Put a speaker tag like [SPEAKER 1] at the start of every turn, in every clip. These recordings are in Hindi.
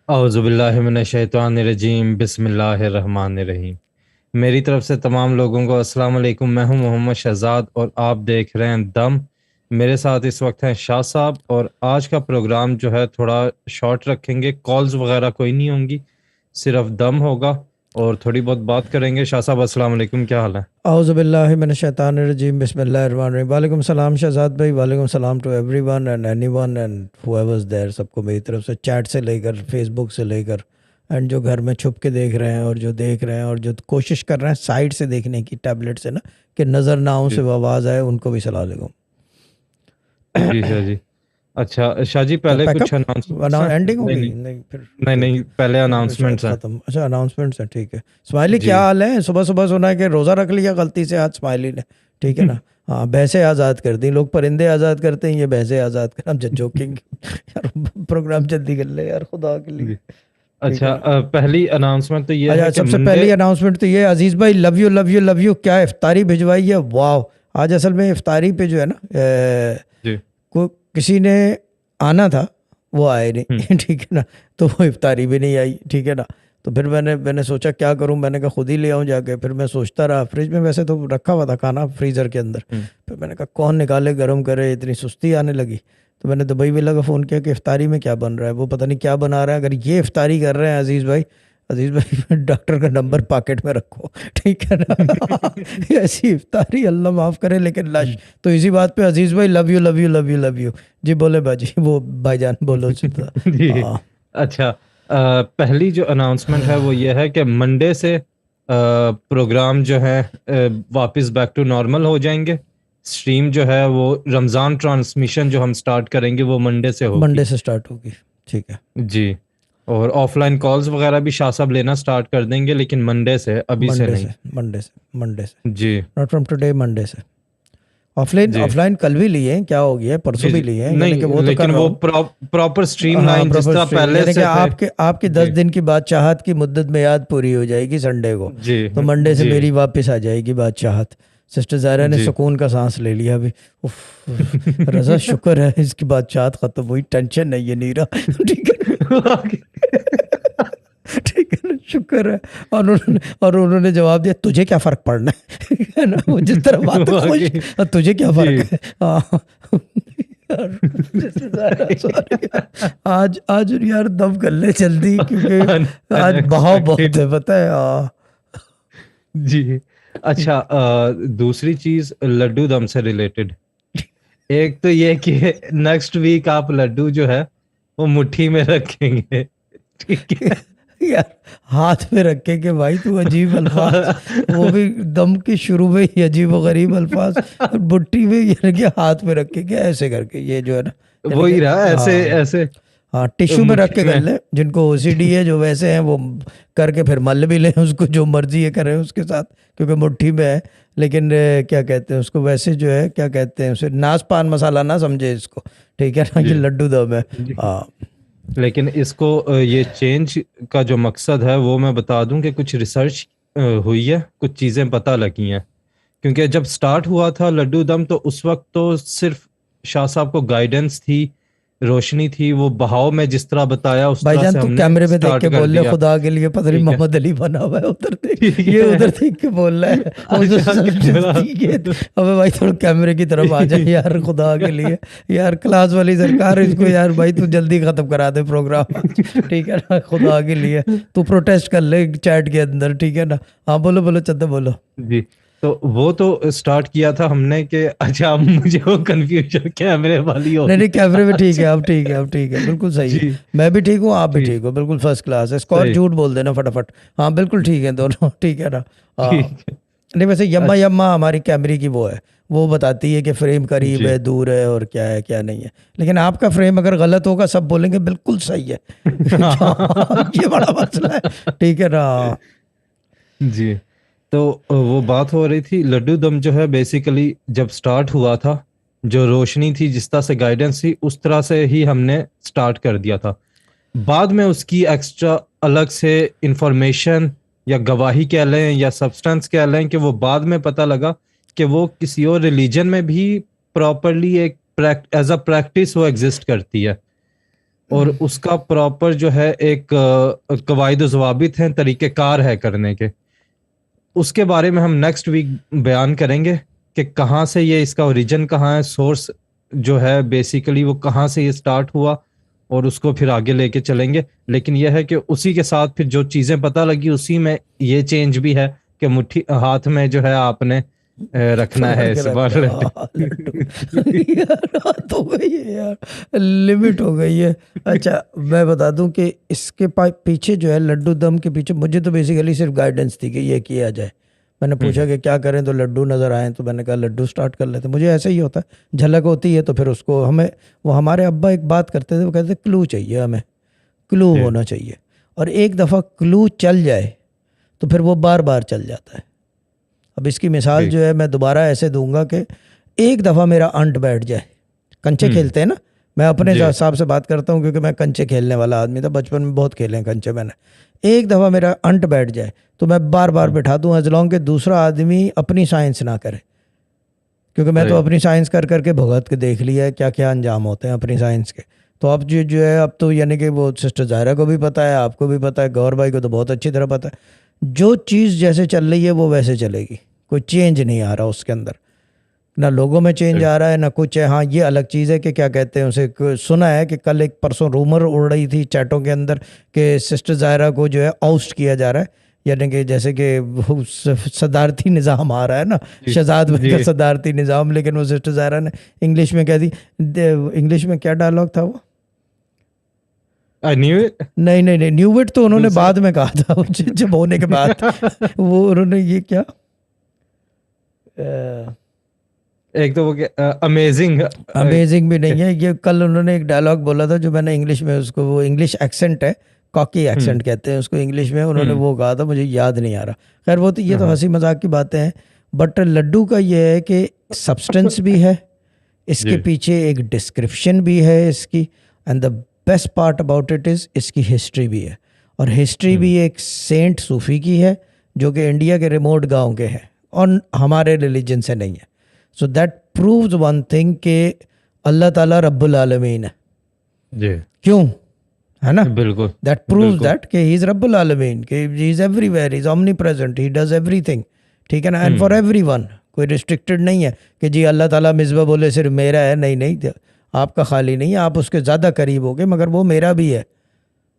[SPEAKER 1] औज़ुबिल्लाहिमिनश्शैतानिर्रजीम बिस्मिल्लाहिर्रहमानिर्रहीम। मेरी तरफ से तमाम लोगों को अस्सलाम वालेकुम। मैं हूं मोहम्मद शहजाद और आप देख रहे हैं दम। मेरे साथ इस वक्त हैं शाह साहब और आज का प्रोग्राम जो है थोड़ा शॉर्ट रखेंगे, कॉल्स वगैरह कोई नहीं होंगी, सिर्फ दम होगा और थोड़ी बहुत बात करेंगे। शाह साहब अस्सलाम वालेकुम, क्या हाल है?
[SPEAKER 2] औज़ुबिल्लाहिमिनश्शैतानिर्रजीम बिस्मिल्लाहिर्रहमानिर्रहीम। वालेकुम सलाम शहजाद भाई, वालेकुम सलाम to everyone and anyone and whoever's there. सबको मेरी तरफ से चैट से लेकर फेसबुक से लेकर एंड जो घर में छुप के देख रहे हैं और जो देख रहे हैं और जो कोशिश कर रहे हैं साइड से देखने की, टैबलेट से ना, कि नज़र ना हो
[SPEAKER 1] जी
[SPEAKER 2] से वो आवाज़ आए, उनको भी सलाम अलैकुम।
[SPEAKER 1] जी शाह जी। अच्छा शाह जी,
[SPEAKER 2] क्या
[SPEAKER 1] पहले कुछ
[SPEAKER 2] पैकअप
[SPEAKER 1] अनाउंसमेंट्स हैं?
[SPEAKER 2] एंडिंग
[SPEAKER 1] नहीं
[SPEAKER 2] होगी?
[SPEAKER 1] नहीं,
[SPEAKER 2] नहीं फिर
[SPEAKER 1] नहीं
[SPEAKER 2] ठीक
[SPEAKER 1] नहीं,
[SPEAKER 2] है।
[SPEAKER 1] पहले
[SPEAKER 2] फिर शायद
[SPEAKER 1] अनाउंसमेंट्स हैं।
[SPEAKER 2] ख़त्म। अच्छा, अनाउंसमेंट्स हैं, ठीक है। स्माइली
[SPEAKER 1] जी
[SPEAKER 2] क्या हाल है? सुबह सुबह सुना है कि रोज़ा रख लिया गलती से आज स्माइली ने, ठीक है ना। हाँ, भैंसें आज़ाद कर दी। लोग परिंदे आज़ाद करते हैं, ये भैंसें आज़ाद कर। हम जोकिंग यार, प्रोग्राम जल्दी कर ले यार, खुदा के लिए।
[SPEAKER 1] जी।
[SPEAKER 2] ठीक
[SPEAKER 1] अच्छा,
[SPEAKER 2] है।
[SPEAKER 1] पहली अनाउंसमेंट तो ये है
[SPEAKER 2] अच्छा,
[SPEAKER 1] कि
[SPEAKER 2] सबसे
[SPEAKER 1] मंडे।
[SPEAKER 2] पहली अनाउंसमेंट तो ये, अजीज़ भाई love you love you love you, क्या इफ्तारी भिजवाई है, वाह। आज असल में इफ्तारी पे जो है ना,
[SPEAKER 1] जी।
[SPEAKER 2] को किसी ने आना था, वो आए
[SPEAKER 1] हम्म।
[SPEAKER 2] नहीं ठीक है ना। तो वो इफ्तारी भी नहीं आई, ठीक है ना। तो फिर मैंने सोचा क्या करूं, मैंने कहा खुद ही ले आऊं जाके। फिर मैं सोचता रहा, फ्रिज में वैसे तो रखा हुआ था खाना, फ्रीज़र के अंदर।
[SPEAKER 1] हम्म।
[SPEAKER 2] फिर मैंने कहा कौन निकाले गर्म करे, इतनी सुस्ती आने लगी। तो मैंने दुबई वाला का फ़ोन किया कि इफ्तारी में क्या बन रहा है। वो पता नहीं क्या बना रहा है। अगर ये इफ्तारी कर रहे हैं अजीज़ भाई, अजीज़ भाई डॉक्टर का नंबर पॉकेट में रखो, ठीक है ना। ऐसी इफ्तारी अल्लाह माफ़ करे, लेकिन लश। तो इसी बात पे अजीज़ भाई love you love you love you love you. जी बोले बाजी, वो भाईजान बोलो सीधा।
[SPEAKER 1] जी।
[SPEAKER 2] हाँ,
[SPEAKER 1] अच्छा, पहली जो अनाउंसमेंट है वो ये है कि मंडे से प्रोग्राम जो है वापस बैक टू नॉर्मल हो जाएंगे। स्ट्रीम जो है वो रमज़ान ट्रांसमिशन जो हम स्टार्ट करेंगे वो मंडे से होगी।
[SPEAKER 2] मंडे से स्टार्ट होगी, ठीक है।
[SPEAKER 1] जी। और ऑफलाइन कॉल्स वगैरह भी शाह साहब लेना स्टार्ट कर देंगे, लेकिन मंडे से, अभी से
[SPEAKER 2] मंडे
[SPEAKER 1] नहीं।
[SPEAKER 2] से, मंडे से, मंडे से,
[SPEAKER 1] जी
[SPEAKER 2] नॉट फ्रॉम टुडे, मंडे से। ऑफलाइन
[SPEAKER 1] जी
[SPEAKER 2] ऑफलाइन कल भी लिए हैं, क्या हो गया,
[SPEAKER 1] जी
[SPEAKER 2] परसों भी
[SPEAKER 1] जी।
[SPEAKER 2] लिए हैं, यानी कि
[SPEAKER 1] नहीं,
[SPEAKER 2] वो तो कर
[SPEAKER 1] लेकिन
[SPEAKER 2] रहा
[SPEAKER 1] वो
[SPEAKER 2] हूँ।
[SPEAKER 1] प्रॉपर
[SPEAKER 2] हाँ,
[SPEAKER 1] स्ट्रीमलाइन जिस
[SPEAKER 2] प्रॉपर
[SPEAKER 1] तरह
[SPEAKER 2] स्ट्रीम,
[SPEAKER 1] पहले
[SPEAKER 2] यानी कि
[SPEAKER 1] से थे।
[SPEAKER 2] आपकी
[SPEAKER 1] जी
[SPEAKER 2] 10 दिन की बादशाहत की मुद्दत में याद पूरी हो जाएगी संडे को।
[SPEAKER 1] जी
[SPEAKER 2] तो मंडे से
[SPEAKER 1] जी
[SPEAKER 2] मेरी वापस आ जाएगी बादशाहत। सिस्टर ज़ायरा ने
[SPEAKER 1] जी।
[SPEAKER 2] सुकून का सांस ले लिया अभी। उफ, रज़ा शुक्र है इसकी बादशाहत ख़त्म हुई, टेंशन नहीं है नीरा। ठीक है ठीक है ना, शुक्र है। और उन्होंने जवाब दिया, तुझे क्या फ़र्क पड़ना है ना, वो जिस तरह बात है खुश।
[SPEAKER 1] वाकई।
[SPEAKER 2] तुझे क्या
[SPEAKER 1] जी।
[SPEAKER 2] फ़र्क है, हाँ। यार, जिससे ज़्यादा सॉरी यार, आज आज यार दम कर ले जल्दी, क्योंकि आज बहाव बहुत
[SPEAKER 1] अनएक्सपेक्टेड।
[SPEAKER 2] है, पता है। हाँ,
[SPEAKER 1] जी। अच्छा, दूसरी चीज लड्डू दम से रिलेटेड। एक तो ये कि नेक्स्ट वीक आप लड्डू जो है वो मुट्ठी में रखेंगे, ठीक है?
[SPEAKER 2] यार, हाथ में रखे के भाई, तू अजीब अल्फाज, वो भी दम के शुरू में ही अजीब व गरीब अल्फाज। और बुट्टी में, यानी कि हाथ में रखे के ऐसे करके, ये जो है ना, यानी कि
[SPEAKER 1] वही रहा, ऐसे
[SPEAKER 2] हाँ।
[SPEAKER 1] ऐसे
[SPEAKER 2] हाँ, टिश्यू में रख
[SPEAKER 1] मुट्ठी
[SPEAKER 2] के कर
[SPEAKER 1] में।
[SPEAKER 2] ले, जिनको ओसीडी है, जो वैसे हैं वो करके फिर मल भी लें उसको, जो मर्जी है करें उसके साथ, क्योंकि मुट्ठी में है। लेकिन क्या कहते हैं उसको, वैसे जो है, क्या कहते हैं उसे, नाच पान मसाला ना समझे इसको, ठीक है ना,
[SPEAKER 1] जी
[SPEAKER 2] कि लड्डू दम है।
[SPEAKER 1] जी।
[SPEAKER 2] हाँ,
[SPEAKER 1] लेकिन इसको ये चेंज का जो मकसद है वो मैं बता दूं कि कुछ रिसर्च हुई है, कुछ चीज़ें पता लगी हैं। क्योंकि जब स्टार्ट हुआ था लड्डू दम तो उस वक्त तो सिर्फ शाह साहब को गाइडेंस थी, रोशनी थी, वो बहाव में जिस तरह बताया उस तरह
[SPEAKER 2] भाईजान
[SPEAKER 1] से
[SPEAKER 2] तू
[SPEAKER 1] हमने
[SPEAKER 2] कैमरे में देख
[SPEAKER 1] स्टार्ट
[SPEAKER 2] के
[SPEAKER 1] कर
[SPEAKER 2] बोल ले,
[SPEAKER 1] दिया।
[SPEAKER 2] खुदा के लिए, पता नहीं
[SPEAKER 1] ठीक है।
[SPEAKER 2] मोहम्मद अली बना हुआ है उधर देख,
[SPEAKER 1] ठीक
[SPEAKER 2] ये उधर
[SPEAKER 1] है।
[SPEAKER 2] देख के बोल रहा है। उधर
[SPEAKER 1] अच्छा
[SPEAKER 2] सब
[SPEAKER 1] कैमरा।
[SPEAKER 2] ठीक है। अबे भाई थोड़ा कैमरे की तरफ आ जा यार, खुदा के लिए। यार क्लास वाली सरकार, इसको यार भाई तू जल्दी खत्म करा दे प्रोग्राम आज, ठीक है ना, खुदा के लिए। तू प्रोटेस्ट कर ले चैट के अंदर, ठीक है ना। हाँ, बोलो बोलो चंदा, बोलो।
[SPEAKER 1] जी। तो वो तो स्टार्ट किया था हमने कि अच्छा, अब मुझे वो कंफ्यूजन कैमरे वाली हो
[SPEAKER 2] नहीं नहीं,
[SPEAKER 1] गई
[SPEAKER 2] कैमरे में ठीक
[SPEAKER 1] आज।
[SPEAKER 2] है, अब ठीक है, अब ठीक है, बिल्कुल सही है।
[SPEAKER 1] जी
[SPEAKER 2] मैं भी ठीक हूँ, आप भी
[SPEAKER 1] जी।
[SPEAKER 2] ठीक हो, बिल्कुल फर्स्ट क्लास है। स्कोर
[SPEAKER 1] सही।
[SPEAKER 2] झूठ बोल देना फटाफट। हाँ, बिल्कुल ठीक है दोनों, ठीक है ना। हाँ,
[SPEAKER 1] ठीक है।
[SPEAKER 2] नहीं वैसे यम्मा
[SPEAKER 1] अच्छा।
[SPEAKER 2] यम्मा हमारी कैमरे की वो है, वो बताती है कि फ्रेम करीब
[SPEAKER 1] जी।
[SPEAKER 2] है, दूर है, और क्या है क्या नहीं है। लेकिन आपका फ्रेम अगर गलत होगा, सब बोलेंगे बिल्कुल सही है। ये बड़ा मसला है, ठीक है ना।
[SPEAKER 1] जी। तो वो बात हो रही थी, लड्डू दम जो है बेसिकली जब स्टार्ट हुआ था, जो रोशनी थी, जिस तरह से गाइडेंस थी, उस तरह से ही हमने स्टार्ट कर दिया था। बाद में उसकी एक्स्ट्रा अलग से इंफॉर्मेशन या गवाही कह लें या सब्सटेंस कह लें, कि वो बाद में पता लगा कि वो किसी और रिलीजन में भी प्रॉपरली एक एज अ प्रैक्टिस वो एग्जिस्ट करती है। और उसका प्रॉपर जो है एक कवायद ज़वाबित हैं, तरीक़ेकार है करने के। उसके बारे में हम नेक्स्ट वीक बयान करेंगे कि कहाँ से ये, इसका ओरिजिन कहाँ है, सोर्स जो है बेसिकली वो कहाँ से ये स्टार्ट हुआ, और उसको फिर आगे लेके चलेंगे। लेकिन यह है कि उसी के साथ फिर जो चीज़ें पता लगी उसी में ये चेंज भी है कि मुट्ठी हाथ में जो है आपने रखना
[SPEAKER 2] पकड़
[SPEAKER 1] है
[SPEAKER 2] के
[SPEAKER 1] इस
[SPEAKER 2] रखना
[SPEAKER 1] बार
[SPEAKER 2] है। लड्डू यार बात हो गई है यार, लिमिट हो गई है। अच्छा मैं बता दूं कि इसके पीछे जो है लड्डू दम के पीछे मुझे तो बेसिकली सिर्फ गाइडेंस थी कि ये किया जाए। मैंने पूछा कि क्या करें, तो लड्डू नज़र आए तो मैंने कहा लड्डू स्टार्ट कर लेते। मुझे ऐसे ही होता है, झलक होती है तो फिर उसको हमें, वो हमारे अब्बा एक बात करते थे, वो कहते क्लू चाहिए हमें, क्लू
[SPEAKER 1] जी,
[SPEAKER 2] होना चाहिए। और एक दफ़ा क्लू चल जाए तो फिर वो बार बार चल जाता है। अब इसकी मिसाल
[SPEAKER 1] जी,
[SPEAKER 2] जो है मैं दोबारा ऐसे दूंगा कि एक दफ़ा मेरा अंट बैठ जाए, कंचे खेलते हैं ना, मैं अपने
[SPEAKER 1] जी,
[SPEAKER 2] हिसाब से बात करता हूँ क्योंकि मैं कंचे खेलने वाला आदमी था, बचपन में बहुत खेले हैं कंचे मैंने। एक दफ़ा मेरा अंट बैठ जाए तो मैं बार बार बिठा दूँ, एज लॉन्ग कि दूसरा आदमी अपनी साइंस ना करे, क्योंकि मैं तो
[SPEAKER 1] राइट,
[SPEAKER 2] अपनी साइंस कर करके भुगत के देख लिया है क्या क्या अंजाम होते हैं अपनी साइंस के। तो अब जो है अब तो यानी कि वो सिस्टर ज़ाहिरा को भी पता है, आपको भी पता है, गौर भाई को तो बहुत अच्छी तरह पता है, जो चीज़ जैसे चल रही है वो वैसे चलेगी, कोई चेंज नहीं आ रहा उसके अंदर, ना लोगों में चेंज आ रहा है ना कुछ है। हाँ ये अलग चीज़ है कि क्या कहते हैं उसे, सुना है कि कल एक परसों रूमर उड़ रही थी चैटों के अंदर कि सिस्टर ज़ाहिरा को जो है आउस्ट किया जा रहा है, यानी कि जैसे कि वो सदारती निज़ाम आ रहा है ना,
[SPEAKER 1] जी,
[SPEAKER 2] शहजाद भाई का
[SPEAKER 1] जी,
[SPEAKER 2] सदारती निज़ाम, लेकिन वो सिस्टर ज़ाहिरा ने इंग्लिश में कह दी। इंग्लिश में क्या डायलॉग था वो?
[SPEAKER 1] I knew it.
[SPEAKER 2] नहीं नहीं नहीं, न्यू इट तो उन्होंने
[SPEAKER 1] दूसरा
[SPEAKER 2] बाद में कहा था जब होने के बाद। वो उन्होंने ये क्या
[SPEAKER 1] एक तो वो अमेजिंग।
[SPEAKER 2] अमेजिंग भी नहीं है ये, कल उन्होंने एक डायलॉग बोला था जो मैंने इंग्लिश में उसको, वो इंग्लिश एक्सेंट है, कॉकी
[SPEAKER 1] हम्म,
[SPEAKER 2] एक्सेंट कहते हैं उसको इंग्लिश में, उन्होंने
[SPEAKER 1] हम्म,
[SPEAKER 2] वो कहा था, मुझे याद नहीं आ रहा। खैर वो तो, ये तो
[SPEAKER 1] हाँ,
[SPEAKER 2] हंसी मजाक की बातें हैं। बट लड्डू का ये है कि सब्सटेंस भी है इसके
[SPEAKER 1] जी,
[SPEAKER 2] पीछे, एक डिस्क्रिप्शन भी है इसकी, and the best part about it is इसकी हिस्ट्री भी है। और हिस्ट्री
[SPEAKER 1] हम्म,
[SPEAKER 2] भी एक सेंट सूफी की है जो कि इंडिया के रिमोट गांव के हैं और हमारे रिलीजन से नहीं है। So that proves one thing कि अल्लाह ताला रब्बुल आलमीन है।
[SPEAKER 1] जी,
[SPEAKER 2] क्यों? है ना?
[SPEAKER 1] बिल्कुल,
[SPEAKER 2] दैट प्रूव्स
[SPEAKER 1] बिल्कुल,
[SPEAKER 2] दैट कि ही इज़ रब्बुल आलमीन, कि he is everywhere, he is omni present, he does everything. ठीक है ना? एंड फॉर
[SPEAKER 1] हम्म,
[SPEAKER 2] एवरीवन, कोई रिस्ट्रिक्टेड नहीं है कि जी अल्लाह ताला मिसबा बोले सिर्फ मेरा है, नहीं नहीं, आपका खाली नहीं है, आप उसके ज़्यादा करीब हो गए, मगर वो मेरा भी है।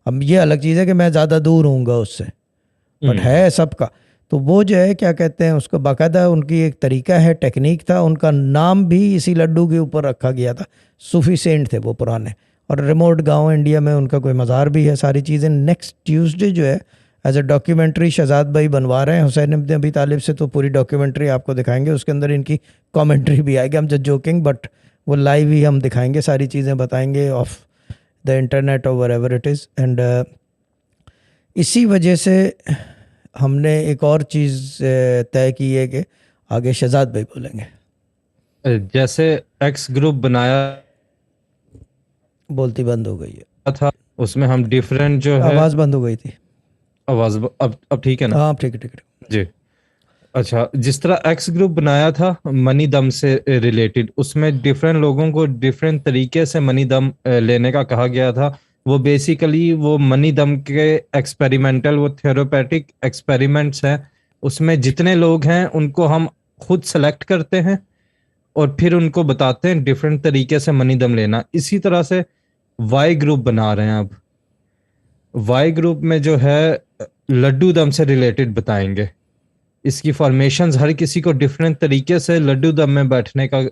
[SPEAKER 2] अब ये अलग चीज़ है कि मैं ज़्यादा दूर हूँगा उससे, बट
[SPEAKER 1] हम्म,
[SPEAKER 2] है सबका। तो वो जो है क्या कहते हैं उसको, बाकायदा उनकी एक तरीका है, टेक्निक था, उनका नाम भी इसी लड्डू के ऊपर रखा गया था। सूफी सेंट थे वो पुराने, और रिमोट गांव इंडिया में उनका कोई मज़ार भी है, सारी चीज़ें। नेक्स्ट ट्यूसडे जो है एज अ डॉक्यूमेंट्री शहजाद भाई बनवा रहे हैं हुसैन इब्न अबी तालिब से, तो पूरी डॉक्यूमेंट्री आपको दिखाएंगे, उसके अंदर इनकी कमेंट्री भी आएगी। हम जस्ट जोकिंग, बट वो लाइव ही हम दिखाएंगे, सारी चीज़ें बताएंगे ऑफ द इंटरनेट और वेरेवर इट इज़। एंड इसी वजह से हमने एक और चीज़ तय की है कि आगे शहजाद भाई बोलेंगे।
[SPEAKER 1] जैसे एक्स ग्रुप बनाया
[SPEAKER 2] बोलती बंद हो गई है,
[SPEAKER 1] था, उसमें हम डिफरेंट जो है,
[SPEAKER 2] आवाज़ बंद हो गई थी।
[SPEAKER 1] आवाज अब ठीक है ना?
[SPEAKER 2] हाँ ठीक है ठीक है।
[SPEAKER 1] जी, अच्छा, जिस तरह एक्स ग्रुप बनाया था मनी दम से रिलेटेड, उसमें डिफरेंट लोगों को डिफरेंट तरीके से मनी दम लेने का कहा गया था। वो बेसिकली वो मनी दम के एक्सपेरिमेंटल, वो थेरोपेटिक एक्सपेरिमेंट्स हैं। उसमें जितने लोग हैं उनको हम खुद सेलेक्ट करते हैं और फिर उनको बताते हैं डिफरेंट तरीके से मनी दम लेना। इसी तरह से वाई ग्रुप बना रहे हैं अब। वाई ग्रुप में जो है लड्डू दम से रिलेटेड बताएंगे। इसकी फॉर्मेशंस हर किसी को डिफरेंट तरीके से लड्डू दम में बैठने का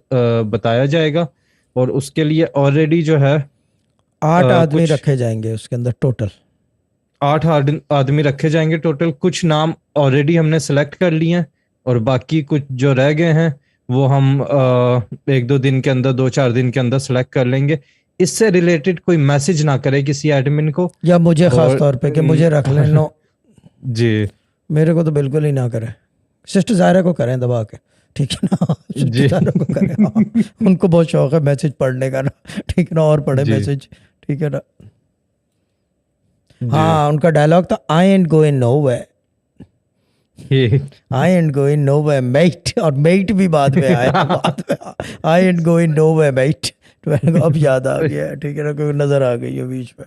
[SPEAKER 1] बताया जाएगा। और उसके लिए ऑलरेडी जो है
[SPEAKER 2] 8 आदमी
[SPEAKER 1] कुछ
[SPEAKER 2] रखे जाएंगे उसके अंदर टोटल।
[SPEAKER 1] 8 आदमी रखे जाएंगे टोटल। कुछ नाम ऑलरेडी हमने सेलेक्ट कर लिए हैं और बाकी कुछ जो रह गए हैं वो हम 1-2 दिन के अंदर, 2-4 दिन के अंदर सेलेक्ट कर लेंगे। इससे रिलेटेड कोई मैसेज ना करे किसी एडमिन को।
[SPEAKER 2] या मुझे ख़ास
[SPEAKER 1] और
[SPEAKER 2] तौर पे कि मुझे रख लें, नो,
[SPEAKER 1] जी,
[SPEAKER 2] मेरे को तो बिल्कुल ही ना करें। सिस्टर ज़ाहिरा को करें दबा के, ठीक है ना? सिस्टर
[SPEAKER 1] जी,
[SPEAKER 2] ज़ाहिरा को करें, हाँ, उनको बहुत शौक है मैसेज पढ़ने का ना, ठीक है ना, और पढ़े
[SPEAKER 1] जी,
[SPEAKER 2] मैसेज, ठीक है ना?
[SPEAKER 1] जी,
[SPEAKER 2] हाँ उनका डायलॉग था, आई एंड गोइंग नोवेयर,
[SPEAKER 1] ये
[SPEAKER 2] आई एंड गोइंग नोवेयर मेट, और मेट भी बाद में आया, बाद में आई एंड गोइंग नोवेयर मेट, तो मैंने कहा अब याद आ गया, ठीक है ना, क्योंकि नजर आ गई है बीच में।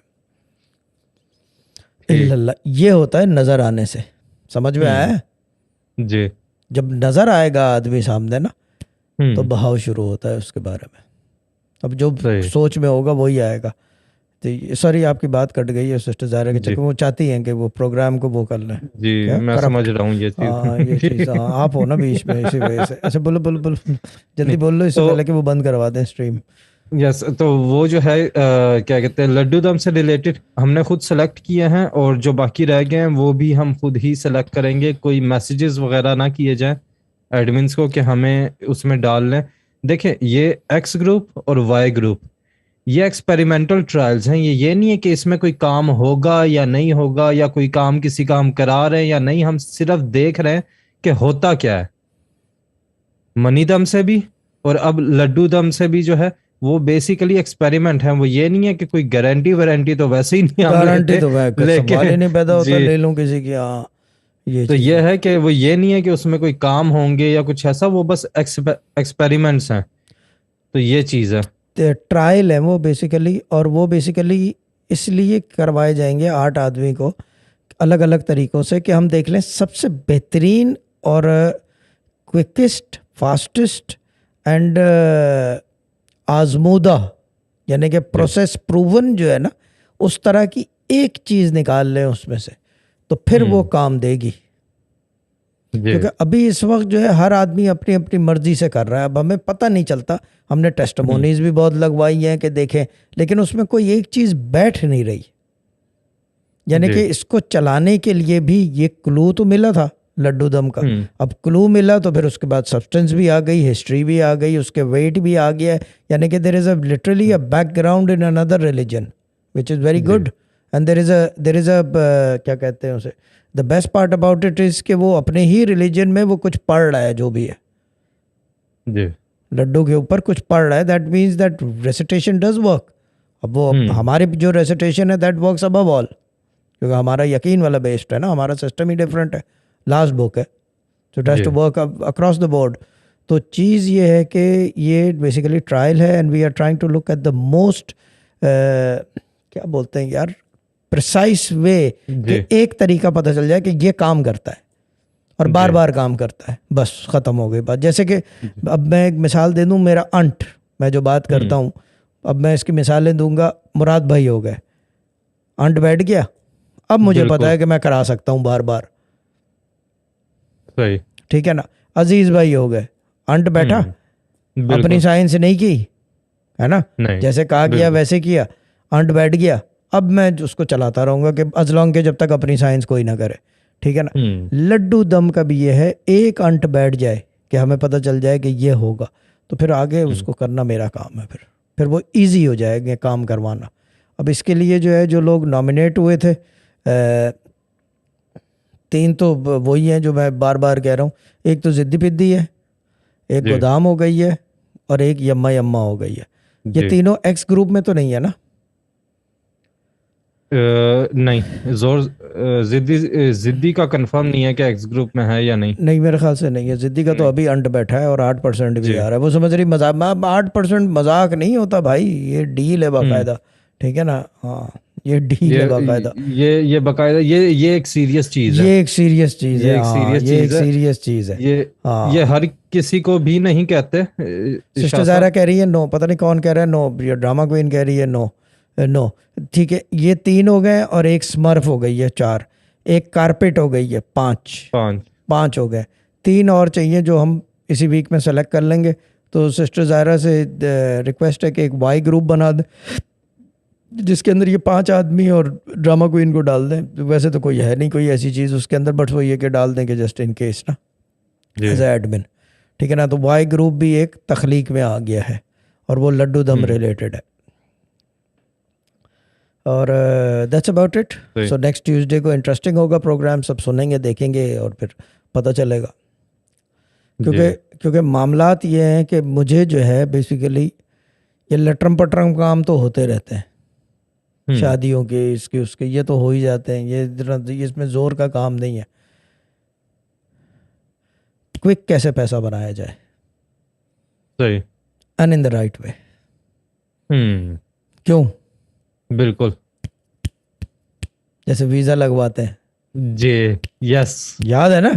[SPEAKER 1] ठीक।
[SPEAKER 2] इल्लल्लाह, ये होता है नजर आने से, समझ में आया है?
[SPEAKER 1] जी।
[SPEAKER 2] जब नजर आएगा आदमी सामने ना, तो
[SPEAKER 1] हम्म।
[SPEAKER 2] बहाव शुरू होता है उसके बारे में। अब जो
[SPEAKER 1] सही।
[SPEAKER 2] सोच में होगा वही आएगा। तो सॉरी आपकी बात कट गई है सिस्टर ज़ाहिरा के
[SPEAKER 1] जी।
[SPEAKER 2] चक्कर में, वो चाहती हैं कि वो प्रोग्राम को वो कर लें,
[SPEAKER 1] जी
[SPEAKER 2] क्या
[SPEAKER 1] मैं समझ
[SPEAKER 2] करप्ट।
[SPEAKER 1] रहा हूँ ये
[SPEAKER 2] हाँ ये
[SPEAKER 1] चीज।
[SPEAKER 2] चीज़, हाँ आप हो ना बीच में, इसी वजह से ऐसे बोलो बोलो बोलो, जल्दी बोल लो इससे
[SPEAKER 1] तो
[SPEAKER 2] पहले कि वो बंद करवा दें स्ट्रीम।
[SPEAKER 1] यस, तो वो जो है क्या कहते हैं, लड्डू दम से रिलेटेड हमने खुद सेलेक्ट किए हैं, और जो बाकी रह गए हैं वो भी हम खुद ही सेलेक्ट करेंगे। कोई मैसेजेस वगैरह ना किए जाएं एडमिन्स को कि हमें उसमें डाल लें। देखें, ये एक्स ग्रुप और वाई ग्रुप, ये एक्सपेरिमेंटल ट्रायल्स हैं। ये नहीं है कि इसमें कोई काम होगा या नहीं होगा, या कोई काम किसी का हम करा रहे हैं या नहीं। हम सिर्फ देख रहे हैं कि होता क्या है। मनी दम से भी और अब लड्डू दम से भी जो है, वो बेसिकली एक्सपेरिमेंट है। वो ये नहीं है कि कोई गारंटी वारंटी तो वैसे ही नहीं हम
[SPEAKER 2] गारंटी
[SPEAKER 1] लेते
[SPEAKER 2] तो मैं
[SPEAKER 1] लेके।
[SPEAKER 2] सवाल ही नहीं पैदा होता
[SPEAKER 1] जी।
[SPEAKER 2] ले लूँ किसी की, हाँ ये
[SPEAKER 1] तो
[SPEAKER 2] चीज़
[SPEAKER 1] ये
[SPEAKER 2] है।
[SPEAKER 1] है कि वो ये नहीं है कि उसमें कोई काम होंगे या कुछ ऐसा, वो बस एक्सपेरिमेंट्स हैं। तो ये चीज है।
[SPEAKER 2] ट्रायल है वो बेसिकली, और वो बेसिकली इसलिए करवाए जाएंगे 8 आदमी को अलग अलग तरीकों से, कि हम देख लें सबसे बेहतरीन और क्विकेस्ट, फास्टेस्ट एंड आजमूदा, यानी कि
[SPEAKER 1] जी।
[SPEAKER 2] प्रोसेस प्रूवन जो है ना, उस तरह की एक चीज़ निकाल लें उसमें से, तो फिर वो
[SPEAKER 1] हम्म।
[SPEAKER 2] काम देगी।
[SPEAKER 1] जी।
[SPEAKER 2] क्योंकि अभी इस वक्त जो है हर आदमी अपनी अपनी मर्जी से कर रहा है, अब हमें पता नहीं चलता। हमने
[SPEAKER 1] हम्म।
[SPEAKER 2] टेस्टमोनीज भी बहुत लगवाई हैं कि देखें, लेकिन उसमें कोई एक चीज़ बैठ नहीं रही। यानी
[SPEAKER 1] जी।
[SPEAKER 2] कि इसको चलाने के लिए भी ये क्लू तो मिला था लड्डू दम का,
[SPEAKER 1] हम्म।
[SPEAKER 2] अब क्लू मिला तो फिर उसके बाद सब्सटेंस भी आ गई, हिस्ट्री भी आ गई, उसके वेट भी आ गया है। यानी कि there is a literally a background in another religion which is very
[SPEAKER 1] जी।
[SPEAKER 2] Good. And there is a क्या कहते हैं उसे, the best part about it is कि वो अपने ही रिलीजन में वो कुछ पढ़ रहा है, जो भी है
[SPEAKER 1] जी।
[SPEAKER 2] लड्डू के ऊपर कुछ पढ़ रहा है, that means that recitation does work. अब वो
[SPEAKER 1] हम्म।
[SPEAKER 2] हमारे जो रेसिटेशन है दैट वर्क्स अबव ऑल, क्योंकि हमारा यकीन वाला बेस्ड है ना, हमारा सिस्टम ही डिफरेंट है, लास्ट बुक है, तो डज
[SPEAKER 1] जी।
[SPEAKER 2] To work across the board. तो चीज़ ये है कि ये बेसिकली ट्रायल है, and we are trying to look at the most क्या बोलते हैं यार, प्रिसाइज वे,
[SPEAKER 1] जी।
[SPEAKER 2] कि एक तरीका पता चल जाए कि ये काम करता है और बार
[SPEAKER 1] जी।
[SPEAKER 2] बार काम करता है, बस ख़त्म हो गई बात। जैसे कि अब मैं एक मिसाल दे दूं, मेरा अंट, मैं जो बात करता हूँ, अब मैं इसकी मिसालें दूंगा। मुराद भाई हो गए, अंट बैठ गया, अब मुझे पता
[SPEAKER 1] बिल्कुल
[SPEAKER 2] है कि मैं करा सकता हूँ बार बार,
[SPEAKER 1] सही।
[SPEAKER 2] ठीक है ना। अजीज भाई हो गए, अंट बैठा, अपनी
[SPEAKER 1] बिल्कुल
[SPEAKER 2] साइंस नहीं की, है ना,
[SPEAKER 1] नहीं।
[SPEAKER 2] जैसे कहा गया
[SPEAKER 1] बिल्कुल।
[SPEAKER 2] वैसे किया, अंट बैठ गया। अब मैं उसको चलाता रहूंगा कि अजलॉन्ग के जब तक अपनी साइंस कोई ना करे, ठीक है ना।
[SPEAKER 1] हम्म।
[SPEAKER 2] लड्डू दम का भी ये है, एक अंट बैठ जाए कि हमें पता चल जाए कि ये होगा, तो फिर आगे
[SPEAKER 1] हम्म।
[SPEAKER 2] उसको करना मेरा काम है, फिर वो इजी हो जाएगा काम करवाना। अब इसके लिए जो है, जो लोग नॉमिनेट हुए थे, 3 तो वही हैं जो मैं बार बार कह रहा हूँ, एक तो जिद्दी पिद्दी है, एक
[SPEAKER 1] जी।
[SPEAKER 2] गोदाम हो गई है, और एक यम्मा यम्मा हो गई है। ये
[SPEAKER 1] जी।
[SPEAKER 2] तीनों एक्स ग्रुप में तो नहीं है ना?
[SPEAKER 1] नहीं, जिद्दी जिद्दी का कंफर्म नहीं है कि एक्स ग्रुप में है या नहीं।
[SPEAKER 2] नहीं मेरे ख्याल से नहीं है। जिद्दी का तो
[SPEAKER 1] नहीं।
[SPEAKER 2] अभी अंट बैठा है और 8% भी
[SPEAKER 1] जी।
[SPEAKER 2] आ रहा है, वो समझ रही मजाक, 8% मजाक नहीं होता भाई, ये डील है
[SPEAKER 1] हम्म।
[SPEAKER 2] बाकायदा, ठीक है ना। हाँ ये डील
[SPEAKER 1] ये
[SPEAKER 2] है बाकायदा,
[SPEAKER 1] ये बकायदा, ये एक सीरियस चीज है।
[SPEAKER 2] ये एक सीरियस चीज़ है,
[SPEAKER 1] ये एक
[SPEAKER 2] हाँ
[SPEAKER 1] सीरियस
[SPEAKER 2] ये एक
[SPEAKER 1] चीज है।
[SPEAKER 2] सीरियस चीज़ है।
[SPEAKER 1] ये ये
[SPEAKER 2] हाँ
[SPEAKER 1] हर किसी को भी नहीं कहते
[SPEAKER 2] सिस्टर
[SPEAKER 1] शाह
[SPEAKER 2] ज़ाहिरा
[SPEAKER 1] साहब।
[SPEAKER 2] कह रही है नो, पता नहीं कौन कह रहा है नो, ये ड्रामा क्वीन कह रही है नो। नो, ठीक है, ये 3 हो गए, और एक स्मर्फ हो गई है 4, एक कारपेट हो गई है 5,
[SPEAKER 1] 5।
[SPEAKER 2] 5 हो गए। 3 और चाहिए जो हम इसी वीक में सेलेक्ट कर लेंगे। तो सिस्टर ज़ाहिरा से रिक्वेस्ट है कि एक वाई ग्रुप बना दें, जिसके अंदर ये 5 आदमी और ड्रामा क्वीन को डाल दें। तो वैसे तो कोई है नहीं कोई ऐसी चीज़ उसके अंदर, बट वो ये कि डाल दें कि जस्ट इन केस ना,
[SPEAKER 1] जी।
[SPEAKER 2] एज एडमिन, ठीक है ना। तो वाई ग्रुप भी एक तख्लीक में आ गया है, और वो लड्डू दम
[SPEAKER 1] हम्म।
[SPEAKER 2] रिलेटेड है। और दैट्स अबाउट इट।
[SPEAKER 1] सही।
[SPEAKER 2] सो नेक्स्ट ट्यूसडे को इंटरेस्टिंग होगा प्रोग्राम, सब सुनेंगे देखेंगे और फिर पता चलेगा।
[SPEAKER 1] जी।
[SPEAKER 2] क्योंकि क्योंकि मामलात ये हैं कि मुझे जो है बेसिकली ये लटरम पटरम काम तो होते रहते हैं,
[SPEAKER 1] हम्म।
[SPEAKER 2] शादियों के इसके उसके, ये तो हो ही जाते हैं, ये इसमें ज़ोर का काम नहीं है। क्विक कैसे पैसा बनाया जाए,
[SPEAKER 1] सही।
[SPEAKER 2] And in the right way. क्यों?
[SPEAKER 1] बिल्कुल
[SPEAKER 2] जैसे वीजा लगवाते हैं,
[SPEAKER 1] जी। यस
[SPEAKER 2] याद है ना?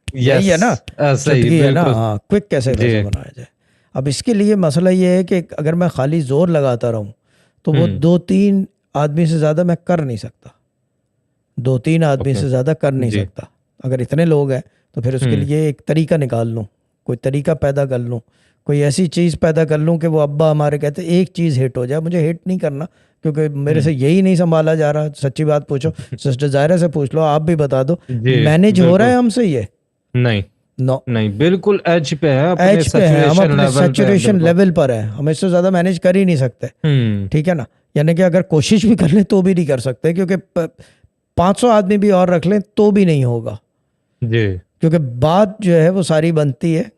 [SPEAKER 2] यही है ना,
[SPEAKER 1] ऐसा ही
[SPEAKER 2] चुटकी है ना,
[SPEAKER 1] बिल्कुल
[SPEAKER 2] हाँ, क्विक कैसे
[SPEAKER 1] जी।
[SPEAKER 2] वीजा बनाया जाए। अब इसके लिए मसला ये है कि अगर मैं खाली जोर लगाता रहूं तो वो 2-3 आदमी से ज़्यादा मैं कर नहीं सकता, 2-3 आदमी
[SPEAKER 1] ओके
[SPEAKER 2] से ज़्यादा कर नहीं
[SPEAKER 1] जी।
[SPEAKER 2] सकता। अगर इतने लोग हैं तो फिर उसके लिए एक तरीका निकाल लूँ, कोई तरीका पैदा कर लूँ, कोई ऐसी चीज़ पैदा कर लूँ कि वो अब्बा हमारे कहते एक चीज़ हिट हो जाए। मुझे हिट नहीं करना क्योंकि मेरे से यही नहीं संभाला जा रहा। सच्ची बात पूछो, सिस्टर ज़ायरा से पूछ लो, आप भी बता दो,
[SPEAKER 1] जी
[SPEAKER 2] मैनेज हो रहा
[SPEAKER 1] बिल्कुल
[SPEAKER 2] है हमसे ये?
[SPEAKER 1] नहीं
[SPEAKER 2] नो,
[SPEAKER 1] नहीं बिल्कुल एज पे है, अपने
[SPEAKER 2] एज पे हैं हम,
[SPEAKER 1] सैचुरेशन
[SPEAKER 2] अपने
[SPEAKER 1] लेवल पे है
[SPEAKER 2] सेचुरेशन
[SPEAKER 1] बिल्कुल।
[SPEAKER 2] लेवल पर हैं, हम इससे ज़्यादा मैनेज कर ही नहीं सकते। ठीक है ना? यानी कि अगर कोशिश भी कर लें तो भी नहीं कर सकते, क्योंकि 500 आदमी भी और रख लें तो भी नहीं होगा,
[SPEAKER 1] जी
[SPEAKER 2] क्योंकि बात जो है वो सारी बनती है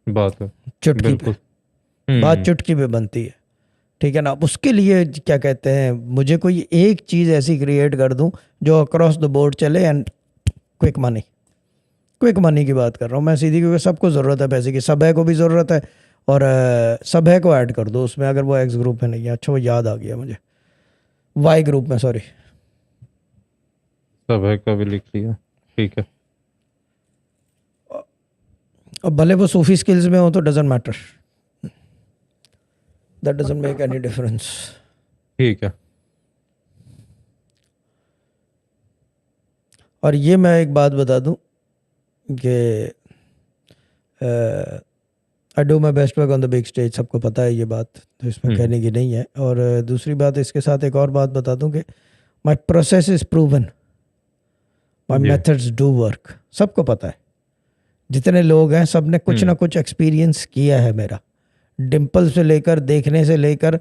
[SPEAKER 1] बात है
[SPEAKER 2] चुटकी पे,
[SPEAKER 1] बिल्कुल
[SPEAKER 2] बात चुटकी पे बनती है। ठीक है ना? अब उसके लिए क्या कहते हैं, मुझे कोई एक चीज़ ऐसी क्रिएट कर दूं जो अक्रॉस द बोर्ड चले and quick money, quick money की बात कर रहा हूँ मैं सीधी, क्योंकि सबको ज़रूरत है पैसे की, सब है को भी ज़रूरत है, और सब है को ऐड कर दो उसमें, अगर वो एक्स ग्रुप में नहीं है। अच्छा वो याद आ गया मुझे, वाई ग्रुप में, सॉरी।
[SPEAKER 1] सब है का भी लिख लिया, ठीक है।
[SPEAKER 2] अब भले वो सूफी स्किल्स में हो तो doesn't matter, that doesn't make any difference.
[SPEAKER 1] ठीक है
[SPEAKER 2] और ये मैं एक बात बता दूं कि I do my best work on the big stage, सबको पता है ये बात, तो इसमें कहने की नहीं है। और दूसरी बात, इसके साथ एक और बात बता दूं कि my process is proven, my
[SPEAKER 1] जी
[SPEAKER 2] मेथड्स डू वर्क, सबको पता है। जितने लोग हैं सब ने कुछ ना कुछ एक्सपीरियंस किया है मेरा, डिम्पल से लेकर, देखने से लेकर,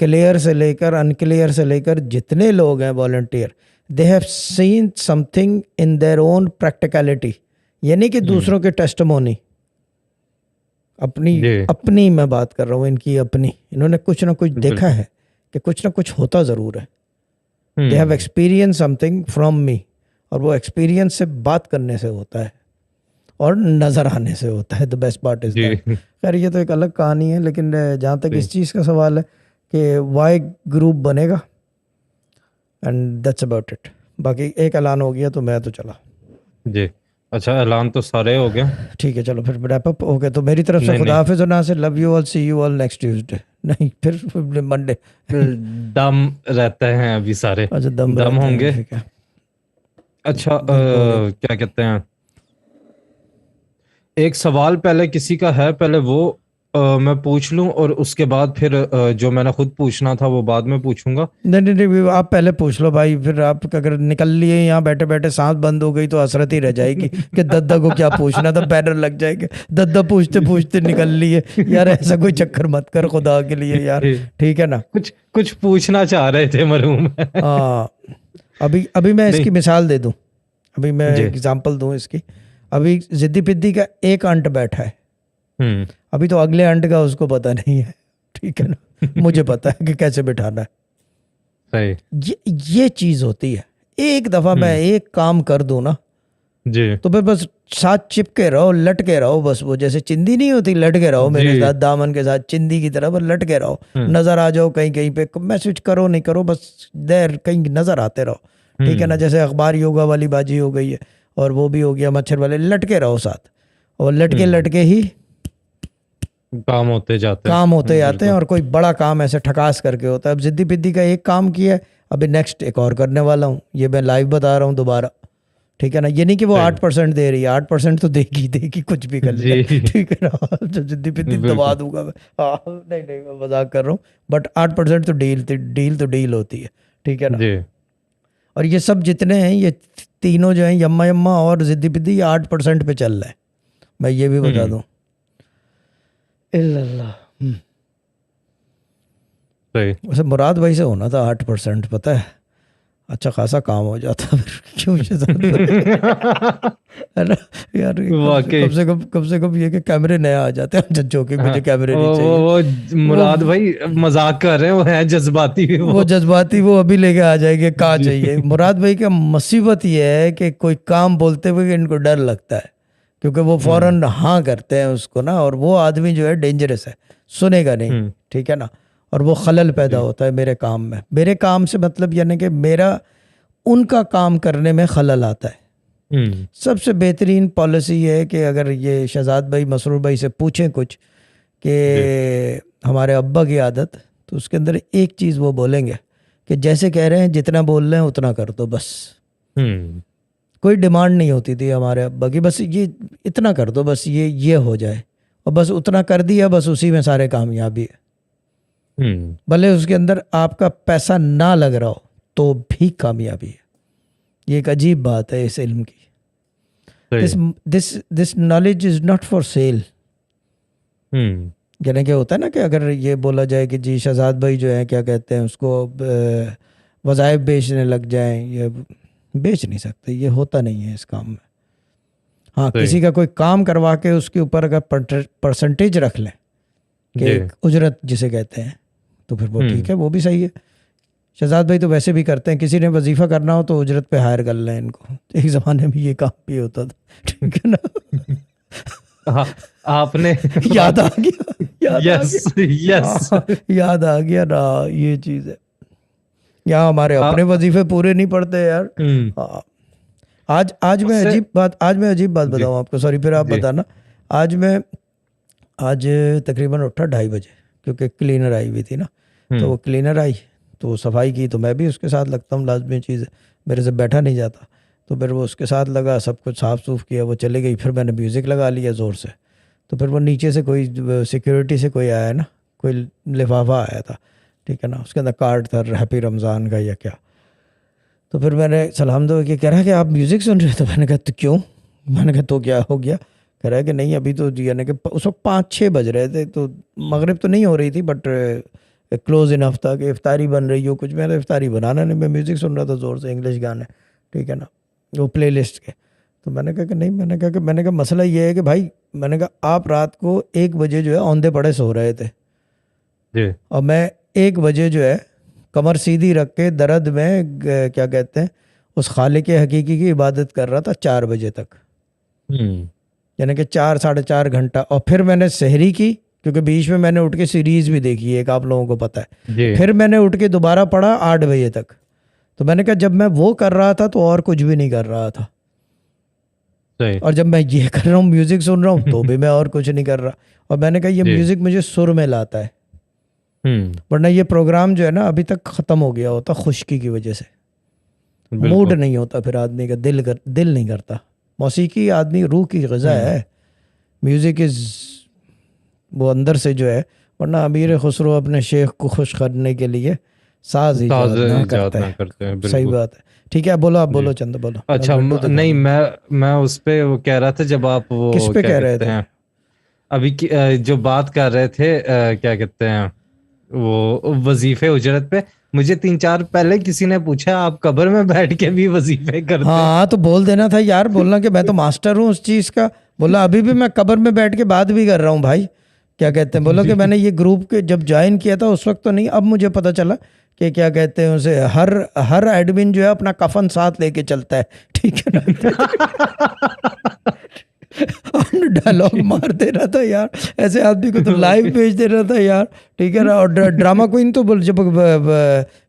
[SPEAKER 2] क्लियर से लेकर, अनक्लियर से लेकर, जितने लोग हैं volunteer, they have seen something in their own practicality. यानी कि दूसरों के टेस्टिमोनी, अपनी
[SPEAKER 1] जी
[SPEAKER 2] अपनी मैं बात कर रहा हूँ, इनकी अपनी, इन्होंने कुछ ना कुछ देखा
[SPEAKER 1] बिल्कुल
[SPEAKER 2] है कि कुछ ना कुछ होता ज़रूर है। They have experience something from me, और वो एक्सपीरियंस से बात करने से होता है और नज़र आने से होता है। द बेस्ट पार्ट इज़
[SPEAKER 1] जी
[SPEAKER 2] दैट। खैर ये तो एक अलग कहानी है, लेकिन जहाँ तक
[SPEAKER 1] जी
[SPEAKER 2] इस चीज़ का सवाल है कि वाई ग्रुप बनेगा, एंड दैट्स अबाउट इट। बाकी एक ऐलान हो गया तो मैं तो चला।
[SPEAKER 1] जी। अच्छा ऐलान तो सारे हो गए।
[SPEAKER 2] ठीक है, चलो फिर रैप अप हो गया तो मेरी तरफ से
[SPEAKER 1] नहीं
[SPEAKER 2] खुदा
[SPEAKER 1] नहीं
[SPEAKER 2] हाफिज़, और ना से love you all, see you all next Tuesday, नहीं फिर मंडे।
[SPEAKER 1] दम रहते हैं अभी सारे,
[SPEAKER 2] अच्छा दम
[SPEAKER 1] दम
[SPEAKER 2] रहते हैं,
[SPEAKER 1] होंगे।
[SPEAKER 2] ठीक है,
[SPEAKER 1] अच्छा
[SPEAKER 2] बिल्कुल।
[SPEAKER 1] क्या कहते हैं, एक सवाल पहले किसी का है, पहले वो मैं पूछ लूं और उसके बाद फिर जो मैंने खुद पूछना था वो बाद में पूछूंगा।
[SPEAKER 2] नहीं नहीं नहीं, आप पहले पूछ लो भाई, फिर आप अगर निकल लिए यहाँ बैठे बैठे, सांस बंद हो गई तो हसरत ही रह जाएगी कि दद्दा को क्या पूछना था, बैनर लग जाएगा, दद्दा पूछते पूछते निकल लिए। यार ऐसा कोई चक्कर मत कर खुदा के लिए यार, ठीक है ना?
[SPEAKER 1] कुछ कुछ पूछना चाह रहे थे मरहूम।
[SPEAKER 2] हाँ, अभी अभी मैं
[SPEAKER 1] नहीं
[SPEAKER 2] इसकी मिसाल दे दूं, अभी मैं
[SPEAKER 1] जी
[SPEAKER 2] एग्जांपल दूं इसकी। अभी जिद्दी पिद्दी का एक अंट बैठा है,
[SPEAKER 1] हम्म
[SPEAKER 2] अभी तो अगले अंट का उसको पता नहीं है, ठीक है ना? मुझे पता है कि कैसे बिठाना है।
[SPEAKER 1] सही
[SPEAKER 2] ये चीज होती है, एक दफा मैं एक काम कर दूं ना
[SPEAKER 1] जी
[SPEAKER 2] तो फिर बस साथ चिपके रहो, लटके रहो, बस वो जैसे चिंदी नहीं होती, लटके रहो मेरे
[SPEAKER 1] जी
[SPEAKER 2] साथ, दामन के साथ चिंदी की तरह बस लटके रहो, नजर आ जाओ कहीं कहीं पे, मैसेज करो नहीं करो, बस देर कहीं नजर आते रहो, ठीक है ना? जैसे अखबार योगा वाली बाजी हो गई है, और वो भी हो गया मच्छर वाले, लटके रहो साथ, और लटके लटके ही
[SPEAKER 1] काम होते जाते हैं
[SPEAKER 2] काम होते जाते हैं,
[SPEAKER 1] बिल्कुल
[SPEAKER 2] और कोई बड़ा काम ऐसे ठकास करके होता है। अब जिद्दी पिद्दी का एक काम किया है, अभी नेक्स्ट एक और करने वाला हूँ, ये मैं लाइव बता रहा हूँ दोबारा, ठीक है ना? ये नहीं कि वो
[SPEAKER 1] सही
[SPEAKER 2] 8% दे रही है, 8% तो देगी देगी, कुछ भी कर ले,
[SPEAKER 1] जी
[SPEAKER 2] ठीक है ना? जब जिद्दी पिद्दी दबा
[SPEAKER 1] बिल्कुल
[SPEAKER 2] दूंगा मैं, हाँ नहीं नहीं मैं मजाक कर रहा हूँ, बट 8% तो डील होती है, ठीक है ना?
[SPEAKER 1] जी
[SPEAKER 2] और ये सब जितने हैं, ये तीनों जो हैं, यम्मा यम्मा और जिद्दी पिद्दी, ये 8% पे चल रहा है, मैं ये भी बता दूं। इल्लल्लाह।
[SPEAKER 1] सही
[SPEAKER 2] वैसे मुराद भाई से होना था 8%, पता है, अच्छा खासा काम हो जाता फिर, क्यों है ना यार? ये
[SPEAKER 1] वाकई
[SPEAKER 2] कम से कम ये कि कैमरे नए आ जाते हैं जज्जों के,
[SPEAKER 1] हाँ,
[SPEAKER 2] मुझे कैमरे नहीं
[SPEAKER 1] वो
[SPEAKER 2] चाहिए।
[SPEAKER 1] मुराद
[SPEAKER 2] वो
[SPEAKER 1] भाई मजाक कर रहे हैं, वो है जज्बाती भी
[SPEAKER 2] वो जज्बाती, वो अभी लेके आ जाएंगे, कहाँ
[SPEAKER 1] जी
[SPEAKER 2] चाहिए। मुराद भाई का मुसीबत ये है कि कोई काम बोलते हुए इनको डर लगता है क्योंकि वो फौरन हाँ करते हैं उसको ना, और वो आदमी जो है डेंजरस है, सुनेगा नहीं, ठीक है ना। और वो खलल पैदा होता है मेरे काम में। मेरे काम से मतलब यानी कि मेरा उनका काम करने में खलल आता है। सबसे बेहतरीन पॉलिसी है कि अगर ये शहजाद भाई मसरूर भाई से पूछें कुछ कि हमारे अब्बा की आदत, तो उसके अंदर एक चीज़ वो बोलेंगे कि जैसे कह रहे हैं जितना बोल रहे हैं उतना कर दो बस। कोई डिमांड नहीं होती थी हमारे अब्बा की, बस ये इतना कर दो, बस ये हो जाए, और बस उतना कर दिया, बस उसी में सारे कामयाबी है। भले उसके अंदर आपका पैसा ना लग रहा हो तो भी कामयाबी है। ये एक अजीब बात है इस इल्म की। This knowledge is not for sale. यानी क्या होता है ना कि अगर ये बोला जाए कि जी शहजाद भाई जो है क्या कहते हैं उसको वज़ाइफ बेचने लग जाएं, ये बेच नहीं सकते, ये होता नहीं है इस काम में। हाँ, किसी का कोई काम करवा के उसके ऊपर अगर परसेंटेज रख लें कि उजरत जिसे कहते हैं, तो फिर वो ठीक है, वो भी सही है। शहजाद भाई तो वैसे भी करते हैं, किसी ने वजीफा करना हो तो उजरत पे हायर कर लें इनको। एक ज़माने में ये काम भी होता था, ठीक है ना।
[SPEAKER 1] आपने
[SPEAKER 2] याद आ गया,
[SPEAKER 1] यस
[SPEAKER 2] याद आ गया ना, ये चीज़ है। यहाँ हमारे अपने वजीफे पूरे नहीं पड़ते यार। आज मैं अजीब बात बताऊँ आपको, सॉरी फिर आप बताना। आज तकरीबन उठा 2:30 बजे, क्योंकि क्लीनर आई हुई थी ना, तो वो क्लीनर आई तो सफाई की, तो मैं भी उसके साथ लगता हूँ, लाजमी चीज़ है, मेरे से बैठा नहीं जाता। तो फिर वो उसके साथ लगा, सब कुछ साफ़ सूफ किया, वो चले गई। फिर मैंने म्यूज़िक लगा लिया ज़ोर से। तो फिर वो नीचे से कोई सिक्योरिटी से कोई आया ना, कोई लिफाफा आया था, ठीक है ना, उसके अंदर कार्ड था हैप्पी रमज़ान का या क्या। तो फिर मैंने सलाम दो कि कह रहा है कि आप म्यूज़िक सुन रहे हो। तो मैंने कहा तो क्यों, मैंने कहा तो क्या हो गया। कह रहा है कि नहीं अभी तो, यानी कि उस वक्त 5-6 बज रहे थे, तो मगरिब तो नहीं हो रही थी, बट क्लोज इनफ था कि इफ्तारी बन रही हो कुछ। मैंने इफ्तारी बनाना नहीं, मैं म्यूज़िक सुन रहा था ज़ोर से, इंग्लिश गाने, ठीक है ना, वो प्ले लिस्ट के। तो मैंने कहा कि नहीं, मैंने कहा मसला ये है कि भाई, मैंने कहा आप रात को 1 बजे जो है औंधे पड़े सो रहे थे, और मैं 1 बजे जो है कमर सीधी रख के दर्द में क्या कहते हैं उस खालिक हकीकी की इबादत कर रहा था 4 बजे तक, यानी कि 4-4.5 घंटा। और फिर मैंने सहरी की, क्योंकि बीच में मैंने उठ के सीरीज़ भी देखी है, एक आप लोगों को पता है। फिर मैंने उठ के दोबारा पढ़ा 8 बजे तक। तो मैंने कहा जब मैं वो कर रहा था तो और कुछ भी नहीं कर रहा था, और जब मैं ये कर रहा हूँ, म्यूज़िक सुन रहा हूँ, तो भी मैं और कुछ नहीं कर रहा। और मैंने कहा ये म्यूज़िक मुझे सुर में लाता है, वरना ये प्रोग्राम जो है ना अभी तक ख़त्म हो गया होता खुश्की की वजह से। मूड नहीं होता फिर आदमी का, दिल नहीं करता। मौसीकी आदमी रूह की ग़िज़ा है, म्यूज़िक इज़ वो अंदर से जो है, वरना अमीर खुसरो अपने शेख को खुश करने के लिए साज इजाद ना करते हैं। सही बात है, ठीक है, बोलो आप, बोलो चंद, बोलो।
[SPEAKER 1] अच्छा नहीं, मैं उस पे वो कह रहा था, जब आप वो
[SPEAKER 2] किस पे कह रहे थे
[SPEAKER 1] अभी जो बात कर रहे थे, क्या कहते हैं वो वजीफे उजरत पे, मुझे 3-4 पहले किसी ने पूछा आप कब्र में बैठ के भी वजीफे करते हैं?
[SPEAKER 2] हाँ, तो बोल देना था यार, बोलना कि मैं तो मास्टर हूँ उस चीज़ का। बोला अभी भी मैं कब्र में बैठ के बात भी कर रहा हूँ भाई, क्या कहते हैं। बोला कि मैंने ये ग्रुप के जब ज्वाइन किया था उस वक्त तो नहीं, अब मुझे पता चला कि क्या कहते हैं उसे, हर एडमिन जो है अपना कफन साथ लेके चलता है, ठीक है ना। हमने डायलॉग मार दे रहा था यार, ऐसे आदमी को तो लाइव भेज दे रहा था यार, ठीक है ना। और ड्रामा क्वीन तो बोल, जब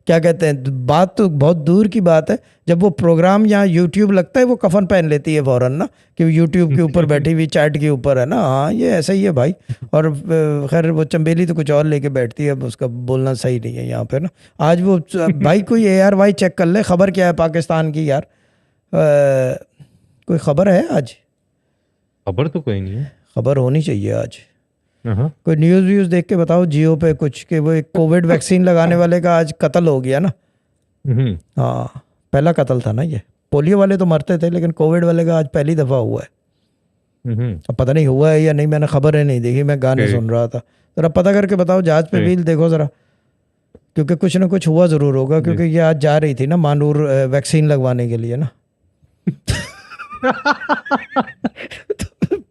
[SPEAKER 2] क्या कहते हैं, बात तो बहुत दूर की बात है, जब वो प्रोग्राम यहाँ यूट्यूब लगता है वो कफन पहन लेती है फ़ौरन ना, कि यूट्यूब के ऊपर बैठी हुई चैट के ऊपर है ना। हाँ, ये ऐसा ही है भाई। और खैर वो चंबेली तो कुछ और लेके बैठती है, उसका बोलना सही नहीं है यहाँ पे ना। आज वो भाई कोई ARY चेक कर ले, खबर क्या है पाकिस्तान की यार, कोई खबर है आज?
[SPEAKER 1] खबर तो कोई नहीं है, खबर
[SPEAKER 2] होनी चाहिए आज। कोई न्यूज़ व्यूज़ देख के बताओ जियो पे कुछ, कि वो एक कोविड वैक्सीन लगाने वाले का आज कत्ल हो गया ना। हाँ, पहला कत्ल था ना ये। पोलियो वाले तो मरते थे, लेकिन कोविड वाले का आज पहली दफ़ा हुआ है। अब पता नहीं हुआ है या नहीं, मैंने खबरें नहीं देखी, मैं गाने सुन रहा था। ज़रा पता करके बताओ, जहाज पे भी देखो ज़रा, क्योंकि कुछ ना कुछ हुआ ज़रूर होगा, क्योंकि ये आज जा रही थी ना मानूर वैक्सीन लगवाने के लिए ना।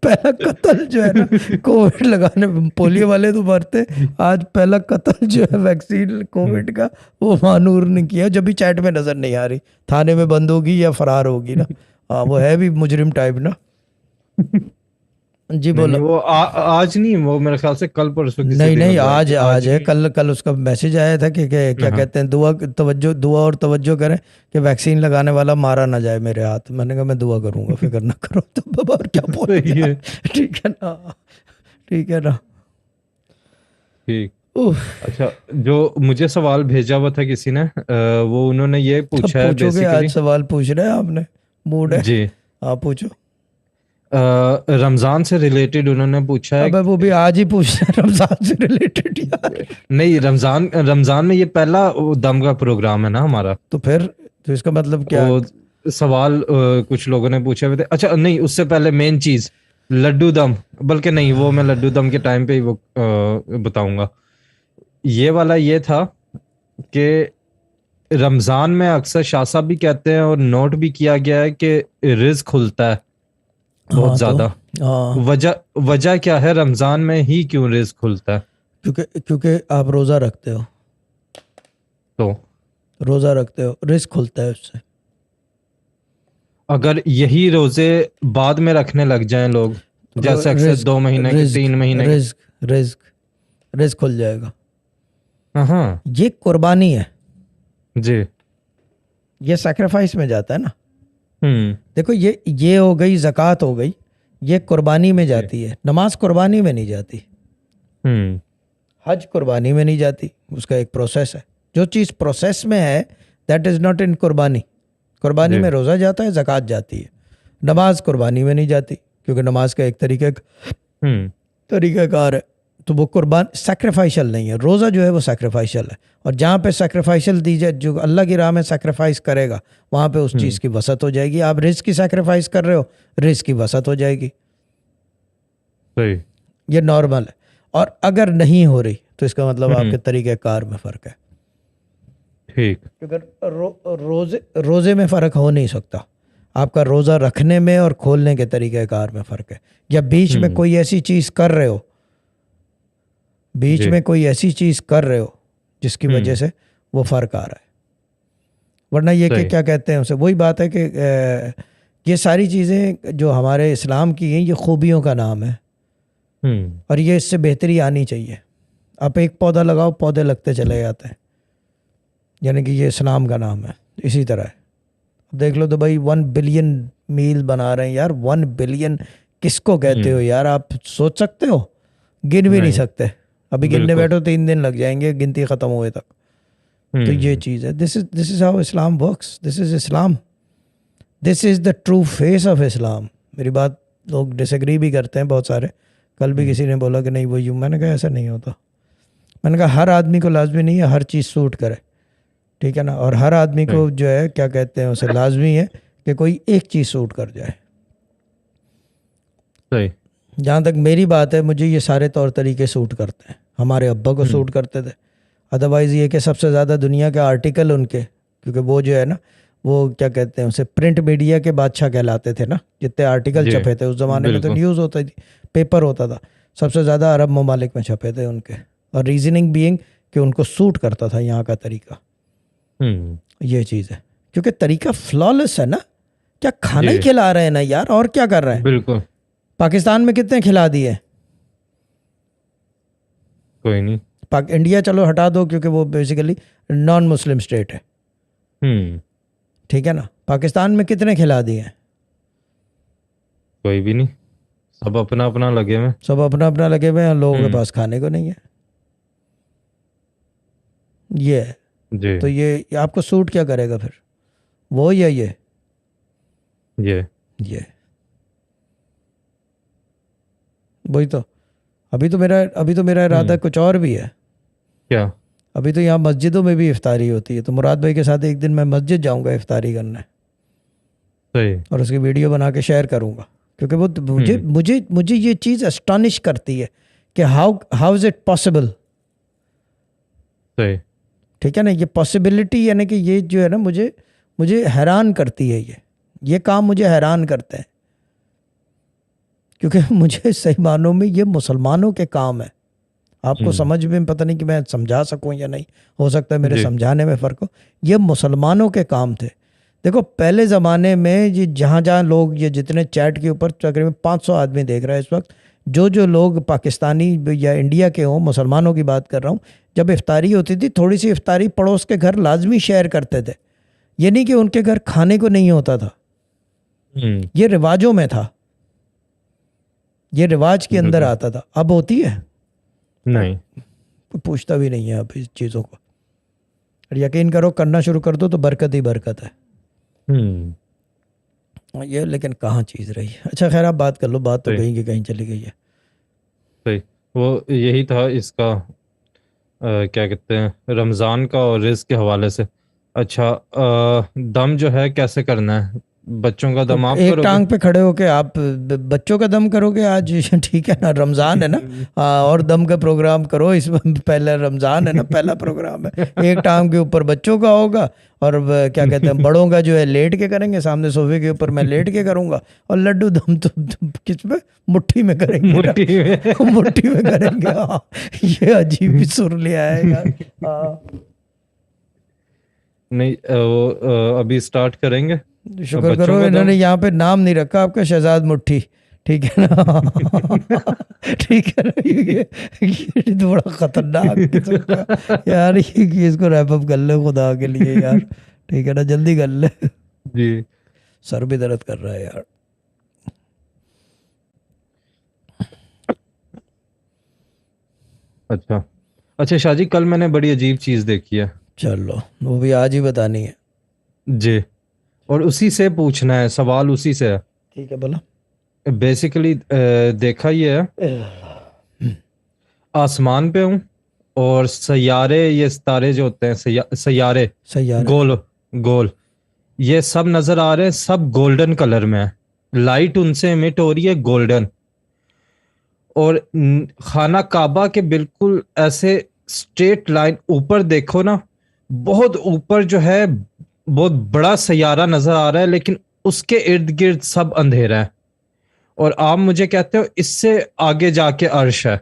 [SPEAKER 2] पहला कत्ल जो है ना कोविड लगाने, पोलियो वाले तो मरते, आज पहला कत्ल जो है वैक्सीन कोविड का वो मानूर ने किया, जब भी चैट में नजर नहीं आ रही, थाने में बंद होगी या फरार होगी ना। हाँ, वो है भी मुजरिम टाइप ना। जी
[SPEAKER 1] नहीं
[SPEAKER 2] बोलो।
[SPEAKER 1] वो आज नहीं, वो मेरे ख्याल से कल परसों किसी
[SPEAKER 2] नहीं
[SPEAKER 1] दिन
[SPEAKER 2] नहीं,
[SPEAKER 1] हुआ है
[SPEAKER 2] आज
[SPEAKER 1] कि
[SPEAKER 2] आज
[SPEAKER 1] आज
[SPEAKER 2] है।
[SPEAKER 1] नहीं।
[SPEAKER 2] कल कल उसका मैसेज आया था कि क्या
[SPEAKER 1] हाँ
[SPEAKER 2] कहते हैं, दुआ और तवज्जो करें कि वैक्सीन लगाने वाला मारा ना जाए मेरे हाथ। मैंने कहा मैं दुआ करूंगा, फिक्र ना करो। तो बाबा और क्या बोलूं
[SPEAKER 1] सही
[SPEAKER 2] यार।
[SPEAKER 1] है।
[SPEAKER 2] ठीक है ना, ठीक है ना।
[SPEAKER 1] ठीक।
[SPEAKER 2] उफ।
[SPEAKER 1] अच्छा, जो मुझे सवाल भेजा हुआ था किसी ने, वो उन्होंने ये
[SPEAKER 2] तब
[SPEAKER 1] पूछा है
[SPEAKER 2] पूछोगे, आज
[SPEAKER 1] बेसिकली।
[SPEAKER 2] सवाल पूछ रहे हैं आपने, मूड है।
[SPEAKER 1] जी।
[SPEAKER 2] आप पूछो।
[SPEAKER 1] रमजान से रिलेटेड उन्होंने पूछा है
[SPEAKER 2] अबे वो भी आज ही पूछ रहे हैं रमजान से रिलेटेड यार।
[SPEAKER 1] नहीं, रमजान रमजान में ये पहला वो दम का प्रोग्राम है ना हमारा।
[SPEAKER 2] तो फिर तो इसका मतलब क्या?
[SPEAKER 1] वो सवाल कुछ लोगों ने पूछे हुए थे। अच्छा नहीं, उससे पहले मेन चीज लड्डू दम, बल्कि नहीं, वो मैं लड्डू दम के टाइम पे ही वो बताऊंगा। ये वाला ये था कि रमजान में अक्सर शाह साहब भी कहते हैं और नोट भी किया गया है कि रिज्क खुलता है बहुत
[SPEAKER 2] हाँ तो
[SPEAKER 1] ज्यादा।
[SPEAKER 2] हाँ,
[SPEAKER 1] वजह वजह क्या है, रमजान में ही क्यों रिज्क खुलता है?
[SPEAKER 2] क्योंकि क्योंकि आप रोज़ा रखते हो।
[SPEAKER 1] तो
[SPEAKER 2] रोज़ा रखते हो, रिस्क खुलता है उससे।
[SPEAKER 1] अगर यही रोजे बाद में रखने लग जाएं लोग, जैसे अक्सर
[SPEAKER 2] रिस्क
[SPEAKER 1] 2 महीने के,
[SPEAKER 2] रिस्क
[SPEAKER 1] 3 महीने के।
[SPEAKER 2] रिस्क रिस्क रिस्क खुल जाएगा।
[SPEAKER 1] हाँ
[SPEAKER 2] ये कुर्बानी है,
[SPEAKER 1] जी।
[SPEAKER 2] ये सैक्रिफाइस में जाता है ना।
[SPEAKER 1] हम्म।
[SPEAKER 2] देखो ये हो गई, ज़कात हो गई, ये कुर्बानी में
[SPEAKER 1] जी।
[SPEAKER 2] जाती है। नमाज कुर्बानी में नहीं जाती,
[SPEAKER 1] हम्म।
[SPEAKER 2] हज कुर्बानी में नहीं जाती। उसका एक प्रोसेस है। जो चीज़ प्रोसेस में है, दैट इज़ नॉट इन कुर्बानी। कुर्बानी
[SPEAKER 1] जी।
[SPEAKER 2] में रोज़ा जाता है, ज़कात जाती है। नमाज कुर्बानी में नहीं जाती, क्योंकि नमाज का एक
[SPEAKER 1] हम्म।
[SPEAKER 2] तरीक़ाकार है। तो वो कुर्बान सैक्रिफाइशल नहीं है। रोज़ा जो है वो सैक्रिफाइशल है। और जहाँ पे सैक्रिफाइशल दी जाए, जो अल्लाह की राह में सैक्रिफाइस करेगा, वहाँ पे उस
[SPEAKER 1] हम्म।
[SPEAKER 2] चीज़ की वसत हो जाएगी। आप रिस्क की सैक्रिफाइस कर रहे हो, रिस्क की वसत हो जाएगी।
[SPEAKER 1] सही।
[SPEAKER 2] ये नॉर्मल है। और अगर नहीं हो रही तो इसका मतलब आपके
[SPEAKER 1] हम्म।
[SPEAKER 2] तरीक़ेकार में फ़र्क है।
[SPEAKER 1] ठीक।
[SPEAKER 2] क्योंकि रोज़े में फ़र्क हो नहीं सकता। आपका रोज़ा रखने में और खोलने के तरीक़ेकार में फ़र्क है। या बीच में
[SPEAKER 1] हम्म।
[SPEAKER 2] कोई ऐसी चीज़ कर रहे हो, बीच
[SPEAKER 1] जी।
[SPEAKER 2] में कोई ऐसी चीज़ कर रहे हो जिसकी वजह
[SPEAKER 1] हम्म।
[SPEAKER 2] से वो फ़र्क आ रहा है। वरना ये कि
[SPEAKER 1] सही।
[SPEAKER 2] क्या कहते हैं उसे, वही बात है कि ये सारी चीज़ें जो हमारे इस्लाम की हैं, ये खूबियों का नाम है।
[SPEAKER 1] हम्म।
[SPEAKER 2] और ये इससे बेहतरी आनी चाहिए। आप एक पौधा लगाओ, पौधे लगते चले जाते हैं, यानी कि ये इस्लाम का नाम है। इसी तरह है। अब देख लो, तो भाई 1 बिलियन मील बना रहे हैं यार। 1 बिलियन किसको कहते हो
[SPEAKER 1] हम्म।
[SPEAKER 2] यार? आप सोच सकते हो? गिन भी नहीं
[SPEAKER 1] नहीं।
[SPEAKER 2] सकते। अभी गिनने
[SPEAKER 1] बिल्कुल।
[SPEAKER 2] बैठो 3 दिन लग जाएंगे गिनती ख़त्म हुए तक। तो ये
[SPEAKER 1] हम्म।
[SPEAKER 2] चीज़ है। This is how Islam works. This is Islam. This is the true face of Islam. मेरी बात लोग डिसएग्री भी करते हैं बहुत सारे। कल भी
[SPEAKER 1] हम्म।
[SPEAKER 2] किसी ने बोला कि नहीं वो यूँ। मैंने कहा ऐसा नहीं होता। मैंने कहा हर आदमी को लाजमी नहीं है हर चीज़ सूट करे, ठीक है ना। और हर आदमी
[SPEAKER 1] सही।
[SPEAKER 2] को जो है क्या कहते हैं उसे, लाजमी है कि कोई एक चीज़ सूट कर जाए।
[SPEAKER 1] सही।
[SPEAKER 2] जहाँ तक मेरी बात है, मुझे ये सारे तौर तरीके सूट करते हैं। हमारे अब्बा को
[SPEAKER 1] हम्म।
[SPEAKER 2] सूट करते थे। अदरवाइज़ ये कि सबसे ज़्यादा दुनिया के आर्टिकल उनके, क्योंकि वो जो है ना, वो क्या कहते हैं उसे, प्रिंट मीडिया के बादशाह कहलाते थे ना। जितने आर्टिकल
[SPEAKER 1] जी।
[SPEAKER 2] छपे थे उस ज़माने में, तो
[SPEAKER 1] बिल्कुल।
[SPEAKER 2] न्यूज़ होती थी, पेपर होता था। सबसे ज़्यादा अरब ममालिक में छपे थे उनके। और रीजनिंग बीइंग कि उनको सूट करता था यहाँ का तरीका।
[SPEAKER 1] हम्म।
[SPEAKER 2] ये चीज़ है, क्योंकि तरीका फ्लॉलेस है ना। क्या खाना ही
[SPEAKER 1] जी।
[SPEAKER 2] खिला रहे हैं ना यार, और क्या कर रहे हैं?
[SPEAKER 1] बिल्कुल।
[SPEAKER 2] पाकिस्तान में कितने खिला दिए?
[SPEAKER 1] कोई नहीं।
[SPEAKER 2] इंडिया चलो हटा दो, क्योंकि वो बेसिकली नॉन मुस्लिम स्टेट है,
[SPEAKER 1] हम्म।
[SPEAKER 2] ठीक है ना। पाकिस्तान में कितने खिला दिए हैं?
[SPEAKER 1] कोई भी नहीं, सब अपना अपना लगे में।
[SPEAKER 2] सब अपना अपना लगे हुए हैं, लोगों के
[SPEAKER 1] हम्म।
[SPEAKER 2] पास खाने को नहीं है। ये है।
[SPEAKER 1] जी।
[SPEAKER 2] तो ये आपको सूट क्या करेगा फिर, वो या
[SPEAKER 1] ये।
[SPEAKER 2] ये वही तो। अभी तो मेरा इरादा
[SPEAKER 1] हम्म।
[SPEAKER 2] कुछ और भी है।
[SPEAKER 1] क्या?
[SPEAKER 2] अभी तो यहाँ मस्जिदों में भी इफ्तारी होती है। तो मुराद भाई के साथ एक दिन मैं मस्जिद जाऊंगा इफ्तारी करने,
[SPEAKER 1] सही।
[SPEAKER 2] और उसकी वीडियो बना के शेयर करूंगा। क्योंकि वो मुझे
[SPEAKER 1] हम्म।
[SPEAKER 2] मुझे मुझे ये चीज़ अस्टॉनिश करती है कि how how is it possible.
[SPEAKER 1] सही।
[SPEAKER 2] ठीक है ना, ये पॉसिबिलिटी, यानी कि ये जो है ना, मुझे मुझे हैरान करती है। ये काम मुझे हैरान करते हैं, क्योंकि मुझे सही मानों में ये मुसलमानों के काम है। आपको
[SPEAKER 1] हम्म।
[SPEAKER 2] समझ में पता नहीं कि मैं समझा सकूं या नहीं, हो सकता है मेरे
[SPEAKER 1] जी।
[SPEAKER 2] समझाने में फ़र्क हो। ये मुसलमानों के काम थे। देखो पहले ज़माने में ये जहाँ जहाँ लोग, ये जितने चैट के ऊपर तकरीबन 500 आदमी देख रहा है इस वक्त, जो लोग पाकिस्तानी या इंडिया के हों, मुसलमानों की बात कर रहा हूँ, जब इफ्तारी होती थी थोड़ी सी इफ्तारी पड़ोस के घर लाजमी शेयर करते थे। ये नहीं कि उनके घर खाने को नहीं होता था, ये रिवाजों में था, ये रिवाज के अंदर आता था। अब होती है
[SPEAKER 1] नहीं,
[SPEAKER 2] कोई पूछता भी नहीं है अब इस चीज़ों को। और यकीन करो करना शुरू कर दो तो बरकत ही बरकत है ये। लेकिन कहाँ चीज़ रही है। अच्छा खैर आप बात कर लो, बात तो
[SPEAKER 1] सही
[SPEAKER 2] कहीं की कहीं चली गई है।
[SPEAKER 1] सही। वो यही था इसका क्या कहते हैं, रमज़ान का और रिज़्क के हवाले से। अच्छा, दम जो है कैसे करना है? बच्चों का
[SPEAKER 2] तो
[SPEAKER 1] दम आप
[SPEAKER 2] एक
[SPEAKER 1] करोगे?
[SPEAKER 2] टांग पे खड़े होके आप बच्चों का दम करोगे आज? ठीक है ना, रमज़ान है ना। हाँ, और दम का प्रोग्राम करो इस पहले रमज़ान है ना, पहला प्रोग्राम है। एक टांग के ऊपर बच्चों का होगा और क्या कहते हैं बड़ों का जो है लेट के करेंगे, सामने सोफे के ऊपर मैं लेट के करूँगा। और लड्डू दम तो किस में, मुट्ठी में करेंगे ना।
[SPEAKER 1] मुट्ठी में।
[SPEAKER 2] मुट्ठी में करेंगे। हाँ, ये अजीब ही सुर ले आए यार। हाँ,
[SPEAKER 1] नहीं, वो अभी स्टार्ट करेंगे
[SPEAKER 2] शुक्र
[SPEAKER 1] बच्चों
[SPEAKER 2] करो
[SPEAKER 1] का
[SPEAKER 2] इन्होंने
[SPEAKER 1] दम।
[SPEAKER 2] यहाँ पे नाम नहीं रखा आपका, शहजाद मुट्ठी। ठीक है ना। ठीक है ना, ये तो बड़ा खतरनाक किस्म का यार। ये इसको रैप अप कर ले खुदा के लिए यार। ठीक है ना, जल्दी कर ले।
[SPEAKER 1] जी।
[SPEAKER 2] सर भी दर्द कर रहा है यार।
[SPEAKER 1] अच्छा अच्छा शाहजी, कल मैंने बड़ी अजीब चीज़ देखी है।
[SPEAKER 2] चलो वो भी आज ही बतानी है।
[SPEAKER 1] जी, और उसी से पूछना है, सवाल उसी से है।
[SPEAKER 2] ठीक है बोला।
[SPEAKER 1] बेसिकली देखा ये है, आसमान पे हूँ और सैयारे, ये सितारे जो होते हैं, सैयारे
[SPEAKER 2] सही यार है।
[SPEAKER 1] गोल गोल, ये सब नजर आ रहे हैं, सब गोल्डन कलर में है। लाइट उनसे इमिट हो रही है गोल्डन। और खाना काबा के बिल्कुल ऐसे स्ट्रेट लाइन ऊपर देखो ना, बहुत ऊपर जो है बहुत बड़ा सैयारा नजर आ रहा है, लेकिन उसके इर्द गिर्द सब अंधेरा है। और आप मुझे कहते हो इससे आगे जाके अर्श है।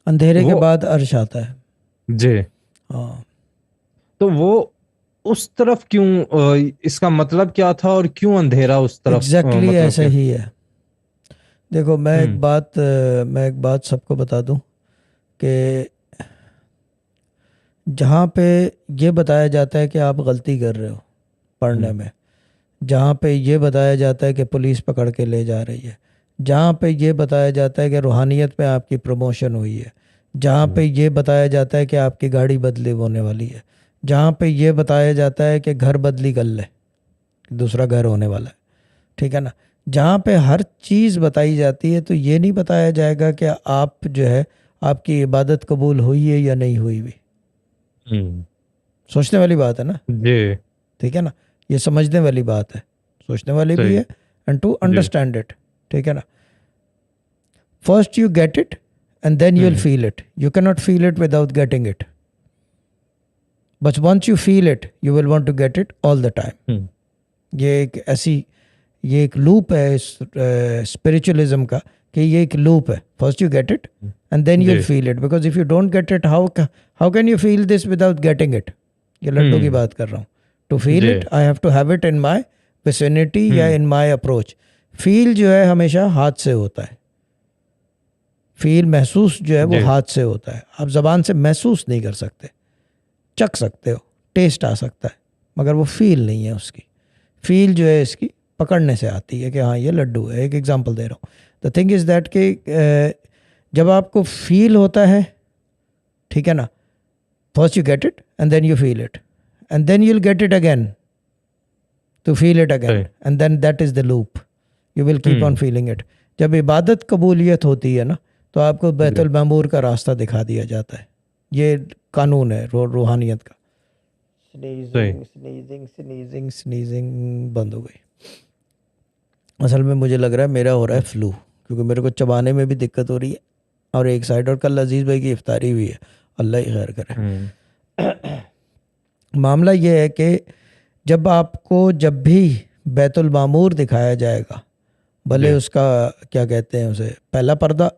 [SPEAKER 2] अंधेरे के
[SPEAKER 1] वो,
[SPEAKER 2] बाद अर्श आता है।
[SPEAKER 1] जी,
[SPEAKER 2] हाँ,
[SPEAKER 1] तो वो उस तरफ क्यों, इसका मतलब क्या था और क्यों अंधेरा उस तरफ,
[SPEAKER 2] एग्जैक्टली
[SPEAKER 1] मतलब
[SPEAKER 2] ऐसा
[SPEAKER 1] क्या?
[SPEAKER 2] ही है। देखो
[SPEAKER 1] हम्म
[SPEAKER 2] मैं एक बात सबको बता दूं कि जहाँ पे ये बताया जाता है कि आप गलती कर रहे हो पढ़ने में, जहाँ पे ये बताया जाता है कि पुलिस पकड़ के ले जा रही है, जहाँ पे ये बताया जाता है कि रूहानियत में आपकी प्रमोशन हुई है, जहाँ पे ये बताया जाता है कि आपकी गाड़ी बदली होने वाली है, जहाँ पे ये बताया जाता है कि घर बदली कर ले, दूसरा घर होने वाला है। ठीक है ना, जहाँ पे हर चीज़ बताई जाती है, तो ये नहीं बताया जाएगा कि आप जो है आपकी इबादत कबूल हुई है या नहीं हुई भी।
[SPEAKER 1] हम्म,
[SPEAKER 2] सोचने वाली बात है ना।
[SPEAKER 1] जी,
[SPEAKER 2] ठीक है ना, ये समझने वाली बात है, सोचने वाली भी
[SPEAKER 1] सही,
[SPEAKER 2] है, एंड टू
[SPEAKER 1] जी,
[SPEAKER 2] अंडरस्टैंड इट। ठीक है ना, first you get it and then you will
[SPEAKER 1] hmm
[SPEAKER 2] feel it. You can not feel it without getting it, but once you feel it you will want to get it all the time.
[SPEAKER 1] Hmm
[SPEAKER 2] ये एक ऐसी, ये एक लूप है स्पिरिचुअलिज्म का, कि ये एक लूप है। First you get it and then you will
[SPEAKER 1] जी,
[SPEAKER 2] feel it, because if you don't get it, how can you feel this without getting it. ये लड्डू की
[SPEAKER 1] हम्म
[SPEAKER 2] बात कर रहा हूँ। टू फील
[SPEAKER 1] जी,
[SPEAKER 2] it I have to have it in my vicinity या
[SPEAKER 1] hmm
[SPEAKER 2] in my approach. Feel जो है हमेशा हाथ से होता है। फील, महसूस जो है वो
[SPEAKER 1] जी,
[SPEAKER 2] हाथ से होता है। आप ज़बान से महसूस नहीं कर सकते, चख सकते हो, टेस्ट आ सकता है, मगर वो फील नहीं है उसकी। फील जो है इसकी पकड़ने से आती है कि हाँ ये लड्डू है। एक एग्जांपल दे रहा हूँ। द थिंग इज़ दैट कि जब आपको फील होता है, ठीक है ना, first you get it and then you feel it and then you will get it again to feel it again,
[SPEAKER 1] सही,
[SPEAKER 2] and then that is the loop. You will keep on feeling it. जब इबादत कबूलियत होती है ना, तो आपको
[SPEAKER 1] जी,
[SPEAKER 2] बैतुल मामूर का रास्ता दिखा दिया जाता है। ये कानून है रूहानियत का।
[SPEAKER 1] सही,
[SPEAKER 2] स्नीजिंग स्नीजिंग स्नीजिंग स्नीजिंग बंद हो गई। असल में मुझे लग रहा है मेरा हो रहा है फ्लू, क्योंकि मेरे को चबाने में भी दिक्कत हो रही है और एक साइड, और कल अजीज़ भाई की इफ्तारी हुई है, अल्लाह ही खैर करे।
[SPEAKER 1] हम्म
[SPEAKER 2] मामला ये है कि जब भी बैतुल मामूर दिखाया जाएगा, भले
[SPEAKER 1] जी,
[SPEAKER 2] उसका क्या कहते हैं उसे, पहला पर्दा,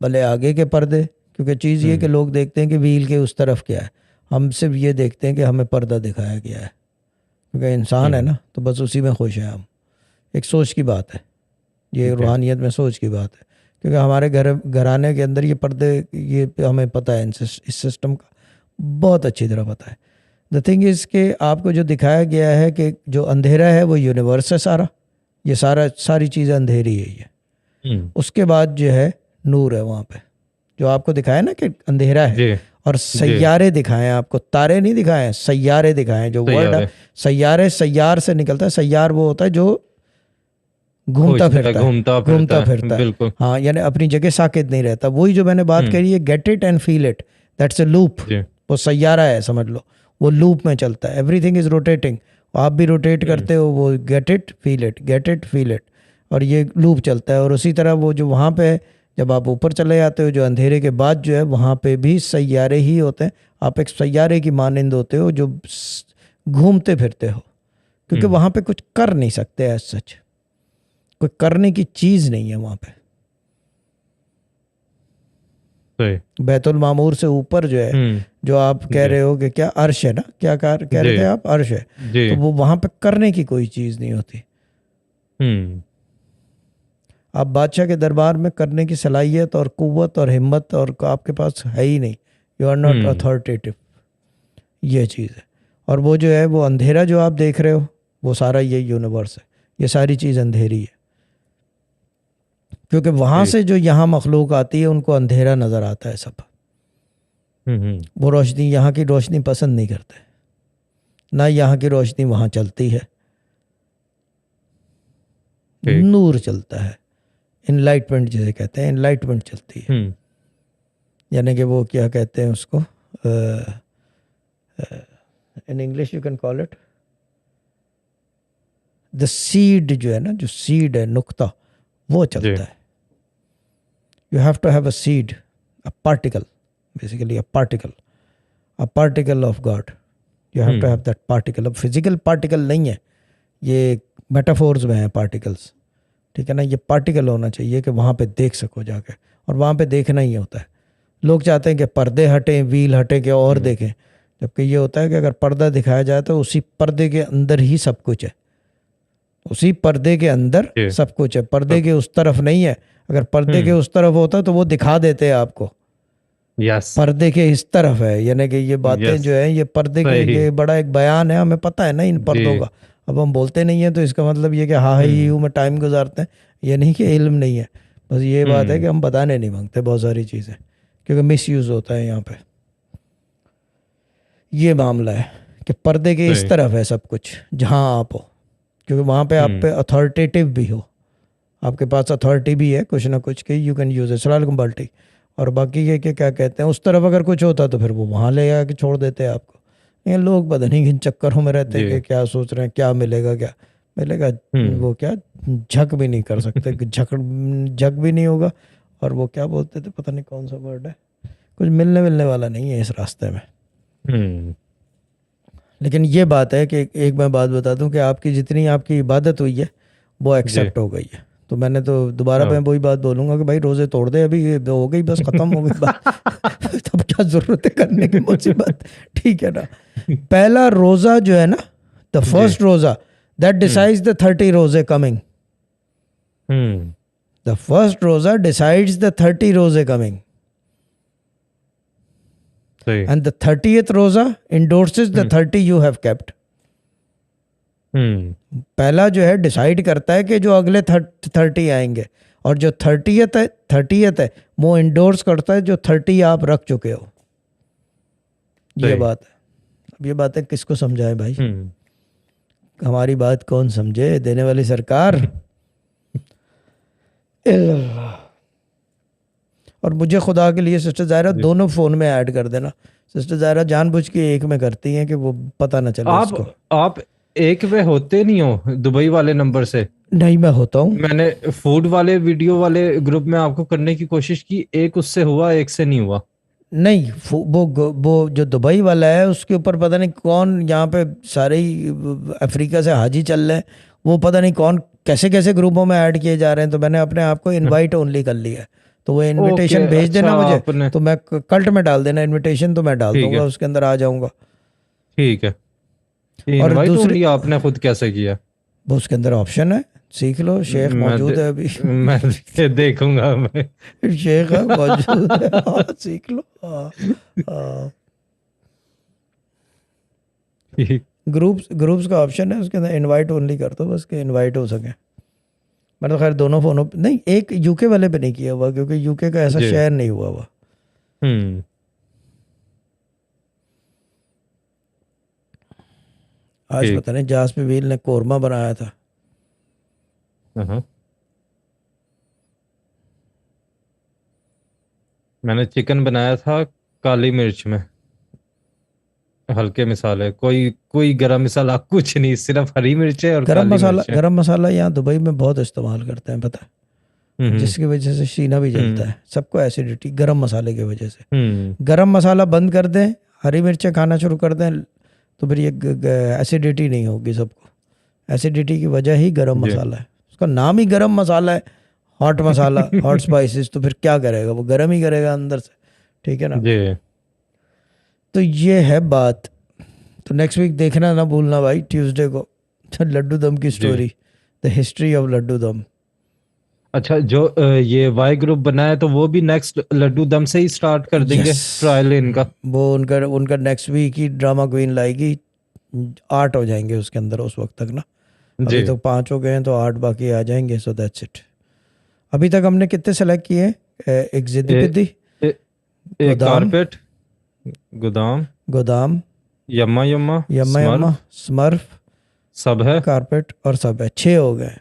[SPEAKER 2] भले आगे के पर्दे, क्योंकि चीज़ ये कि लोग देखते हैं कि व्हील के उस तरफ क्या है, हम सिर्फ ये देखते हैं कि हमें पर्दा दिखाया गया है। क्योंकि इंसान है ना, तो बस उसी में खुश हैं हम। एक सोच की बात है, ये
[SPEAKER 1] ठीक है।
[SPEAKER 2] रूहानियत में सोच की बात है। क्योंकि हमारे घराने के अंदर ये पर्दे, ये हमें पता है इस सिस्टम का बहुत अच्छी तरह पता है। द थिंग इज़ कि आपको जो दिखाया गया है कि जो अंधेरा है वो यूनिवर्स है सारा, ये सारी चीज़ें अंधेरी है ये। उसके बाद जो है नूर है वहाँ पे, जो आपको दिखाया ना कि अंधेरा है।
[SPEAKER 1] जी
[SPEAKER 2] और सैयारे दिखाए हैं आपको, तारे नहीं दिखाए हैं, सैयारे दिखाए हैं। जो वर्ड है
[SPEAKER 1] सैयारे
[SPEAKER 2] सैयार से निकलता है। सैयार वो होता है जो घूमता
[SPEAKER 1] खोजता है,
[SPEAKER 2] फिरता है,
[SPEAKER 1] घूमता
[SPEAKER 2] घूमता
[SPEAKER 1] फिरता
[SPEAKER 2] फिरता
[SPEAKER 1] है,
[SPEAKER 2] है।
[SPEAKER 1] बिल्कुल।
[SPEAKER 2] हाँ, यानी अपनी जगह साकित नहीं रहता। वही जो मैंने बात करी है, get it and feel it, that's a loop.
[SPEAKER 1] जी
[SPEAKER 2] वो सैयारा है समझ लो, वो लूप में चलता है। एवरीथिंग इज रोटेटिंग, आप भी रोटेट करते हो। वो get it feel it, get it feel it, और ये लूप चलता है। और उसी तरह वो जो वहाँ पे है, जब आप ऊपर चले जाते हो, जो अंधेरे के बाद जो है वहाँ पे भी सैयारे ही होते हैं। आप एक सैयारे की मानंद होते हो जो घूमते फिरते हो, क्योंकि वहाँ पे कुछ कर नहीं सकते एज सच, कोई करने की चीज नहीं है वहां पे।
[SPEAKER 1] सही।
[SPEAKER 2] बैतुल मामूर से ऊपर जो है, जो आप कह
[SPEAKER 1] जी
[SPEAKER 2] रहे हो कि क्या अर्श है ना, क्या कह रहे
[SPEAKER 1] जी
[SPEAKER 2] थे आप, अर्श है।
[SPEAKER 1] जी।
[SPEAKER 2] तो वो वहां पे करने की कोई चीज नहीं होती। आप बादशाह के दरबार में करने की सलाहियत और कुव्वत और हिम्मत और आपके पास है ही नहीं। यू आर नॉट अथॉरिटेटिव, ये चीज़ है। और वो जो है वो अंधेरा जो आप देख रहे हो, वो सारा ये यूनिवर्स है, ये सारी चीज़ अंधेरी है। क्योंकि वहाँ से जो यहाँ मखलूक आती है उनको अंधेरा नज़र आता है सब। वो रोशनी, यहाँ की रोशनी पसंद नहीं करते, ना यहाँ की रोशनी वहाँ चलती है। नूर चलता है, इनलाइटमेंट जिसे कहते हैं, इनलाइटमेंट चलती है। यानी कि वो क्या कहते हैं उसको, in English you can call it the seed, जो है ना, जो सीड है, नुक्ता, वो चलता है। You have to have a seed, a particle, basically a particle of God. You have to have that particle. अब फिजिकल पार्टिकल नहीं है, ये मेटाफोर्स में है पार्टिकल्स, ठीक है ना। ये पार्टिकल होना चाहिए कि वहाँ पे देख सको जाके, और वहाँ पे देखना ही होता है। लोग चाहते हैं कि पर्दे हटें, व्हील हटे के और देखें, जबकि ये होता है कि अगर पर्दा दिखाया जाए तो उसी पर्दे के अंदर ही सब कुछ है, उसी पर्दे के अंदर सब कुछ है, पर्दे के उस तरफ नहीं है। अगर पर्दे के उस तरफ होता तो वो दिखा देते हैं आपको। पर्दे के इस तरफ है, यानी कि ये बातें जो है, ये पर्दे के, ये बड़ा एक बयान है, हमें पता है ना इन पर्दों का। अब हम बोलते नहीं है तो इसका मतलब ये कि हाँ ही में टाइम गुजारते हैं, ये नहीं कि इल्म नहीं है। बस ये बात है कि हम बताने नहीं मांगते बहुत सारी चीज़ें, क्योंकि मिस यूज़ होता है यहाँ पे। ये मामला है कि पर्दे के इस तरफ है सब कुछ, जहाँ आप हो, क्योंकि वहाँ पे आप पे अथॉरिटेटिव भी हो, आपके पास अथॉरिटी भी है कुछ ना कुछ की, यू कैन यूज ए सलाल बाल्टी। और बाकी ये कि क्या कहते हैं, उस तरफ अगर कुछ होता तो फिर वो वहाँ ले आके छोड़ देते हैं आपको। ये लोग पता नहीं किन चक्करों में रहते हैं कि क्या सोच रहे हैं, क्या मिलेगा, क्या मिलेगा। वो क्या झक भी नहीं कर सकते, झक भी नहीं होगा। और वो क्या बोलते थे, पता नहीं कौन सा वर्ड है, कुछ मिलने वाला नहीं है इस रास्ते में। लेकिन ये बात है कि एक मैं बात बता दूं कि आपकी जितनी आपकी इबादत हुई है वो एक्सेप्ट हो गई है। तो मैंने तो दोबारा मैं वही बात बोलूंगा कि भाई रोजे तोड़ दे, अभी ये हो गई, बस खत्म हो गई बात। तब क्या जरूरत है करने की मुसीबत, ठीक है ना। पहला रोजा जो है ना, द फर्स्ट रोजा दैट डिसाइड्स द 30 रोजे कमिंग। द फर्स्ट रोजा डिसाइड्स द 30 रोजे कमिंग, and the 30th रोजा endorses the 30 you have kept। पहला जो है डिसाइड करता है कि जो अगले 30 आएंगे, और जो 30th है वो इंडोर्स करता है जो 30 आप रख चुके हो। ये बात है। अब ये बातें किसको समझाएं भाई, हमारी बात कौन समझे, देने वाली सरकार। और मुझे खुदा के लिए सिस्टर ज़ाहिरा दोनों फ़ोन में ऐड कर देना। सिस्टर ज़ाहिरा जानबूझ के एक में करती हैं कि वो पता ना चले उसको।
[SPEAKER 1] आप एक में होते नहीं हो दुबई वाले नंबर से?
[SPEAKER 2] नहीं, मैं होता हूँ।
[SPEAKER 1] मैंने फूड वाले वीडियो वाले ग्रुप में आपको करने की कोशिश की, एक उससे हुआ, एक से नहीं हुआ।
[SPEAKER 2] नहीं, वो जो दुबई वाला है उसके ऊपर पता नहीं कौन, यहाँ पे सारे ही अफ्रीका से हाजी चल रहे हैं, वो पता नहीं कौन कैसे कैसे ग्रुपों में ऐड किए जा रहे हैं। तो मैंने अपने आप को इनवाइट ओनली कर लिया है। तो वो इनविटेशन भेज देना मुझे, तो मैं कल्ट में डाल देना इनविटेशन, तो मैं डाल दूंगा, उसके अंदर आ जाऊंगा।
[SPEAKER 1] ठीक है,
[SPEAKER 2] और
[SPEAKER 1] इनवाइट
[SPEAKER 2] दूसरे
[SPEAKER 1] ओनली आपने खुद कैसे किया?
[SPEAKER 2] वो उसके अंदर ऑप्शन है, सीख लो, शेख
[SPEAKER 1] मैं
[SPEAKER 2] मौजूद है अभी।
[SPEAKER 1] मैं देखूंगा मैं।
[SPEAKER 2] शेख है, मौजूद है, हाँ सीख लो। हाँ, हाँ। ग्रुप्स ग्रुप्स का ऑप्शन है उसके अंदर, इनवाइट ओनली कर दो बस, कि इनवाइट हो सके। मैं तो खैर दोनों फोनों पे नहीं, एक यूके वाले पे नहीं किया हुआ क्योंकि यूके का ऐसा
[SPEAKER 1] जी।
[SPEAKER 2] शेयर नहीं हुआ हुआ।
[SPEAKER 1] हम्म।
[SPEAKER 2] आज
[SPEAKER 1] ठीक।
[SPEAKER 2] पता नहीं जासमिन वील ने कोरमा बनाया था।
[SPEAKER 1] हाँ, मैंने चिकन बनाया था काली मिर्च में, हल्के मसाले, कोई कोई गरम मसाला कुछ नहीं, सिर्फ हरी मिर्च है और काली मिर्च है।
[SPEAKER 2] गरम मसाला यहाँ दुबई में बहुत इस्तेमाल करते हैं पता है,
[SPEAKER 1] हम्म।
[SPEAKER 2] जिसकी वजह से सीना भी जलता
[SPEAKER 1] हम्म।
[SPEAKER 2] है सबको, एसिडिटी गरम मसाले की वजह से।
[SPEAKER 1] हम्म।
[SPEAKER 2] गरम मसाला बंद कर दें, हरी मिर्चें खाना शुरू कर दें, तो फिर ये एसिडिटी नहीं होगी सबको। एसिडिटी की वजह ही गरम
[SPEAKER 1] जी।
[SPEAKER 2] मसाला है, उसका नाम ही गरम मसाला है। हॉट मसाला, हॉट स्पाइसेस, तो फिर क्या करेगा वो, गरम ही करेगा अंदर से। ठीक है ना।
[SPEAKER 1] जी।
[SPEAKER 2] तो ये है बात। तो नेक्स्ट वीक देखना ना भूलना भाई, ट्यूसडे को लड्डू दम की
[SPEAKER 1] जी।
[SPEAKER 2] Story, the history of Laddu Dum.
[SPEAKER 1] अच्छा, जो ये वाई ग्रुप बनाया तो वो भी नेक्स्ट लड्डू दम से ही स्टार्ट कर देंगे
[SPEAKER 2] यस,
[SPEAKER 1] ट्रायल इनका?
[SPEAKER 2] वो उनका उनका नेक्स्ट वीक ही ड्रामा क्वीन लाएगी। 8 हो जाएंगे उसके अंदर उस वक्त तक ना।
[SPEAKER 1] जी।
[SPEAKER 2] अभी तक 5 हो गए हैं, तो 8 बाकी आ जाएंगे, सो दैट्स इट। अभी तक हमने कितने सेलेक्ट किए? एक जिद्दी
[SPEAKER 1] ए,
[SPEAKER 2] पिद्दी,
[SPEAKER 1] ए, एक
[SPEAKER 2] गोदाम,
[SPEAKER 1] कारपेट, गोदाम,
[SPEAKER 2] गोदाम,
[SPEAKER 1] यम्मा यम्मा,
[SPEAKER 2] यम्मा यम्मा,
[SPEAKER 1] स्मर्फ,
[SPEAKER 2] स्मर्फ,
[SPEAKER 1] सब है।
[SPEAKER 2] कारपेट और सब है, 6 हो गए।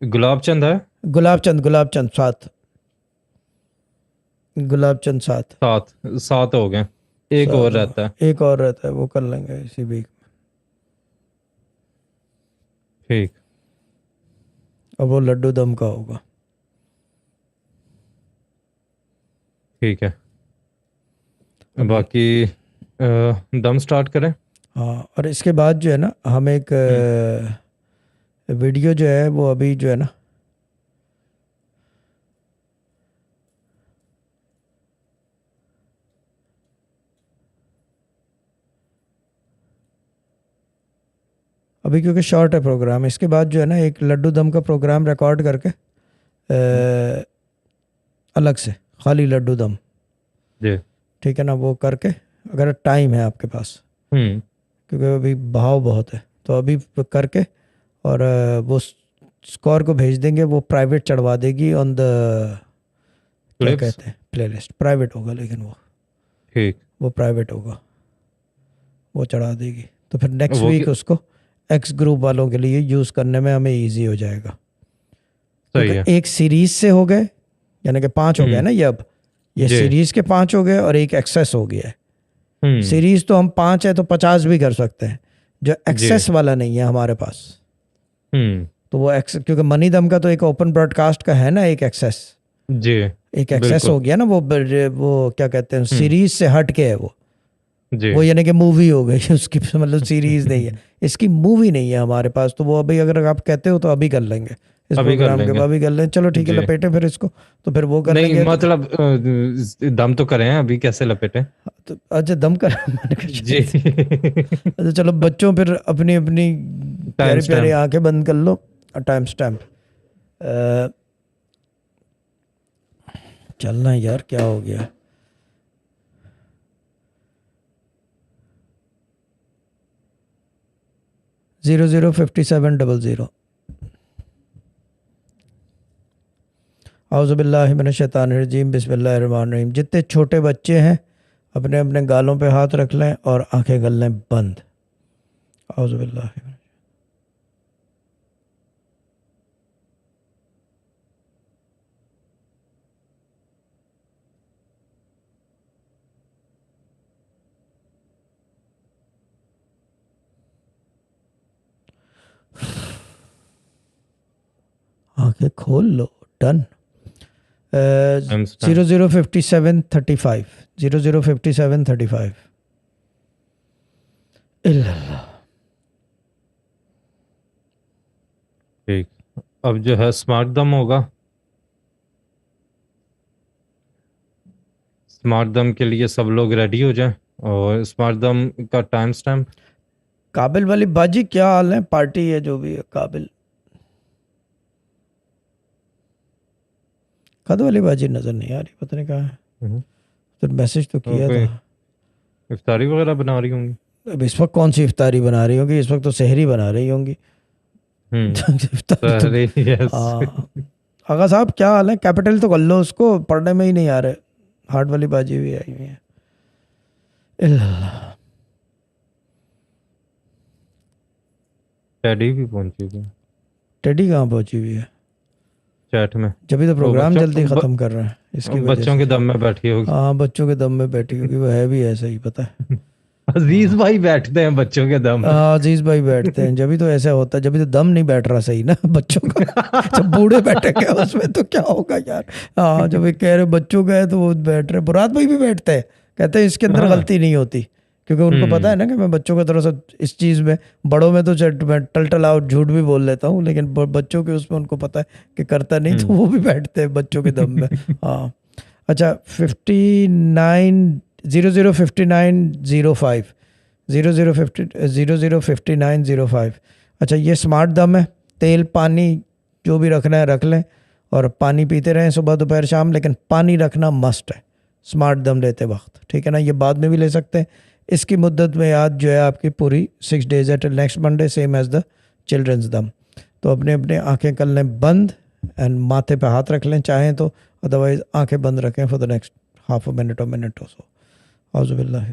[SPEAKER 1] गुलाब चंद है।
[SPEAKER 2] गुलाब चंद, गुलाब चंद 7, गुलाब चंद 7।
[SPEAKER 1] 7, 7 हो गए। एक और
[SPEAKER 2] 7 हो
[SPEAKER 1] रहता है।
[SPEAKER 2] गए। एक और रहता है, वो कर लेंगे इसी वीक।
[SPEAKER 1] ठीक।
[SPEAKER 2] और वो लड्डू दम का होगा।
[SPEAKER 1] ठीक है।
[SPEAKER 2] अब
[SPEAKER 1] बाकी दम स्टार्ट करें।
[SPEAKER 2] हाँ, और इसके बाद जो है ना, हम एक
[SPEAKER 1] हम्म।
[SPEAKER 2] वीडियो जो है वो अभी जो है ना, अभी क्योंकि शॉर्ट है प्रोग्राम, इसके बाद जो है ना एक लड्डू दम का प्रोग्राम रिकॉर्ड करके अलग से, खाली लड्डू दम।
[SPEAKER 1] जी।
[SPEAKER 2] ठीक है ना, वो करके, अगर टाइम है आपके पास,
[SPEAKER 1] हम्म।
[SPEAKER 2] क्योंकि अभी भाव बहुत है, तो अभी करके, और वो स्कोर को भेज देंगे, वो प्राइवेट चढ़वा देगी ऑन द, क्या
[SPEAKER 1] क्लिप्स।
[SPEAKER 2] कहते हैं, प्लेलिस्ट। प्राइवेट होगा लेकिन
[SPEAKER 1] ठीक।
[SPEAKER 2] वो प्राइवेट होगा, वो चढ़ा देगी। तो फिर नेक्स्ट
[SPEAKER 1] वो
[SPEAKER 2] वीक उसको एक्स ग्रुप वालों के लिए यूज़ करने में हमें इजी हो जाएगा।
[SPEAKER 1] सही
[SPEAKER 2] क्योंकि
[SPEAKER 1] है।
[SPEAKER 2] एक सीरीज से हो गए, यानी कि 5 हो गए
[SPEAKER 1] हम्म।
[SPEAKER 2] ना ये, अब ये
[SPEAKER 1] जी।
[SPEAKER 2] सीरीज के 5 हो गए और एक एक्सेस हो गया है।
[SPEAKER 1] हम्म।
[SPEAKER 2] सीरीज तो हम 5 है तो 50 भी कर सकते हैं, जो
[SPEAKER 1] जी।
[SPEAKER 2] एक्सेस वाला नहीं है हमारे पास।
[SPEAKER 1] हम्म।
[SPEAKER 2] तो वो क्योंकि मनी दम का तो एक ओपन ब्रॉडकास्ट का है ना, एक एक्सेस,
[SPEAKER 1] जी।
[SPEAKER 2] एक एक्सेस
[SPEAKER 1] बिल्कुल।
[SPEAKER 2] हो गया ना, वो क्या कहते हैं,
[SPEAKER 1] हम्म।
[SPEAKER 2] सीरीज से हट के है वो।
[SPEAKER 1] जी।
[SPEAKER 2] वो यानी कि मूवी हो गई उसकी, मतलब सीरीज नहीं है, इसकी मूवी नहीं है हमारे पास। तो वो अभी अगर आप कहते हो तो अभी कर लेंगे, इस
[SPEAKER 1] अभी कर
[SPEAKER 2] प्रोग्राम के
[SPEAKER 1] लेंगे।
[SPEAKER 2] बाद अभी कर लेंगे। चलो ठीक है,
[SPEAKER 1] जी।
[SPEAKER 2] लपेटे फिर इसको, तो फिर वो कर
[SPEAKER 1] नहीं
[SPEAKER 2] लेंगे।
[SPEAKER 1] मतलब दम तो करें, अभी कैसे लपेटें?
[SPEAKER 2] तो अच्छा दम कर मैंने कहा
[SPEAKER 1] जी।
[SPEAKER 2] शायद। अच्छा चलो बच्चों, फिर अपनी अपनी
[SPEAKER 1] टाइम
[SPEAKER 2] प्यारी प्यारी
[SPEAKER 1] स्टैम्प।
[SPEAKER 2] आंखें बंद कर लो, और टाइम स्टैम्प चलना है यार, क्या हो गया? Zero zero 5700। औज़ुबिल्लाहिमिनश्शैतानिर्रजीम, बिस्मिल्लाहिर्रहमानिर्रहीम। जितने छोटे बच्चे हैं अपने अपने गालों पे हाथ रख लें और आंखें कर लें बंद। औज़ुबिल्लाहि। आंखें खोल लो, done.
[SPEAKER 1] Time
[SPEAKER 2] zero
[SPEAKER 1] stamp.
[SPEAKER 2] Zero 5735, 005735। इल्लल्लाह।
[SPEAKER 1] ठीक। अब जो है स्मार्ट दम होगा। स्मार्ट दम के लिए सब लोग रेडी हो जाएं, और स्मार्ट दम का टाइम स्टैम्प।
[SPEAKER 2] काबिल वाली बाजी क्या हाल है? पार्टी है जो भी है काबिल। कद वाली बाजी नजर नहीं आ रही, पता नहीं कहाँ है।
[SPEAKER 1] हम्म।
[SPEAKER 2] फिर मैसेज तो
[SPEAKER 1] तो
[SPEAKER 2] किया
[SPEAKER 1] कोई
[SPEAKER 2] था।
[SPEAKER 1] इफ्तारी वगैरह बना रही होंगी।
[SPEAKER 2] अब इस वक्त कौन सी इफ्तारी बना रही होंगी? इस वक्त तो सहरी बना रही होंगी। इफ्तारी तो
[SPEAKER 1] अरे यस।
[SPEAKER 2] हाँ। आगा साहब क्या हाल है? कैपिटल तो कर लो उसको, पढ़ने में ही नहीं आ रहे। हार्ड वाली बाजी भी आई हुई है। इल्लल्लाह।
[SPEAKER 1] टेडी भी पहुंची थी
[SPEAKER 2] टेडी कहाँ पहुंची हुई है?
[SPEAKER 1] चैट में।
[SPEAKER 2] जभी तो
[SPEAKER 1] वो
[SPEAKER 2] प्रोग्राम जल्दी ख़त्म कर रहे हैं इसकी वजह
[SPEAKER 1] बच्चों
[SPEAKER 2] से।
[SPEAKER 1] के दम में बैठी होगी।
[SPEAKER 2] हाँ बच्चों के दम में बैठी, क्योंकि वो है भी ऐसा ही, पता है।
[SPEAKER 1] अजीज
[SPEAKER 2] हाँ।
[SPEAKER 1] भाई बैठते हैं बच्चों के दम में।
[SPEAKER 2] अजीज भाई बैठते हैं, जब भी तो ऐसा होता है, जब भी तो दम नहीं बैठ रहा सही ना बच्चों का। जब बूढ़े बैठेंगे उसमें तो क्या होगा यार। हाँ जब ये कह रहे बच्चों का है तो वो बैठ रहे। बुरात भाई भी बैठते हैं, कहते हैं इसके अंदर
[SPEAKER 1] हाँ।
[SPEAKER 2] गलती नहीं होती, क्योंकि उनको पता है ना कि मैं बच्चों का थोड़ा सा इस चीज़ में, बड़ों में तो मैं टल आउट झूठ भी बोल लेता हूँ, लेकिन बच्चों के उसमें उनको पता है कि करता नहीं, तो वो भी बैठते हैं बच्चों के दम में। हाँ। अच्छा 59 00 59 05 00 59 05। अच्छा ये स्मार्ट दम है। तेल पानी जो भी रखना है रख लें, और पानी पीते रहें सुबह दोपहर शाम, लेकिन पानी रखना मस्ट है स्मार्ट दम लेते वक्त, ठीक है ना। ये बाद में भी ले सकते हैं। इसकी मुद्दत में याद जो है आपकी पूरी 6 days है till next Monday, same as the children's दम। तो अपने अपने आंखें कर लें बंद एंड माथे पे हाथ रख लें चाहें तो, अदरवाइज आंखें बंद रखें for the next half a minute और मिनट और सो। औज़ुबिल्लाह।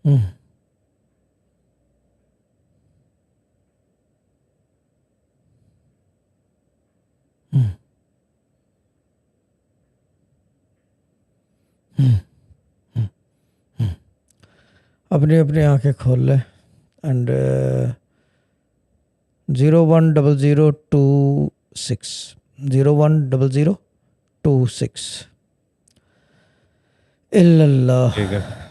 [SPEAKER 2] हम्म हम्म हम्म हम्म। अपनी अपनी आंखें खोल लें एंड 010026 010026 इल्लल्लाह।
[SPEAKER 1] ठीक है।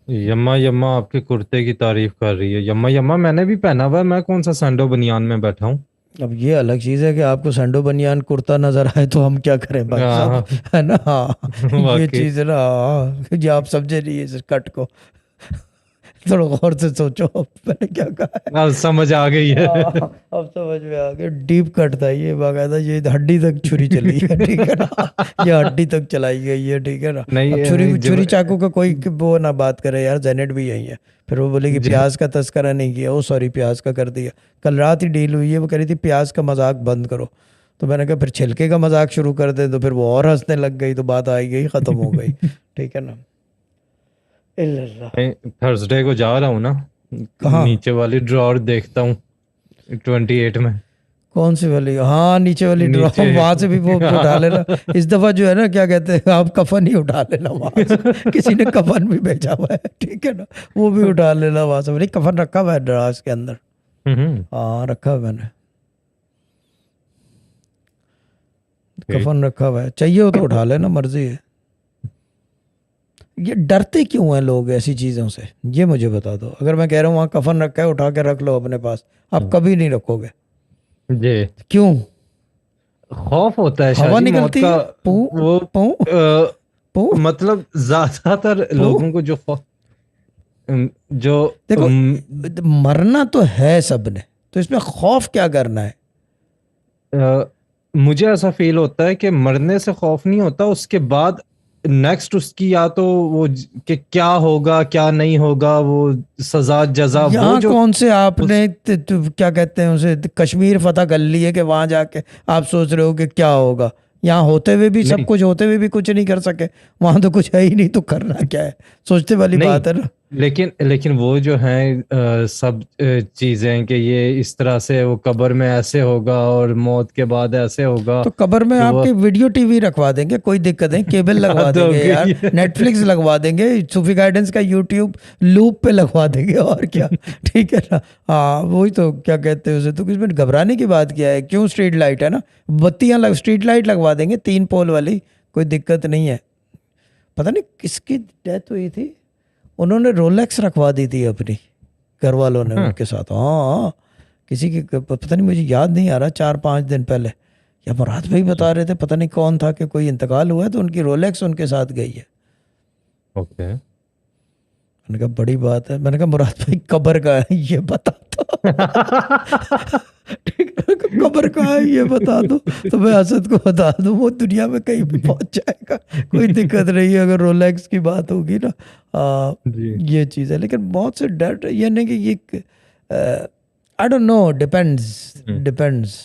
[SPEAKER 1] यम्मा यम्मा आपके कुर्ते की तारीफ कर रही है। यम्मा यम्मा मैंने भी पहना हुआ है, मैं कौन सा सैंडो बनियान में बैठा हूँ।
[SPEAKER 2] अब ये अलग चीज़ है कि आपको संडो बनियान कुर्ता नजर आए तो हम क्या करें भाई साहब,
[SPEAKER 1] हाँ।
[SPEAKER 2] है ना। हाँ ये
[SPEAKER 1] वाकई।
[SPEAKER 2] चीज़ है ना। हाँ, ये आप समझे नहीं इस कट को। थोड़ा गौर से सोचो मैंने क्या कहा है।
[SPEAKER 1] अब समझ आ गई है।
[SPEAKER 2] अब समझ में आ गया, डीप कट था ये, बाकायदा ये हड्डी तक छुरी चली है, ठीक है ना। ये हड्डी तक चलाई गई है, ठीक है ना।
[SPEAKER 1] नहीं
[SPEAKER 2] अब छुरी
[SPEAKER 1] जब
[SPEAKER 2] छुरी चाकू का कोई वो ना बात करे यार, जेनेट भी यही है। फिर वो बोले कि
[SPEAKER 1] जब
[SPEAKER 2] प्याज का तस्करा नहीं किया, ओ सॉरी प्याज का कर दिया। कल रात ही डील हुई है, वो कह रही थी प्याज का मजाक बंद करो, तो मैंने कहा फिर छिलके का मजाक शुरू कर दे, तो फिर वो और हंसने लग गई, तो बात आई गई ख़त्म हो गई, ठीक है ना। इल्लल्लाह।
[SPEAKER 1] थर्सडे को जा रहा हूँ ना,
[SPEAKER 2] कहाँ?
[SPEAKER 1] नीचे वाली ड्रॉर देखता हूँ 28 में।
[SPEAKER 2] कौन सी वाली? हाँ नीचे वाली ड्रॉप,
[SPEAKER 1] नीचे।
[SPEAKER 2] वहां से भी वो उठा लेना। इस दफा जो है ना क्या कहते हैं, आप कफन ही उठा लेना वहां से। किसी ने कफन भी भेजा हुआ है, ठीक है ना, वो भी उठा लेना वहां से। नहीं कफन रखा हुआ है ड्रास के अंदर।
[SPEAKER 1] हम्म।
[SPEAKER 2] हाँ रखा हुआ है मैंने,
[SPEAKER 1] ठीक।
[SPEAKER 2] कफन रखा हुआ है, चाहिए हो तो उठा लेना, मर्जी है। ये डरते क्यों हैं लोग ऐसी चीज़ों से, ये मुझे बता दो। अगर मैं कह रहा हूँ वहाँ कफन रखा है उठा के रख लो अपने पास, आप कभी नहीं रखोगे,
[SPEAKER 1] जी।
[SPEAKER 2] क्यों?
[SPEAKER 1] खौफ होता है
[SPEAKER 2] हवा
[SPEAKER 1] शायद मौत
[SPEAKER 2] निकलती
[SPEAKER 1] का।
[SPEAKER 2] है, पू
[SPEAKER 1] वो
[SPEAKER 2] पू पू
[SPEAKER 1] मतलब ज्यादातर
[SPEAKER 2] पू।
[SPEAKER 1] लोगों को जो जो
[SPEAKER 2] देखो मरना तो है सबने, तो इसमें खौफ क्या करना है?
[SPEAKER 1] मुझे ऐसा फील होता है कि मरने से खौफ नहीं होता, उसके बाद नेक्स्ट उसकी या तो वो कि क्या होगा क्या नहीं होगा, वो सजा जजा वो
[SPEAKER 2] यहाँ
[SPEAKER 1] जो
[SPEAKER 2] कौन से आपने
[SPEAKER 1] उस
[SPEAKER 2] क्या कहते हैं उसे, कश्मीर फतह कर ली है कि वहां जाके आप सोच रहे हो कि क्या होगा? यहाँ होते हुए भी, सब
[SPEAKER 1] नहीं
[SPEAKER 2] कुछ होते हुए भी कुछ नहीं कर सके, वहां तो कुछ है ही नहीं, तो करना क्या है? सोचते वाली
[SPEAKER 1] नहीं
[SPEAKER 2] बात है ना।
[SPEAKER 1] लेकिन लेकिन वो जो है सब चीजें कि ये इस तरह से वो कब्र में ऐसे होगा और मौत के बाद ऐसे होगा,
[SPEAKER 2] तो कब्र में
[SPEAKER 1] तो वो
[SPEAKER 2] आपके वीडियो टीवी रखवा देंगे, कोई दिक्कत नहीं, केबल लगवा
[SPEAKER 1] हद हो
[SPEAKER 2] देंगे यार,
[SPEAKER 1] गई है।
[SPEAKER 2] नेटफ्लिक्स लगवा देंगे, सूफी गाइडेंस का यूट्यूब लूप पे लगवा देंगे, और क्या। ठीक है ना। हाँ वही तो, क्या कहते हैं उसे, तो इसमें घबराने की बात क्या है, क्यों, स्ट्रीट लाइट है ना, बत्तियां स्ट्रीट लाइट लगवा देंगे 3 पोल वाली, कोई दिक्कत नहीं है। पता नहीं किसकी डेथ हुई थी, उन्होंने रोलेक्स रखवा दी थी अपनी, घर वालों ने
[SPEAKER 1] हाँ,
[SPEAKER 2] उनके साथ। हाँ, किसी की पता नहीं, मुझे याद नहीं आ रहा, 4-5 दिन पहले, या मुराद भाई
[SPEAKER 1] अच्छा,
[SPEAKER 2] बता रहे थे, पता नहीं कौन था, कि कोई इंतकाल हुआ है तो उनकी रोलेक्स उनके साथ गई है।
[SPEAKER 1] ओके।
[SPEAKER 2] मैंने कहा बड़ी बात है, मैंने कहा मुराद भाई कब्र का है ये बता दो। ठीक है, मैंने कहा, कब्र का है ये बता दो, तो मैं असद को बता दूं, वो दुनिया में कहीं भी पहुंच जाएगा, कोई दिक्कत नहीं है, अगर रोलेक्स की बात होगी ना।
[SPEAKER 1] जी।
[SPEAKER 2] ये चीज़ है, लेकिन बहुत से डर ये नहीं कि ये, I don't know, depends, depends,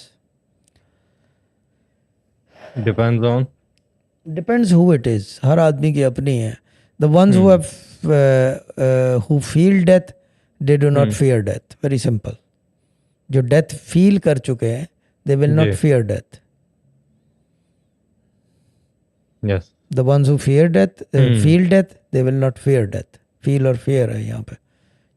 [SPEAKER 1] depends on.
[SPEAKER 2] Depends who it is, हर आदमी की अपनी है। The ones who have who feel death, they do not fear death, very simple. जो डेथ फील कर चुके हैं, दे विल नॉट
[SPEAKER 1] जी।
[SPEAKER 2] Fear death.
[SPEAKER 1] Yes.
[SPEAKER 2] The ones who fear death, feel death, they will not fear death. Feel और फियर है यहाँ पे,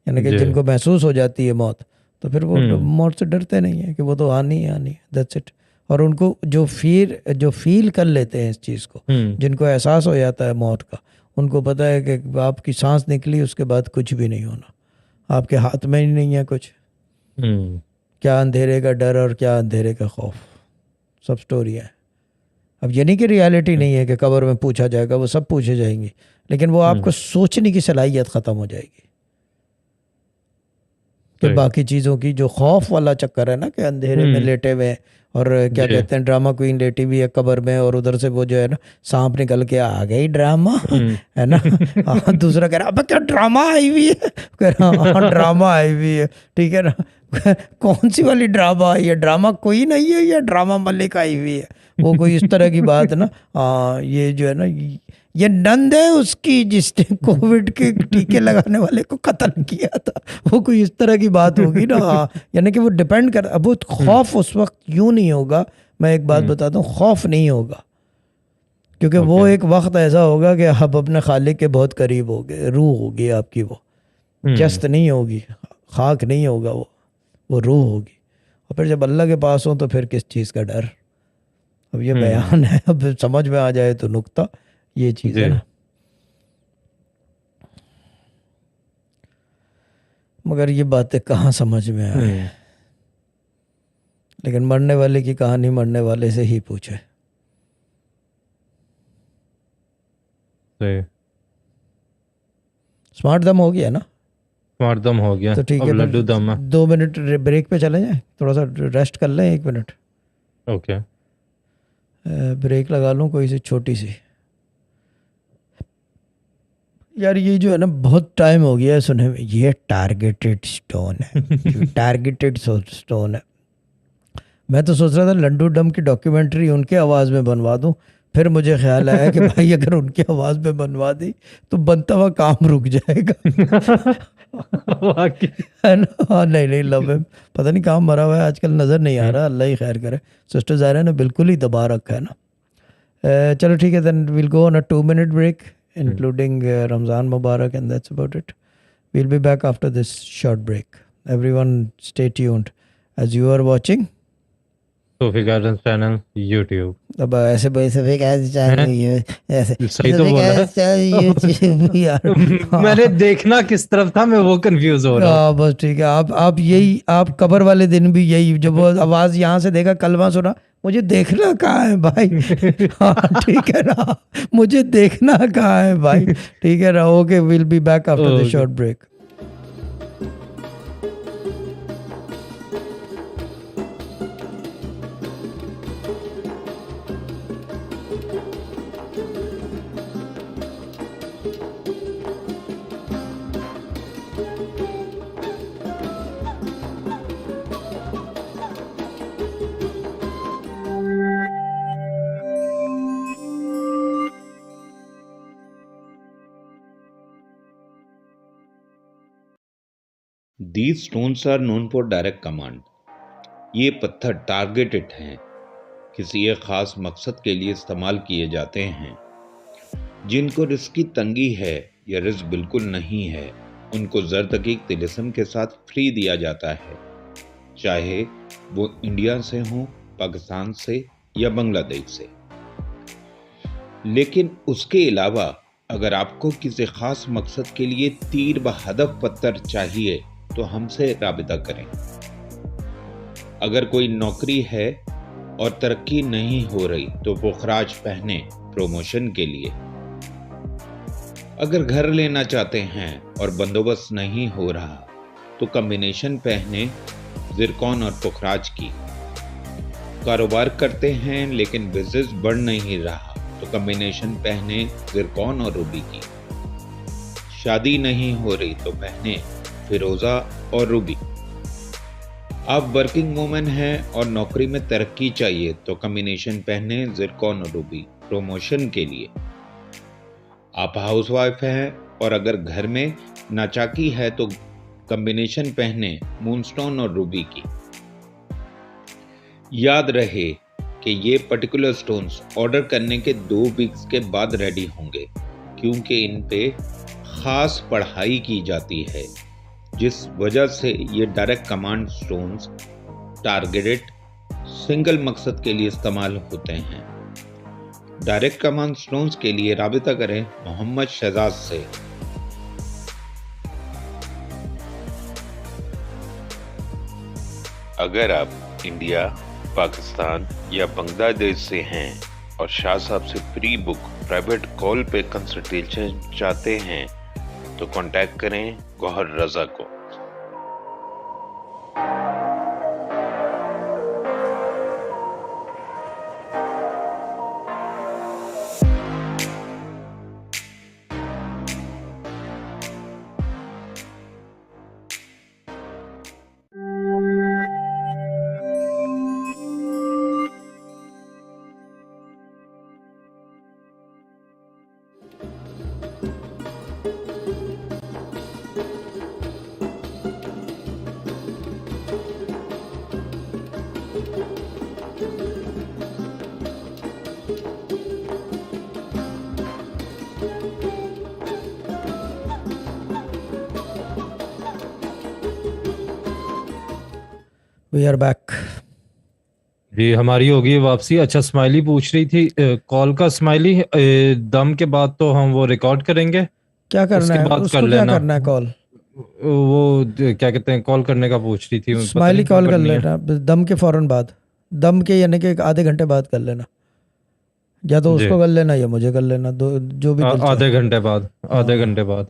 [SPEAKER 2] यानी कि
[SPEAKER 1] जी।
[SPEAKER 2] जिनको महसूस हो जाती है मौत, तो फिर वो मौत से डरते नहीं है, कि वो तो आनी ही आनी है, दैट्स इट। और उनको जो फील कर लेते हैं इस चीज़ को, जिनको एहसास हो जाता है मौत का, उनको पता है कि आपकी सांस निकली उसके बाद कुछ भी नहीं होना, आपके हाथ में ही नहीं है कुछ।
[SPEAKER 1] हम्म।
[SPEAKER 2] क्या अंधेरे का डर और क्या अंधेरे का खौफ, सब स्टोरी है। अब ये नहीं कि रियलिटी नहीं है कि कब्र में पूछा जाएगा, वो सब पूछे जाएंगे, लेकिन वो आपको सोचने की सलाहियत ख़त्म हो जाएगी। फिर
[SPEAKER 1] सही।
[SPEAKER 2] बाकी चीज़ों की जो खौफ वाला चक्कर है ना, कि अंधेरे में लेटे हुए हैं, और क्या
[SPEAKER 1] जी।
[SPEAKER 2] कहते हैं, ड्रामा क्वीन लेटी हुई है कब्र में, और उधर से वो जो है ना, सांप निकल के आ गई ड्रामा, है ना। हाँ, दूसरा कह रहा अब क्या ड्रामा आई हुई है, कह रहा हाँ ड्रामा आई हुई है, ठीक है ना। कौन सी वाली ड्रामा आई है, ड्रामा कोई नहीं है, या ड्रामा मलिक आई हुई है, वो कोई इस तरह की बात ना। हाँ, ये जो है ना, ये नंद है उसकी जिसने कोविड के टीके लगाने वाले को कत्ल किया था, वो कोई इस तरह की बात होगी ना। हाँ, यानी कि वो डिपेंड कर, अब वो खौफ उस वक्त यूं नहीं होगा। मैं एक बात बताता हूँ, खौफ नहीं होगा, क्योंकि वो
[SPEAKER 1] ओके।
[SPEAKER 2] एक वक्त ऐसा होगा कि आप अपने खालिक के बहुत करीब होगे, रूह होगी आपकी, वो जस्त नहीं होगी, खाक नहीं होगा, वो रूह होगी। और फिर जब अल्लाह के पास हो, तो फिर किस चीज़ का डर। अब ये बयान है, अब समझ में आ जाए तो नुक्ता, ये चीज़ है
[SPEAKER 1] जी।
[SPEAKER 2] ना। मगर ये बातें कहाँ समझ में आए, लेकिन मरने वाले की कहानी मरने वाले से ही पूछे।
[SPEAKER 1] सही।
[SPEAKER 2] स्मार्ट दम हो गया ना,
[SPEAKER 1] स्मार्ट हो गया,
[SPEAKER 2] तो ठीक
[SPEAKER 1] अब
[SPEAKER 2] है, फिर
[SPEAKER 1] लड्डू दम है।
[SPEAKER 2] 2 मिनट ब्रेक पे चले जाएं, थोड़ा सा रेस्ट कर लें, 1 मिनट
[SPEAKER 1] ओके।
[SPEAKER 2] ब्रेक लगा लूँ, कोई सी छोटी सी। यार ये जो है ना, बहुत टाइम हो गया है सुने में, ये टारगेटेड स्टोन है, टारगेटेड स्टोन है। मैं तो सोच रहा था लड्डू डम की डॉक्यूमेंट्री उनके आवाज़ में बनवा दूं, फिर मुझे ख्याल आया कि भाई अगर उनकी आवाज़ में बनवा दी तो बनता हुआ काम रुक जाएगा।
[SPEAKER 1] वाकई।
[SPEAKER 2] है ना। हाँ, नहीं नहीं, लव हिम, पता नहीं कहाँ मरा हुआ है आजकल, नज़र नहीं आ रहा, अल्लाह ही खैर करे। सिस्टर ज़ाहिरा ने बिल्कुल ही दबा रखा है ना। चलो ठीक है, then will go on a 2 minute break, including Ramzan मुबारक, and that's about it. We'll be back after this short break. Everyone, stay tuned as you are watching.
[SPEAKER 1] Sufi garden channel YouTube
[SPEAKER 2] अब ऐसे वैसे भी कैसे चल
[SPEAKER 1] है।
[SPEAKER 2] रही है, ऐसे
[SPEAKER 1] सही
[SPEAKER 2] ऐसे
[SPEAKER 1] तो
[SPEAKER 2] भी
[SPEAKER 1] बोला
[SPEAKER 2] कैसे
[SPEAKER 1] है।
[SPEAKER 2] चल रही है YouTube यार।
[SPEAKER 1] मैंने
[SPEAKER 2] हाँ,
[SPEAKER 1] देखना किस तरफ था, मैं वो कंफ्यूज हो रहा हूँ।
[SPEAKER 2] बस ठीक है, आप यही, आप कबर वाले दिन भी यही, जब वो आवाज यहाँ से देखा, कलमा सुना, मुझे देखना कहाँ है भाई। हाँ ठीक है ना, मुझे देखना कहाँ है भाई। ठीक है ना, okay, will be back after the
[SPEAKER 1] okay.
[SPEAKER 2] Short break.
[SPEAKER 3] These stones are known for direct command. ये पत्थर टारगेटेड हैं, किसी एक खास मकसद के लिए इस्तेमाल किए जाते हैं। जिनको रिस्क की तंगी है या रिस्क बिल्कुल नहीं है, उनको ज़र-दकीक तिलिस्म के साथ फ्री दिया जाता है, चाहे वो इंडिया से हो, पाकिस्तान से या बांग्लादेश से। लेकिन उसके अलावा अगर आपको किसी ख़ास मकसद के लिए तीर व हदफ पत्थर चाहिए तो हमसे राबिता करें। अगर कोई नौकरी है और तरक्की नहीं हो रही तो पुखराज पहने प्रमोशन के लिए। अगर घर लेना चाहते हैं और बंदोबस्त नहीं हो रहा तो कॉम्बिनेशन पहने जिरकॉन और पुखराज की। कारोबार करते हैं लेकिन बिजनेस बढ़ नहीं रहा तो कॉम्बिनेशन पहने जिरकॉन और रूबी की। शादी नहीं हो रही तो पहने फिरोजा और रूबी। आप वर्किंग वूमेन हैं और नौकरी में तरक्की चाहिए तो कॉम्बिनेशन पहने जिरकॉन और रूबी प्रमोशन के लिए। आप हाउसवाइफ हैं और अगर घर में नाचाकी है तो कॉम्बिनेशन पहने मूनस्टोन और रूबी की। याद रहे कि ये पर्टिकुलर स्टोन्स ऑर्डर करने के 2 वीक्स के बाद रेडी होंगे, क्योंकि इन पे ख़ास पढ़ाई की जाती है, जिस वजह से ये direct command stones targeted single मकसद के लिए इस्तेमाल होते हैं। डायरेक्ट कमांड स्टोन्स के लिए राबिता करें मोहम्मद शहजाद से। अगर आप इंडिया, पाकिस्तान या बांग्लादेश से हैं और शाह साहब से प्री बुक प्राइवेट कॉल पे कंसल्टेशन चाहते हैं तो कांटेक्ट करें गौहर रजा को।
[SPEAKER 2] We are back.
[SPEAKER 1] जी हमारी होगी वापसी। अच्छा, स्माइली पूछ रही थी कॉल का। स्माइली दम के बाद तो हम वो रिकॉर्ड करेंगे,
[SPEAKER 2] क्या करना
[SPEAKER 1] उसके
[SPEAKER 2] है
[SPEAKER 1] बाद
[SPEAKER 2] उसको,
[SPEAKER 1] कर
[SPEAKER 2] क्या
[SPEAKER 1] लेना।
[SPEAKER 2] करना है कॉल?
[SPEAKER 1] वो क्या कहते हैं, कॉल करने का पूछ रही थी, पता
[SPEAKER 2] स्माइली
[SPEAKER 1] नहीं क्यों
[SPEAKER 2] कॉल कर
[SPEAKER 1] करनी है।
[SPEAKER 2] लेना दम के फौरन बाद, दम के यानी कि एक आधे घंटे बाद कर लेना, या तो
[SPEAKER 1] जी
[SPEAKER 2] उसको कर लेना या मुझे कर लेना, दो जो भी दिल चाहे।
[SPEAKER 1] आधे घंटे बाद, आधे
[SPEAKER 2] हाँ।
[SPEAKER 1] घंटे बाद।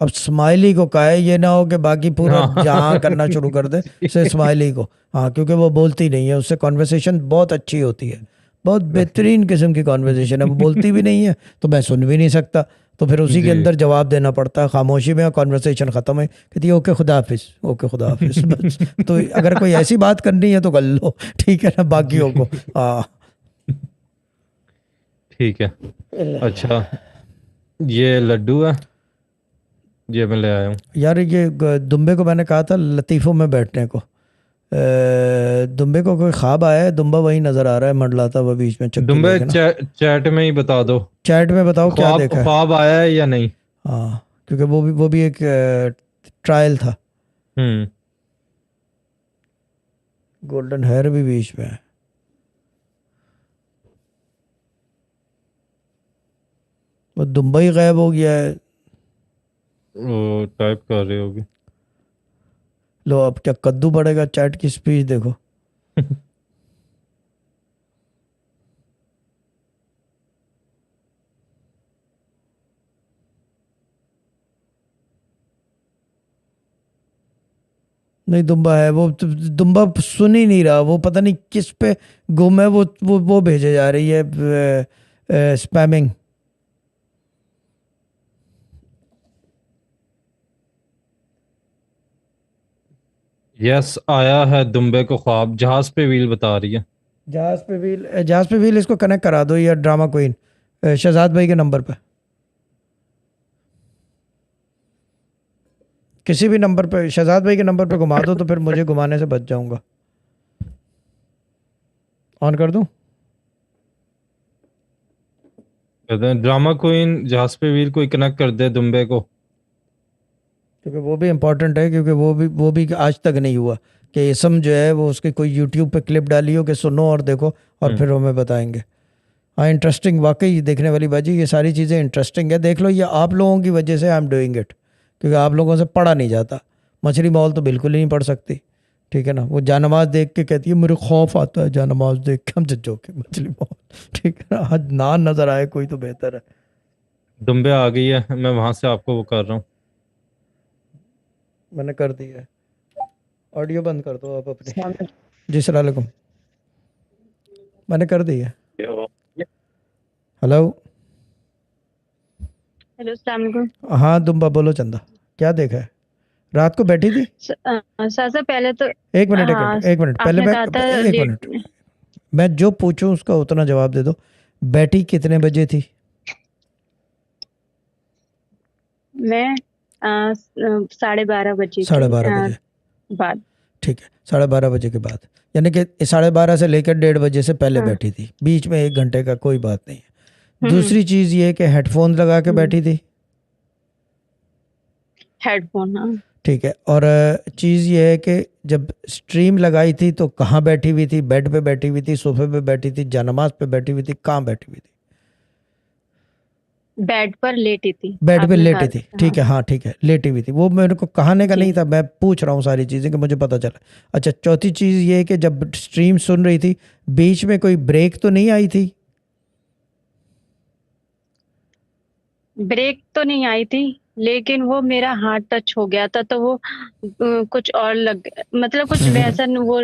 [SPEAKER 2] अब स्माइली को कहा है, ये ना हो कि बाकी पूरा
[SPEAKER 1] हाँ
[SPEAKER 2] जहाँ करना शुरू कर दे से स्माइली को। हाँ, क्योंकि वो बोलती नहीं है, उससे कॉन्वर्सेशन बहुत अच्छी होती है, बहुत बेहतरीन किस्म की कॉन्वर्सेशन है। वो बोलती भी नहीं है तो मैं सुन भी नहीं सकता, तो फिर उसी के
[SPEAKER 1] जी
[SPEAKER 2] अंदर जवाब देना पड़ता है। खामोशी में कॉन्वर्सेशन ख़त्म है, कहती है ओके खुदा हाफिज, ओके खुदा हाफिज बस। तो अगर कोई ऐसी बात करनी है तो कर लो, ठीक है ना, बाकियों को। हाँ
[SPEAKER 1] ठीक है। अच्छा, ये लड्डू है, ये मैं ले आया हूँ।
[SPEAKER 2] यार, ये दुम्बे को मैंने कहा था लतीफ़ों में बैठने को। दुम्बे को कोई ख्वाब आया है, दुम्बा वही नज़र आ रहा है मंडलाता हुआ बीच में चक्की
[SPEAKER 1] दुम्बे
[SPEAKER 2] लेके ना।
[SPEAKER 1] चैट में ही बता दो,
[SPEAKER 2] चैट में बताओ क्या
[SPEAKER 1] ख्वाब
[SPEAKER 2] देखा है।
[SPEAKER 1] ख्वाब आया है या नहीं।
[SPEAKER 2] हाँ, क्योंकि वो भी एक ट्रायल था। गोल्डन हेयर भी बीच में है। वो दुम्बा ही गायब हो गया है।
[SPEAKER 1] वो टाइप कर रहे होगे।
[SPEAKER 2] लो, अब क्या कद्दू पड़ेगा, चैट की स्पीच देखो। नहीं, दुम्बा है वो, दुम्बा सुन ही नहीं रहा, वो पता नहीं किस पे गुम है। वो भेजे जा रही है स्पैमिंग।
[SPEAKER 1] यस, आया है दुम्बे को ख्वाब, जहाज पे व्हील बता रही है।
[SPEAKER 2] जहाज पे व्हील इसको कनेक्ट करा दो, या ड्रामा क्वीन शहजाद भाई के नंबर पे। किसी भी नंबर पे, शहजाद भाई के नंबर पे घुमा दो तो फिर मुझे घुमाने से बच जाऊंगा। ऑन कर दूं?
[SPEAKER 1] ड्रामा क्वीन जास्पर वीर कोई कनेक्ट कर दे दुम्बे को,
[SPEAKER 2] क्योंकि वो भी इम्पोर्टेंट है, क्योंकि वो भी आज तक नहीं हुआ कि इसम जो है वो उसकी कोई यूट्यूब पे क्लिप डाली हो कि सुनो और देखो और फिर हमें बताएंगे। हाँ, इंटरेस्टिंग, वाकई देखने वाली बाजी, ये सारी चीज़ें इंटरेस्टिंग है। देख लो, ये आप लोगों की वजह से आई एम डूइंग इट, क्योंकि आप लोगों से पढ़ा नहीं जाता। मछली मॉल तो बिल्कुल ही नहीं पढ़ सकती, ठीक है ना। वो जानमाज देख के कहती है मेरे खौफ आता है जानमाज देख के, हम जो के मछली मॉल, ठीक है ना। आज ना नजर आए कोई तो बेहतर है।
[SPEAKER 1] दुम्बे आ गई है, मैं वहां से आपको वो कर रहा हूँ।
[SPEAKER 2] मैंने कर दी है। ऑडियो बंद कर दो आप अपने। जी सलाम अलैकुम, मैंने कर दी है। हेलो
[SPEAKER 4] हेलो, अस्सलाम वालेकुम।
[SPEAKER 2] हाँ दुम्बा बोलो चंदा, क्या देखा है? रात को बैठी थी?
[SPEAKER 4] सासा पहले तो
[SPEAKER 2] एक मिनट
[SPEAKER 4] हाँ,
[SPEAKER 2] एक मिनट पहले
[SPEAKER 4] आपने
[SPEAKER 2] मैं
[SPEAKER 4] कहा था
[SPEAKER 2] एक
[SPEAKER 4] लेट
[SPEAKER 2] मिनट, मैं जो पूछूं उसका उतना जवाब दे दो। बैठी कितने बजे थी?
[SPEAKER 4] मैं 12:30 बजे
[SPEAKER 2] 12:30 बजे
[SPEAKER 4] बाद।
[SPEAKER 2] ठीक है, 12:30 बजे के बाद, यानी कि 12:30 से लेकर 1:30 बजे से पहले
[SPEAKER 4] हाँ।
[SPEAKER 2] बैठी थी, बीच में 1 घंटे का कोई बात नहीं है।
[SPEAKER 4] हम्म,
[SPEAKER 2] दूसरी चीज ये कि हेडफोन लगा के बैठी थी,
[SPEAKER 4] हेडफोन। हाँ,
[SPEAKER 2] ठीक है। और चीज़ ये है कि जब स्ट्रीम लगाई थी तो कहाँ बैठी हुई थी? बेड पे बैठी हुई थी, सोफे पे बैठी थी, जानमाज पे बैठी हुई थी, कहाँ बैठी हुई थी?
[SPEAKER 4] बेड पर लेटी थी।
[SPEAKER 2] बेड पे
[SPEAKER 4] आपने
[SPEAKER 2] लेटी
[SPEAKER 4] कहा
[SPEAKER 2] थी,
[SPEAKER 4] था,
[SPEAKER 2] ठीक है, हाँ ठीक है, लेटी हुई थी। वो मेरे को कहने का
[SPEAKER 4] जी।
[SPEAKER 2] नहीं था, मैं पूछ रहा हूँ सारी चीज़ें कि मुझे पता चला। अच्छा, चौथी चीज़ ये है कि जब स्ट्रीम सुन रही थी बीच में कोई ब्रेक तो नहीं आई थी?
[SPEAKER 4] ब्रेक तो नहीं आई थी, लेकिन वो मेरा हाथ टच हो गया था तो वो कुछ और लग, मतलब कुछ वैसा वो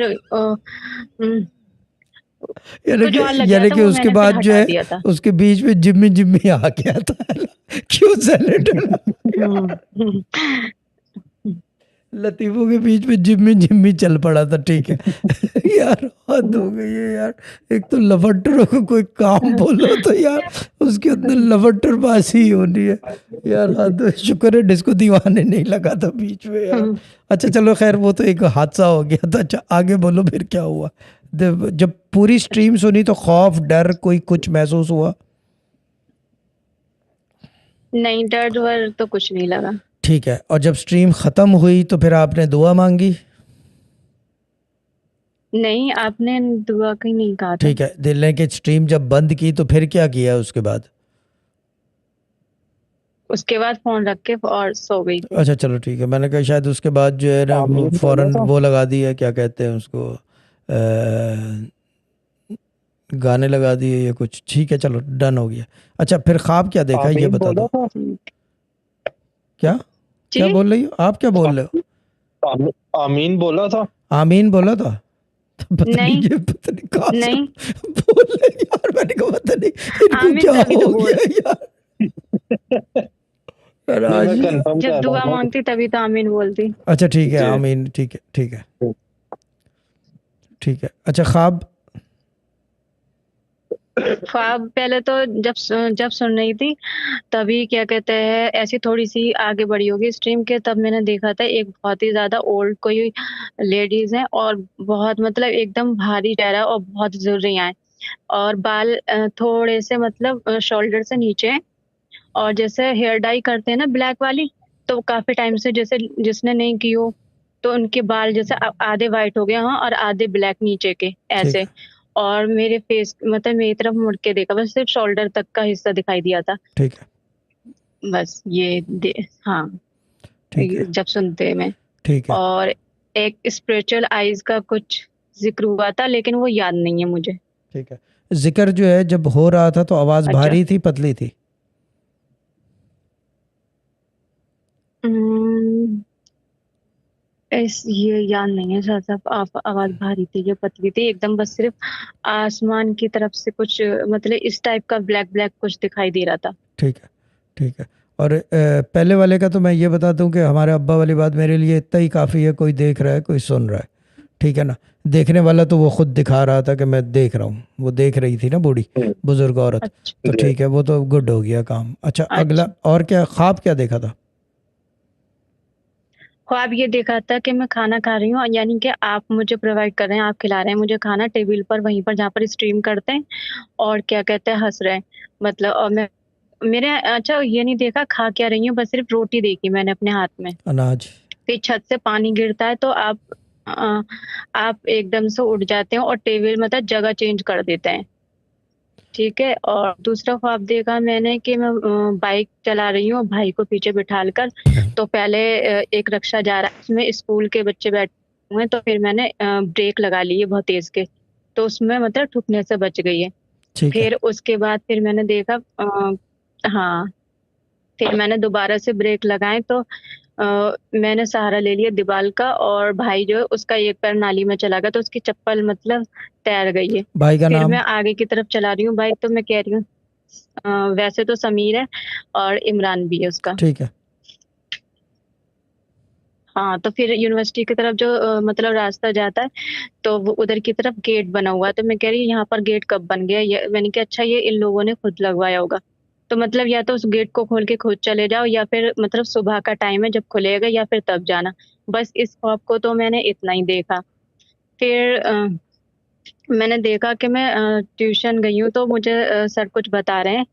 [SPEAKER 4] कुछ और लग गया
[SPEAKER 2] यानी
[SPEAKER 4] था,
[SPEAKER 2] कि
[SPEAKER 4] वो
[SPEAKER 2] उसके
[SPEAKER 4] मैंने फिर
[SPEAKER 2] बाद जो
[SPEAKER 4] हटा
[SPEAKER 2] है
[SPEAKER 4] दिया था।
[SPEAKER 2] उसके बीच में जिम्मी जिम्मी आ गया था क्यों सेनेटर? लतीफों के बीच में जिम्मी जिम्मी चल पड़ा था, ठीक है। यार हद हो गई है यार, एक तो लवट्टरों को कोई काम बोलो तो यार उसके अंदर लवट्टर बासी ही होनी है यार, हद। शुक्र है डिस्को दीवाने नहीं लगा था बीच में यार। अच्छा चलो खैर, वो तो एक हादसा हो गया था। अच्छा आगे बोलो फिर क्या हुआ? जब पूरी स्ट्रीम सुनी तो खौफ डर कोई कुछ महसूस हुआ?
[SPEAKER 4] नहीं, दर्द वर तो कुछ नहीं लगा।
[SPEAKER 2] ठीक है। और जब स्ट्रीम ख़त्म हुई तो फिर आपने दुआ मांगी?
[SPEAKER 4] नहीं, आपने दुआ कहीं नहीं कहा था।
[SPEAKER 2] ठीक है, दिल ने कि स्ट्रीम जब बंद की तो फिर क्या किया उसके बाद?
[SPEAKER 4] उसके बाद फोन रख के और सो गई थी।
[SPEAKER 2] अच्छा चलो ठीक है, मैंने कहा शायद उसके बाद जो है ना वो फौरन वो लगा दी है, क्या कहते हैं उसको, गाने लगा दिए या कुछ। ठीक है चलो, डन हो गया। अच्छा फिर ख्वाब क्या देखा ये बता दो। क्या क्या
[SPEAKER 4] जी,
[SPEAKER 2] बोल रही हो आप? क्या बोल रहे हो?
[SPEAKER 5] आमीन बोला था।
[SPEAKER 2] आमीन बोला था? तो पता नहीं,
[SPEAKER 4] नहीं
[SPEAKER 2] ये पता नहीं कहाँ से
[SPEAKER 4] नहीं,
[SPEAKER 2] बोल रहे हैं यार। मैंने कहा पता नहीं इनको
[SPEAKER 4] आमीन
[SPEAKER 2] क्या
[SPEAKER 4] तभी
[SPEAKER 2] हो
[SPEAKER 4] तो बोल,
[SPEAKER 2] गया यार। यार
[SPEAKER 5] नहीं,
[SPEAKER 2] आज
[SPEAKER 5] मैं कंफर्म
[SPEAKER 4] जब
[SPEAKER 5] कर
[SPEAKER 4] दुआ
[SPEAKER 5] रहा था।
[SPEAKER 4] मांगती तभी तो आमीन बोलती।
[SPEAKER 2] अच्छा ठीक है,
[SPEAKER 5] जी।
[SPEAKER 2] आमीन, ठीक है ठीक है ठीक है। अच्छा ख्वाब?
[SPEAKER 4] ख्वाब पहले तो जब सुन रही थी तभी क्या कहते हैं, ऐसी थोड़ी सी आगे बढ़ी होगी स्ट्रीम के, तब मैंने देखा था एक बहुत ही ज्यादा ओल्ड कोई लेडीज है और बहुत मतलब एकदम भारी चेहरा और बहुत झुर्रियां हैं और बाल थोड़े से मतलब शोल्डर से नीचे हैं। और जैसे हेयर डाई करते हैं ना ब्लैक वाली, तो काफी टाइम से जैसे जिसने नहीं की हो तो उनके बाल जैसे आधे वाइट हो गए हाँ और आधे ब्लैक नीचे के
[SPEAKER 2] ठीक
[SPEAKER 4] ऐसे।
[SPEAKER 2] है
[SPEAKER 4] और मेरे फेस मतलब मेरी तरफ मुड़ के देखा, बस सिर्फ शोल्डर तक का हिस्सा दिखाई दिया था।
[SPEAKER 2] ठीक है
[SPEAKER 4] बस हाँ,
[SPEAKER 2] ठीक है
[SPEAKER 4] जब सुनते में।
[SPEAKER 2] ठीक है
[SPEAKER 4] और एक स्पिरिचुअल आइज का कुछ जिक्र हुआ था, लेकिन वो याद नहीं है मुझे।
[SPEAKER 2] ठीक है। जिक्र जो है जब हो रहा था तो आवाज
[SPEAKER 4] अच्छा।
[SPEAKER 2] भारी थी पतली थी?
[SPEAKER 4] हम्म, ये याद नहीं है सर साहब, आप आवाज भारी थी या पतली थी एकदम, बस सिर्फ आसमान की तरफ से कुछ मतलब इस टाइप का ब्लैक ब्लैक कुछ दिखाई दे रहा था।
[SPEAKER 2] ठीक है ठीक है। और पहले वाले का तो मैं ये बता दूं कि हमारे अब्बा वाली बात मेरे लिए इतना ही काफ़ी है, कोई देख रहा है कोई सुन रहा है, ठीक है ना। देखने वाला तो वो खुद दिखा रहा था कि मैं देख रहा हूँ, वो देख रही थी ना बूढ़ी बुजुर्ग औरत,
[SPEAKER 4] अच्छा
[SPEAKER 2] तो ठीक है वो तो गुड हो गया काम। अच्छा अगला,
[SPEAKER 4] अच्छा।
[SPEAKER 2] और क्या ख्वाब क्या देखा था?
[SPEAKER 4] ख्वाब ये देखा था कि मैं खाना खा रही हूँ, यानी कि आप मुझे प्रोवाइड कर रहे हैं, आप खिला रहे हैं मुझे खाना टेबल पर, वहीं पर जहाँ पर स्ट्रीम करते हैं, और क्या कहते हैं हंस रहे हैं, मतलब। और मैं मेरे अच्छा ये नहीं देखा खा क्या रही हूँ, बस सिर्फ रोटी देखी मैंने अपने हाथ में।
[SPEAKER 2] अनाज।
[SPEAKER 4] फिर छत से पानी गिरता है तो अ, आप एकदम से उठ जाते हैं और टेबल मतलब जगह चेंज कर देते हैं, ठीक है। और दूसरा ख्वाब देखा मैंने कि मैं बाइक चला रही हूँ भाई को पीछे बिठाल कर। तो पहले एक रिक्शा जा रहा है, उसमें स्कूल के बच्चे बैठे हुए हैं, तो फिर मैंने ब्रेक लगा ली है बहुत तेज के, तो उसमें मतलब ठुकने से बच गई है।
[SPEAKER 2] ठीक है।
[SPEAKER 4] फिर उसके बाद फिर मैंने देखा हाँ, फिर मैंने दोबारा से ब्रेक लगाए तो मैंने सहारा ले लिया दीवार का, और भाई जो है उसका एक पैर नाली में चला गया, तो उसकी चप्पल मतलब तैर गई है।
[SPEAKER 2] भाई का
[SPEAKER 4] फिर
[SPEAKER 2] नाम?
[SPEAKER 4] मैं आगे की तरफ चला रही हूँ बाइक, तो मैं कह रही हूँ वैसे तो समीर है और इमरान भी है उसका।
[SPEAKER 2] ठीक है।
[SPEAKER 4] हाँ, तो फिर यूनिवर्सिटी की तरफ जो मतलब रास्ता जाता है, तो वो उधर की तरफ गेट बना हुआ है, तो मैं कह रही हूँ यहाँ पर गेट कब बन गया, ये मैंने कहा अच्छा ये इन लोगों ने खुद लगवाया होगा। तो मतलब या तो उस गेट को खोल के खुद चले जाओ, या फिर मतलब सुबह का टाइम है जब खुलेगा, या फिर तब जाना। बस इस ख्वाब को तो मैंने इतना ही देखा। फिर मैंने देखा कि मैं ट्यूशन गई हूँ, तो मुझे सर कुछ बता रहे हैं,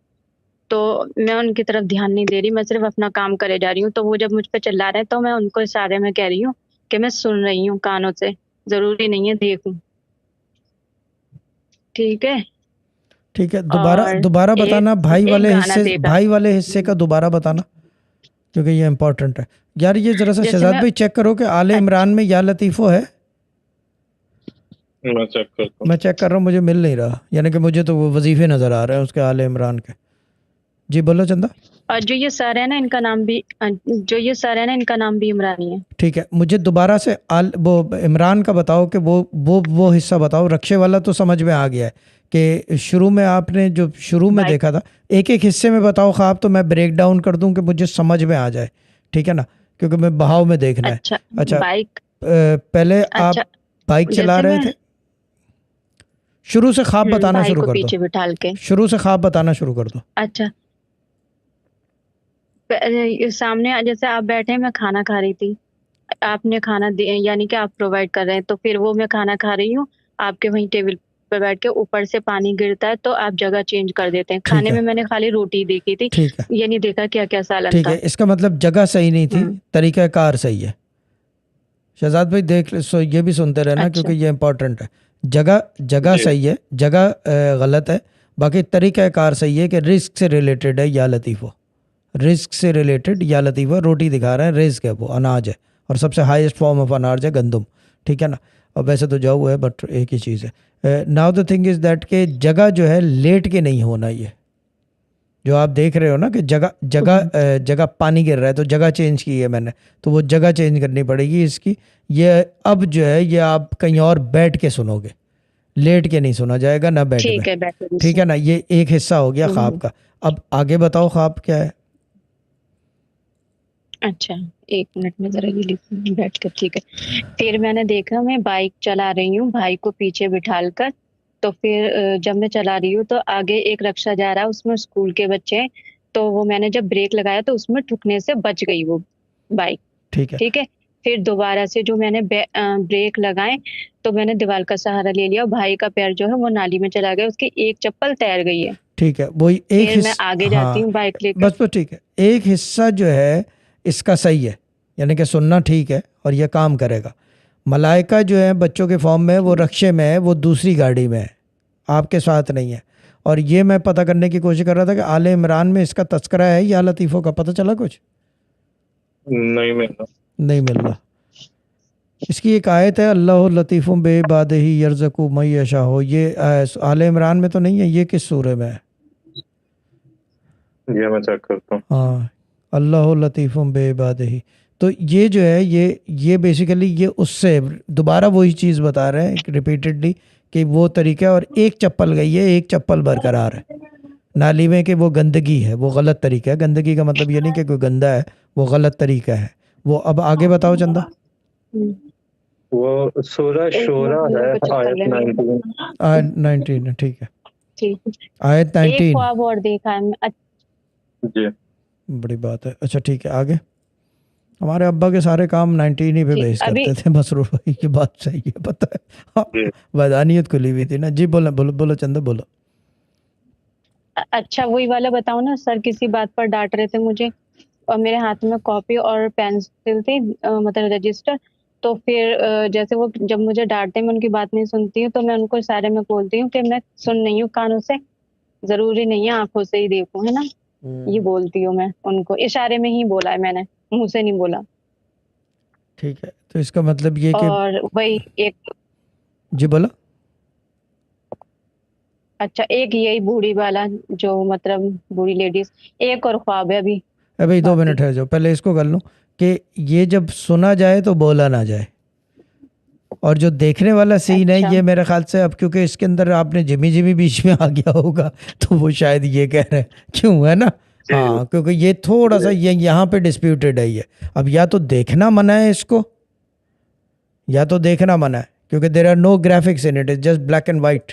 [SPEAKER 4] तो मैं उनकी तरफ ध्यान नहीं दे रही, मैं सिर्फ अपना काम करे जा रही हूँ। तो वो जब मुझ पे चिल्ला रहे हैं, तो मैं उनको इशारे में कह रही हूँ कि मैं सुन रही हूँ कानों से, जरूरी नहीं है देखूं, ठीक है।
[SPEAKER 2] ठीक है, दोबारा
[SPEAKER 4] और
[SPEAKER 2] दोबारा बताना भाई
[SPEAKER 4] एक
[SPEAKER 2] वाले
[SPEAKER 4] गाना
[SPEAKER 2] हिस्से,
[SPEAKER 4] देखा,
[SPEAKER 2] भाई वाले हिस्से का दोबारा बताना, क्योंकि ये इंपॉर्टेंट है यार। ये जरा सा
[SPEAKER 4] जैसे
[SPEAKER 2] शहजाद
[SPEAKER 4] मैं
[SPEAKER 2] भाई चेक करो कि आले इमरान में या लतीफ़ो है।
[SPEAKER 5] मैं चेक करता हूँ।
[SPEAKER 2] मैं चेक कर रहा हूँ, मुझे मिल नहीं रहा, यानी कि मुझे तो वो वजीफे नज़र आ रहे हैं उसके आले इमरान के। जी बोलो चंदा।
[SPEAKER 4] और जो ये सर है ना इनका नाम भी जो ये सर है ना इनका नाम भी इमरानी है।
[SPEAKER 2] ठीक है, मुझे दोबारा से वो इमरान का बताओ कि वो हिस्सा बताओ। रक्शे वाला तो समझ में आ गया है कि शुरू में आपने जो शुरू में
[SPEAKER 4] बाइक
[SPEAKER 2] देखा था, एक एक हिस्से में बताओ ख्वाब, तो मैं ब्रेक डाउन कर दूं कि मुझे समझ में आ जाए, ठीक है ना, क्योंकि मैं बहाव में देखना है।
[SPEAKER 4] अच्छा
[SPEAKER 2] अच्छा,
[SPEAKER 4] बाइक
[SPEAKER 2] पहले
[SPEAKER 4] अच्छा
[SPEAKER 2] आप बाइक चला
[SPEAKER 4] जैसे
[SPEAKER 2] रहे
[SPEAKER 4] मैं
[SPEAKER 2] थे, शुरू से ख्वाब बताना
[SPEAKER 4] भाई
[SPEAKER 2] शुरू
[SPEAKER 4] को
[SPEAKER 2] कर दो,
[SPEAKER 4] पीछे बिठाल के।
[SPEAKER 2] शुरू से ख्वाब बताना शुरू कर दो।
[SPEAKER 4] अच्छा, ये सामने जैसे आप बैठे हैं, मैं खाना खा रही थी, आपने खाना दे यानी कि आप प्रोवाइड कर रहे हैं, तो फिर वो मैं खाना खा रही हूँ, आपके वहीं टेबल पे बैठ के ऊपर से पानी गिरता है, तो आप जगह चेंज कर देते हैं।
[SPEAKER 2] ठीक
[SPEAKER 4] खाने में
[SPEAKER 2] है।
[SPEAKER 4] मैंने खाली रोटी देखी थी,
[SPEAKER 2] ठीक है।
[SPEAKER 4] ये नहीं देखा क्या क्या सालन
[SPEAKER 2] ठीक है,
[SPEAKER 4] था।
[SPEAKER 2] इसका मतलब जगह सही नहीं थी,
[SPEAKER 4] हम्म,
[SPEAKER 2] तरीका कार सही है। शहजाद भाई देख ये भी सुनते रहना,
[SPEAKER 4] अच्छा
[SPEAKER 2] क्योंकि ये इंपॉर्टेंट है। जगह जगह
[SPEAKER 5] जी
[SPEAKER 2] सही है, जगह गलत है, बाकी तरीका कार सही है कि रिस्क से रिलेटेड है या लतीफ़ो। रिस्क से रिलेटेड या लतीफ़ो, रोटी दिखा रहे हैं, रिस्क है, वो अनाज है, और सबसे हाईएस्ट फॉर्म ऑफ अनाज है गंदम, ठीक है ना। अब वैसे तो जाऊ है, बट एक ही चीज़ है। Now the thing is that के जगह जो है लेट के नहीं होना, ये जो आप देख रहे हो ना कि जगह जगह जगह पानी गिर रहा है, तो जगह चेंज की है मैंने, तो वो जगह चेंज करनी पड़ेगी इसकी। ये अब जो है ये आप कहीं और बैठ के सुनोगे, लेट के नहीं सुना जाएगा ना बेड में,
[SPEAKER 4] ठीक है, बैठे
[SPEAKER 2] ठीक है ना। ये एक हिस्सा हो गया ख्वाब
[SPEAKER 4] हम्म,
[SPEAKER 2] का। अब आगे बताओ ख्वाब क्या है।
[SPEAKER 4] अच्छा, एक मिनट में जरा ये लिख बैठ कर, ठीक है। फिर मैंने देखा मैं बाइक चला रही हूँ भाई को पीछे बिठाल कर, तो फिर जब मैं चला रही हूँ तो आगे एक रिक्शा जा रहा है, उसमें स्कूल के बच्चे हैं, तो वो मैंने जब ब्रेक लगाया तो उसमें ठुकने से बच गई वो बाइक,
[SPEAKER 2] ठीक है।
[SPEAKER 4] ठीक है। फिर दोबारा से जो मैंने ब्रेक लगाए, तो मैंने दीवार का सहारा ले लिया, और भाई का पैर जो है वो नाली में चला गया, उसकी एक चप्पल तैर गई है।
[SPEAKER 2] ठीक है, वही एक
[SPEAKER 4] फिर मैं आगे
[SPEAKER 2] हिस्सा,
[SPEAKER 4] जाती
[SPEAKER 2] हाँ
[SPEAKER 4] हूँ बाइक लेकर।
[SPEAKER 2] बस तो ठीक है, एक हिस्सा जो है इसका सही है, यानी कि सुनना ठीक है और ये काम करेगा। मलाइका जो है बच्चों के फॉर्म में, वो रक्शे में है, वो दूसरी गाड़ी में है, आपके साथ नहीं है। और ये मैं पता करने की कोशिश कर रहा था कि आले इमरान में इसका तस्करा है या लतीफ़ों का, पता चला कुछ?
[SPEAKER 5] नहीं मिला।
[SPEAKER 2] नहीं मिल रहा। इसकी एक आयत है, अल्लाह लतीफ़ुम बेइबादिही यर्ज़क़ु मन यशाअ, ये आले इमरान में तो नहीं है, ये किस सूरे में है?
[SPEAKER 5] ये मैं चेक करता हूँ।
[SPEAKER 2] हाँ, अल्लाह लतीफ़ुम बेइबादिही। तो ये जो है ये बेसिकली ये उससे दोबारा वही चीज़ बता रहे हैं रिपीटेडली कि वो तरीका है, और एक चप्पल गई है, एक चप्पल बरकरार है नाली में, कि वो गंदगी है, वो गलत तरीका है। गंदगी का मतलब ये नहीं कि कोई गंदा है, वो गलत तरीका है वो। अब आगे बताओ चंदा।
[SPEAKER 4] हम्म,
[SPEAKER 5] वो सूरह
[SPEAKER 4] एक
[SPEAKER 5] शूरा
[SPEAKER 4] मिनट मेरे
[SPEAKER 5] है,
[SPEAKER 4] को चेक कर
[SPEAKER 5] आयत
[SPEAKER 4] लेने दो।
[SPEAKER 5] 19।
[SPEAKER 2] आयत 19 है, ठीक है,
[SPEAKER 4] ठीक है।
[SPEAKER 2] आयत
[SPEAKER 4] एक
[SPEAKER 2] 19।
[SPEAKER 4] ख्वाब और देखा है
[SPEAKER 5] जी
[SPEAKER 2] बड़ी बात है। अच्छा ठीक है, आगे हमारे अब्बा के सारे काम 19 ही पे
[SPEAKER 4] जी,
[SPEAKER 2] बेस
[SPEAKER 4] अभी
[SPEAKER 2] करते थे। मसरूर भाई की बात सही है, पता है। हाँ,
[SPEAKER 5] जी।
[SPEAKER 2] वैदानियत खुली हुई थी ना। जी बोलो बोलो बोलो चंदा बोलो।
[SPEAKER 4] अच्छा वही वाला बताऊं ना, सर किसी बात पर डांट रहे थे मुझे और मेरे हाथ में कॉपी और पेंसिल थी, मतलब रजिस्टर। तो फिर जैसे वो जब मुझे डांटते, मैं उनकी बात नहीं सुनती हूँ, तो मैं उनको इशारे में बोलती हूँ कि मैं सुन नहीं हूँ कानों से, जरूरी नहीं है आंखों से ही देखूं, है ना। ये बोलती हूँ मैं उनको, इशारे में ही बोला है मैंने, मुंह से नहीं बोला।
[SPEAKER 2] ठीक है, तो इसका मतलब ये कि
[SPEAKER 4] और वही एक,
[SPEAKER 2] जी बोलो।
[SPEAKER 4] अच्छा एक यही बूढ़ी वाला, जो मतलब बूढ़ी लेडीज, एक और ख्वाब है अभी
[SPEAKER 2] भाई 2 मिनट
[SPEAKER 4] बाकी।
[SPEAKER 2] ठहर जाओ, पहले इसको कर लूँ कि ये जब सुना जाए तो बोला ना जाए। और जो देखने वाला सीन है
[SPEAKER 4] अच्छा
[SPEAKER 2] ये मेरे ख्याल से, अब क्योंकि इसके अंदर आपने जिमी जिमी बीच में आ गया होगा, तो वो शायद ये कह रहे हैं, क्यों, है ना।
[SPEAKER 5] जी।
[SPEAKER 2] हाँ, क्योंकि ये थोड़ा सा ये यहाँ पे डिस्प्यूटेड है ये। अब या तो देखना मना है इसको, या तो देखना मना है, क्योंकि there are no graphics in it, is just black and white,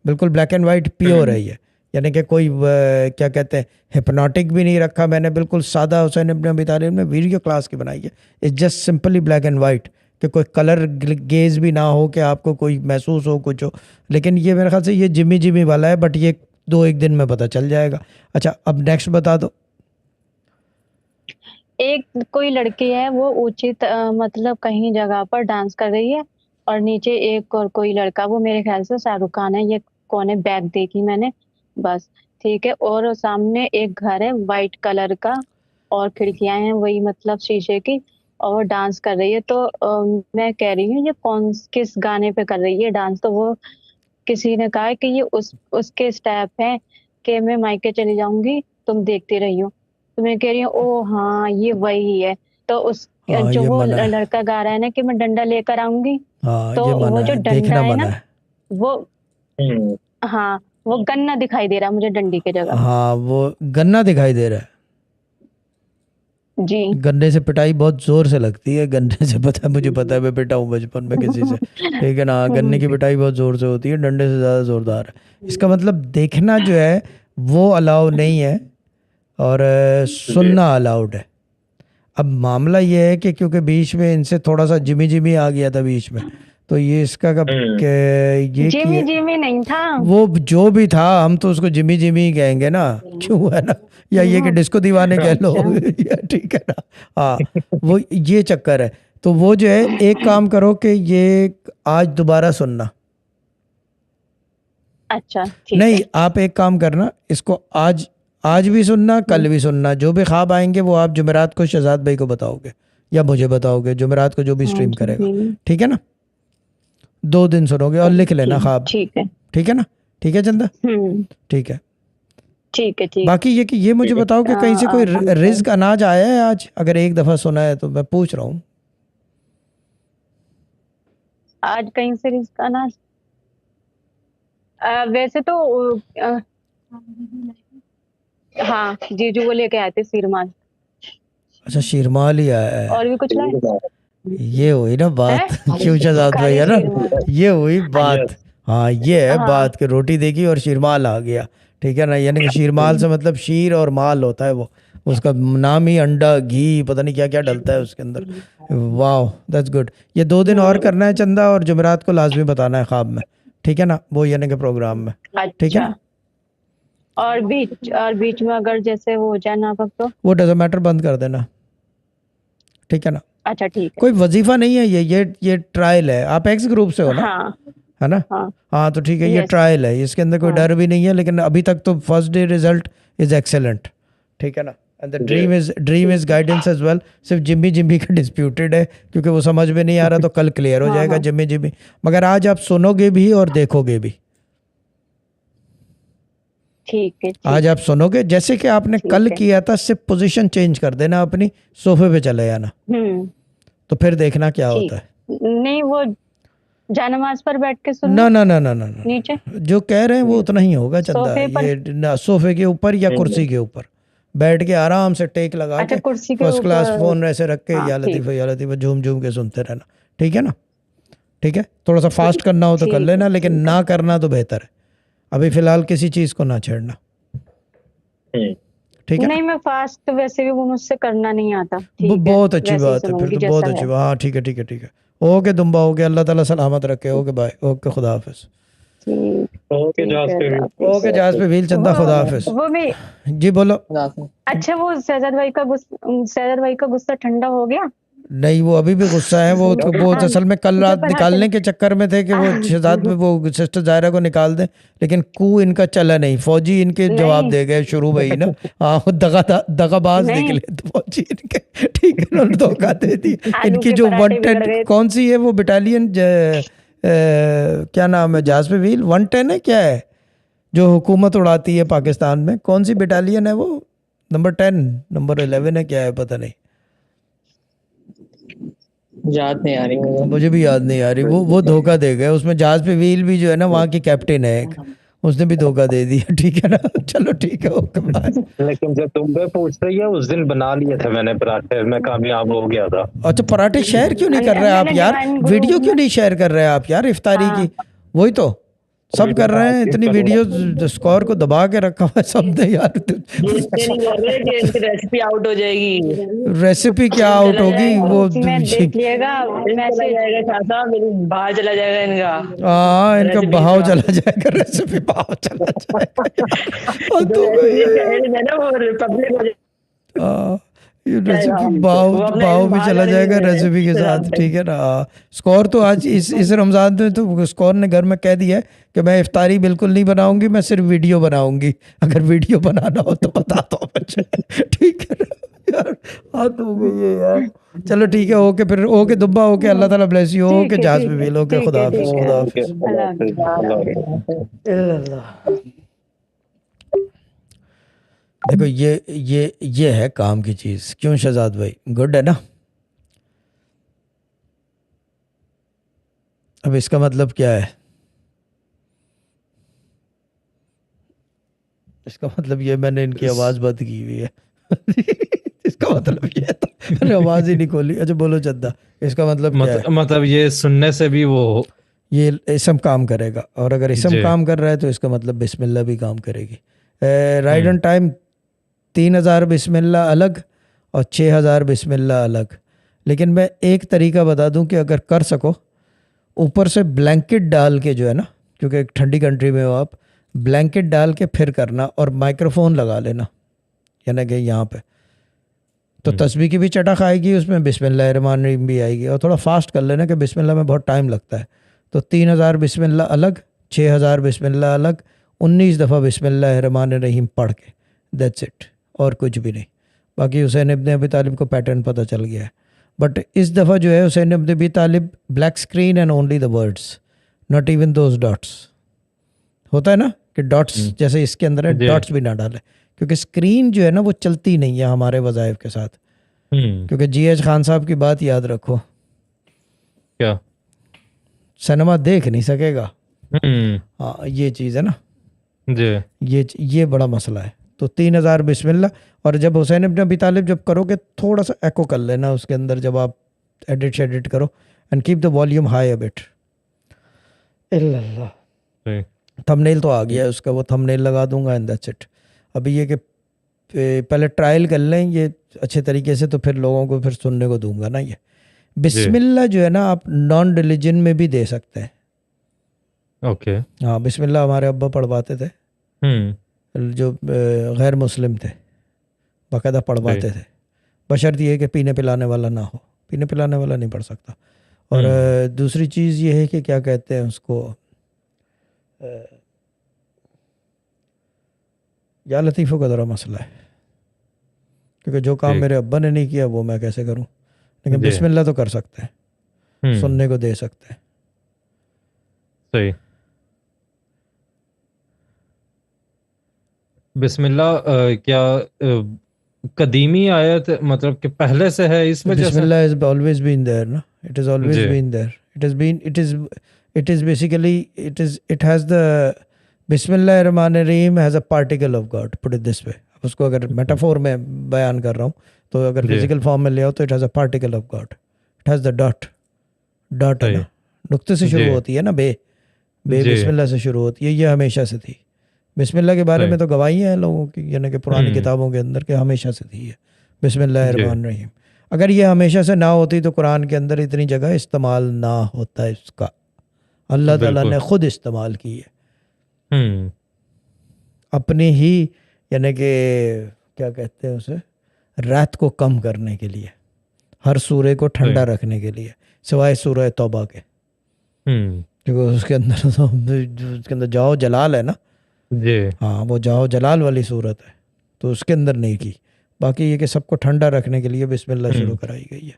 [SPEAKER 2] बिल्कुल ब्लैक एंड वाइट प्योर है ये। यानी कि कोई क्या कहते हैं, हिप्नोटिक भी नहीं रखा मैंने, बिल्कुल सादा हुसैन इब्न अबी तालिब ने वीडियो क्लास की बनाई है। It's just simply black and white, कि कोई कलर गेज भी ना हो, कि आपको कोई महसूस हो कुछ हो। लेकिन ये मेरे ख्याल से ये जिमी जिमी वाला है, बट ये 2-1 दिन में पता चल जाएगा। अच्छा अब नेक्स्ट बता दो।
[SPEAKER 4] एक कोई लड़की है, वो ऊंची मतलब कहीं जगह पर डांस कर रही है, और नीचे एक और कोई लड़का, वो मेरे ख्याल से शाहरुख खान है, ये कौन है, बैग देखी मैंने बस। ठीक है, और सामने एक घर है वाइट कलर का, और खिड़कियां हैं वही मतलब शीशे की, और वो डांस कर रही है। तो मैं कह रही हूँ ये कौन किस गाने पे कर रही है डांस। तो वो किसी ने कहा है कि ये उसके स्टेप हैं, कि मैं मायके चली जाऊंगी तुम देखती रहियो। तो मैं कह रही हूँ ओ हाँ ये वही है। तो उस
[SPEAKER 2] हाँ
[SPEAKER 4] जो
[SPEAKER 2] ये
[SPEAKER 4] वो
[SPEAKER 2] मना है।
[SPEAKER 4] लड़का गा रहा है ना कि मैं डंडा लेकर आऊंगी,
[SPEAKER 2] हाँ
[SPEAKER 4] तो
[SPEAKER 2] ये मना
[SPEAKER 4] वो जो
[SPEAKER 2] है,
[SPEAKER 4] डंडा
[SPEAKER 2] देखना
[SPEAKER 4] है
[SPEAKER 2] मना
[SPEAKER 4] ना,
[SPEAKER 2] है।
[SPEAKER 4] वो, हाँ वो गन्ना दिखाई दे रहा है मुझे डंडी की जगह।
[SPEAKER 2] हाँ वो गन्ना दिखाई दे रहा है।
[SPEAKER 4] जी
[SPEAKER 2] गन्ने से पिटाई बहुत जोर से लगती है, गन्ने से, पता है मुझे, पता है, मैं पिटा हूँ बचपन में किसी से। ठीक है ना, गन्ने की पिटाई बहुत जोर से होती है, डंडे से ज़्यादा जोरदार है। इसका मतलब देखना जो है वो अलाउ नहीं है, और
[SPEAKER 5] जी।
[SPEAKER 2] सुनना अलाउड है। अब मामला ये है कि क्योंकि बीच में इनसे थोड़ा सा जिमी जिमी आ गया था बीच में, तो ये इसका कब ये कि
[SPEAKER 4] जिमी जिमी नहीं था।
[SPEAKER 2] वो जो भी था, हम तो उसको जिमी जिमी ही कहेंगे ना, क्यों, है ना। या ये कि डिस्को दीवाने कह लो,
[SPEAKER 4] अच्छा
[SPEAKER 2] या ठीक है ना। हाँ, वो ये चक्कर है। तो वो जो है, एक काम करो कि ये आज दोबारा सुनना।
[SPEAKER 4] अच्छा ठीक
[SPEAKER 2] नहीं,
[SPEAKER 4] है।
[SPEAKER 2] आप एक काम करना, इसको आज, आज भी सुनना, कल भी सुनना, जो भी ख्वाब आएंगे वो आप जुमेरात को शहजाद भाई को बताओगे, या मुझे बताओगे, जुमेरात को जो भी
[SPEAKER 4] हाँ
[SPEAKER 2] स्ट्रीम
[SPEAKER 4] जी
[SPEAKER 2] करेगा।
[SPEAKER 4] जी,
[SPEAKER 2] ठीक है ना। 2 दिन सुनोगे और लिख लेना ख्वाब।
[SPEAKER 4] ठीक है।
[SPEAKER 2] ठीक है ना। ठीक है चंदा।
[SPEAKER 4] हम्म,
[SPEAKER 2] ठीक है।
[SPEAKER 4] ठीक है ठीक
[SPEAKER 2] बाकी ये कि ये मुझे
[SPEAKER 5] ठीक है।
[SPEAKER 2] बताओ कि कहीं से कोई
[SPEAKER 4] है।
[SPEAKER 2] रिज्क अनाज आया है आज, अगर एक दफा सुना है तो मैं पूछ रहा हूँ।
[SPEAKER 4] आज कहीं से रिस्क आना, वैसे तो हाँ जीजू को लेके आए थे सिरमान।
[SPEAKER 2] अच्छा, शीरमाल ही आया है।
[SPEAKER 4] और भी कुछ लाए
[SPEAKER 2] ये हुई ना
[SPEAKER 4] है,
[SPEAKER 2] बात, क्यों शहजाद भाई,
[SPEAKER 4] खाली
[SPEAKER 2] है ना।
[SPEAKER 4] सिरमान।
[SPEAKER 2] ये हुई बात।
[SPEAKER 5] यस।
[SPEAKER 2] हाँ ये है
[SPEAKER 4] हाँ
[SPEAKER 2] बात, कि रोटी देखी और शीरमाल आ गया। ठीक है ना, यानी कि शीरमाल से मतलब शीर और माल होता है वो, उसका नाम ही अंडा घी पता नहीं क्या क्या डलता है उसके अंदर। वाह, दैट्स गुड। ये 2 दिन और करना है चंदा, और जुमेरात को लाजमी बताना है ख्वाब में। ठीक है ना, वो यानी कि प्रोग्राम में। ठीक है
[SPEAKER 4] अच्छा।
[SPEAKER 2] ना।
[SPEAKER 4] और बीच में अगर जैसे वो हो जाए ना तो।
[SPEAKER 2] वो डजंट मैटर, बंद कर देना। ठीक है ना।
[SPEAKER 4] अच्छा ठीक है।
[SPEAKER 2] कोई वजीफा नहीं है ये ट्रायल है। आप एक्स ग्रुप से हो ना,
[SPEAKER 4] हाँ
[SPEAKER 2] है ना।
[SPEAKER 4] हाँ
[SPEAKER 2] हाँ तो ठीक है, ये
[SPEAKER 4] यस
[SPEAKER 2] ट्रायल है, इसके अंदर कोई
[SPEAKER 4] हाँ
[SPEAKER 2] डर भी नहीं है, लेकिन अभी तक तो first day result is excellent. ठीक है ना। एंड द
[SPEAKER 5] जी।
[SPEAKER 2] Dream is guidance as well. सिर्फ जिम्मी जिम्मी का डिस्प्यूटेड है, क्योंकि वो समझ में नहीं आ रहा, तो कल क्लियर हो
[SPEAKER 4] हाँ
[SPEAKER 2] जाएगा
[SPEAKER 4] हाँ
[SPEAKER 2] जिम्मी जिम्मी। मगर आज आप सुनोगे भी और देखोगे भी।
[SPEAKER 4] ठीक है
[SPEAKER 2] आज आप सुनोगे, जैसे कि आपने कल
[SPEAKER 4] ठीक है।
[SPEAKER 2] किया था, सिर्फ पोजीशन चेंज कर देना अपनी, सोफे पे चले जाना,
[SPEAKER 4] हम्म,
[SPEAKER 2] तो फिर देखना क्या
[SPEAKER 4] ठीक।
[SPEAKER 2] होता है।
[SPEAKER 4] नहीं वो जानमाज पर बैठ के
[SPEAKER 2] ना
[SPEAKER 4] सुनना
[SPEAKER 2] ना ना ना ना ना,
[SPEAKER 4] नीचे
[SPEAKER 2] जो कह रहे हैं वो उतना ही होगा चंदा।
[SPEAKER 4] सोफे पर।
[SPEAKER 2] ये ना सोफे के ऊपर या कुर्सी के ऊपर बैठ के आराम से टेक लगा
[SPEAKER 4] अच्छा
[SPEAKER 2] के,
[SPEAKER 4] कुर्सी के
[SPEAKER 2] फर्स्ट क्लास
[SPEAKER 4] ऊपर।
[SPEAKER 2] फोन ऐसे रख के,
[SPEAKER 4] हाँ ठीक।
[SPEAKER 2] या लतीफ़ा झूम झूम के सुनते रहना। ठीक है ना। ठीक है, थोड़ा सा फास्ट करना हो तो कर
[SPEAKER 4] ठीक है
[SPEAKER 2] लेना, लेकिन
[SPEAKER 4] ठीक है।
[SPEAKER 2] ना करना तो बेहतर है। अभी फिलहाल किसी चीज़ को ना छेड़ना।
[SPEAKER 5] हम्म।
[SPEAKER 2] ठीक है ना?
[SPEAKER 4] नहीं, मैं फास्ट वैसे भी वो मुझसे करना नहीं आता।
[SPEAKER 2] वो
[SPEAKER 4] ठीक है,
[SPEAKER 2] बहुत अच्छी
[SPEAKER 4] वैसे ही
[SPEAKER 2] बात है, फिर
[SPEAKER 4] सुनूंगी
[SPEAKER 2] तो बहुत
[SPEAKER 4] जैसा
[SPEAKER 2] अच्छी
[SPEAKER 4] है।
[SPEAKER 2] बात। हाँ ठीक है ठीक है ठीक है। ओके दुम्बा, ओके, अल्लाह ताला सलामत रखे। ओके बाय, ओके खुदा हाफिज।
[SPEAKER 4] ठीक
[SPEAKER 5] ओके
[SPEAKER 4] ठीक
[SPEAKER 5] जहाज
[SPEAKER 4] है,
[SPEAKER 5] पे भी।
[SPEAKER 4] अल्लाह हाफिज।
[SPEAKER 2] ओके जहाज पे व्हील चंदा, खुदा हाफिज।
[SPEAKER 4] वो भी
[SPEAKER 2] जी बोलो।
[SPEAKER 4] अच्छा, वो शहजाद भाई का गुस्सा ठंडा हो गया?
[SPEAKER 2] नहीं वो अभी भी गुस्सा है। वो
[SPEAKER 4] हाँ,
[SPEAKER 2] असल में कल रात
[SPEAKER 4] चुप रहा
[SPEAKER 2] निकालने के चक्कर में थे कि वो शहजाद में वो सिस्टर जायरा को निकाल दें, लेकिन कू इनका चला नहीं। फौजी इनके जवाब
[SPEAKER 4] नहीं
[SPEAKER 2] दे गए शुरू में ही ना। हाँ वो दगाबाज
[SPEAKER 4] नहीं,
[SPEAKER 2] निकले तो फौजी इनके, ठीक है, उन्होंने धोखा दे दी।
[SPEAKER 4] आलू
[SPEAKER 2] इनकी
[SPEAKER 4] के
[SPEAKER 2] जो
[SPEAKER 4] पराठे बिगड़
[SPEAKER 2] 110
[SPEAKER 4] गए।
[SPEAKER 2] कौन सी है वो बटालियन, क्या नाम है जहाज पे व्हील, 110 है क्या है जो हुकूमत उड़ाती है पाकिस्तान में, कौन सी बटालियन है वो? नंबर 10, नंबर 11 है, क्या है पता नहीं,
[SPEAKER 6] याद नहीं आ रही।
[SPEAKER 2] मुझे भी याद नहीं आ रही। वो धोखा दे गए उसमें। जहाज पे व्हील भी जो है ना वहाँ की कैप्टन है एक, उसने भी धोखा दे दिया। ठीक है ना, चलो ठीक है, ओके बाय।
[SPEAKER 5] लेकिन जब तुम पे पूछ रही है, उस दिन बना लिए थे मैंने पराठे, मैं कामयाब हो गया था।
[SPEAKER 2] अच्छा पराठे शेयर क्यों नहीं कर रहे आप
[SPEAKER 4] मैंने
[SPEAKER 2] यार?
[SPEAKER 4] डिवाइन गुरु
[SPEAKER 2] वीडियो क्यों नहीं शेयर कर रहे आप यार इफ्तारी की? वही तो सब कर रहे हैं, इतनी वीडियो स्कोर को दबा के रखा हुआ है सबने यार।
[SPEAKER 6] ये इसलिए नहीं कर रहे कि इनकी रेसिपी आउट हो जाएगी।
[SPEAKER 2] रेसिपी क्या आउट होगी वो?
[SPEAKER 4] में देख लिएगा
[SPEAKER 6] चला
[SPEAKER 4] मैसेज।
[SPEAKER 6] जाएगा खाता, मेरी बाहर चला जाएगा इनका।
[SPEAKER 2] हाँ इनका
[SPEAKER 6] रेसिपी
[SPEAKER 2] बहाव
[SPEAKER 6] का।
[SPEAKER 2] चला जाएगा, रेसिपी बहाव चला जाएगा। और तो
[SPEAKER 6] है ना वो रिपब्लिक हो जाएगा।
[SPEAKER 2] हाँ, ये रेसिपी बाव
[SPEAKER 6] वो अपने
[SPEAKER 2] बाव भी
[SPEAKER 6] बाहर
[SPEAKER 2] चला
[SPEAKER 6] वाले
[SPEAKER 2] जाएगा
[SPEAKER 6] में
[SPEAKER 2] रेसिपी के साथ। ठीक है ना? स्कोर तो आज इस रमज़ान में तो स्कोर ने घर में कह दिया है कि मैं इफ्तारी बिल्कुल नहीं बनाऊंगी, मैं सिर्फ वीडियो बनाऊंगी। अगर वीडियो बनाना हो तो बता दो मुझे। ठीक है ना यार, हाथ हो गई है यार। चलो ठीक है, ओके फिर, ओके दुब्बा, ओके, अल्लाह ताला ब्लेस यू। ओके जहाज पे भी, ओके खुदा हाफिज, खुदा हाफिज। अल्लाह। देखो ये है काम की चीज। क्यों शहजाद भाई, गुड है ना? अब इसका मतलब क्या है? इसका मतलब ये मैंने इनकी आवाज बंद की हुई है। इसका मतलब ये था, मैंने आवाज ही नहीं खोली। अच्छा बोलो चद्दा, इसका मतलब क्या है?
[SPEAKER 1] मतलब ये सुनने से भी वो
[SPEAKER 2] ये इसम काम करेगा, और अगर इसम
[SPEAKER 1] जी।
[SPEAKER 2] काम कर रहा है तो इसका मतलब बिस्मिल्लाह भी काम करेगी। राइट ऑन टाइम 3000 बिस्मिल्लाह अलग और 6000 बिस्मिल्लाह अलग। लेकिन मैं एक तरीका बता दूं कि अगर कर सको, ऊपर से ब्लैंकेट डाल के जो है ना, क्योंकि एक ठंडी कंट्री में हो आप, ब्लैंकेट डाल के फिर करना और माइक्रोफोन लगा लेना, यानी कि यहाँ पे तो तस्बीह की भी चटक आएगी, उसमें बिस्मिल्लाहिर्रहमानिर्रहीम भी आएगी। और थोड़ा फास्ट कर लेना कि बिस्मिल्लाह में बहुत टाइम लगता है। तो 3000 बिस्मिल्लाह अलग, 6000 बिस्मिल्लाह अलग, 19 दफ़ा बिस्मिल्लाहिर्रहमानिर्रहीम पढ़ के, दैट्स इट, और कुछ भी नहीं। बाकी हुसैन इब्न अबी तालिब को पैटर्न पता चल गया है। बट इस दफ़ा जो है Hussain ibn Abi Talib, black screen and only the words, not even those dots. होता है ना कि डॉट्स जैसे इसके अंदर है, डॉट्स भी ना डाले, क्योंकि स्क्रीन जो है ना वो चलती नहीं है हमारे वज़ाइफ के साथ। क्योंकि जीएच खान साहब की बात याद रखो,
[SPEAKER 1] क्या
[SPEAKER 2] सिनेमा देख नहीं सकेगा। हाँ ये चीज़ है ना
[SPEAKER 1] जी।
[SPEAKER 2] ये बड़ा मसला है। तो 3000 बिस्मिल्लाह, और जब हुसैन इब्न अबी तालिब जब करोगे थोड़ा सा एको कर लेना उसके अंदर, जब आप एडिट करो, and keep the volume high a bit. Allah, thumbnail तो आ गया है उसका, वो थंबनेल लगा दूंगा एंड दैट्स इट। अभी ये कि पहले ट्रायल कर लें ये अच्छे तरीके से, तो फिर लोगों को फिर सुनने को दूंगा ना। ये बिस्मिल्लाह जो है ना आप नॉन रिलीजन में भी दे सकते हैं।
[SPEAKER 1] ओके।
[SPEAKER 2] हाँ बिस्मिल्लाह हमारे अब्बा पढ़वाते थे, जो गैर मुस्लिम थे, बाकायदा पढ़वाते थे। बशर्ते ये कि पीने पिलाने वाला ना हो, पीने पिलाने वाला नहीं पढ़ सकता। और दूसरी चीज़ ये है कि क्या कहते हैं उसको, या लतीफ़ों का ज़रा मसला है, क्योंकि जो काम मेरे अब्बा ने नहीं किया वो मैं कैसे करूं। लेकिन बिस्मिल्लाह तो कर सकते हैं, सुनने को दे सकते हैं।
[SPEAKER 1] सही। बिस्मिल्लाह क्या कदीमी आयत, मतलब कि पहले से है इस वजह से?
[SPEAKER 2] बिस्मिल्लाह has always been there ना, it has always been there, it is basically it has the बिस्मिल्लाहिर्रहमानिर्रहीम has a particle of God, put it this way। उसको अगर मेटाफोर में बयान कर रहा हूँ तो अगर फिजिकल फॉर्म में ले आओ तो it has a particle of God, it has the dot है ना, नुक्ते से शुरू होती है ना, बे बिस्मिल्लाह से शुरू होती है, ये हमेशा से थी। बिस्मिल्लाह के बारे
[SPEAKER 1] सही।
[SPEAKER 2] में तो गवाही है लोगों की, यानी कि पुरानी किताबों के अंदर के हमेशा से थी है बिस्मिल्लाहिर्रहमानिर्रहीम। अगर ये हमेशा से ना होती तो कुरान के अंदर इतनी जगह इस्तेमाल ना होता इसका, अल्लाह ताला
[SPEAKER 1] बिल्कुल।
[SPEAKER 2] ने खुद इस्तेमाल की है
[SPEAKER 1] हम्म।
[SPEAKER 2] अपनी ही, यानी कि क्या कहते हैं उसे, रात को कम करने के लिए, हर सूरे को ठंडा
[SPEAKER 1] सही।
[SPEAKER 2] रखने के लिए, सिवाय सूरह तौबा के,
[SPEAKER 1] हम्म।
[SPEAKER 2] क्योंकि उसके अंदर तो उसके अंदर जाओ जलाल है ना।
[SPEAKER 1] जी।
[SPEAKER 2] हाँ, वो जाओ जलाल वाली सूरत है, तो उसके अंदर नहीं की। बाकी ये कि सबको ठंडा रखने के लिए बिस्मिल्लाह शुरू कराई गई है।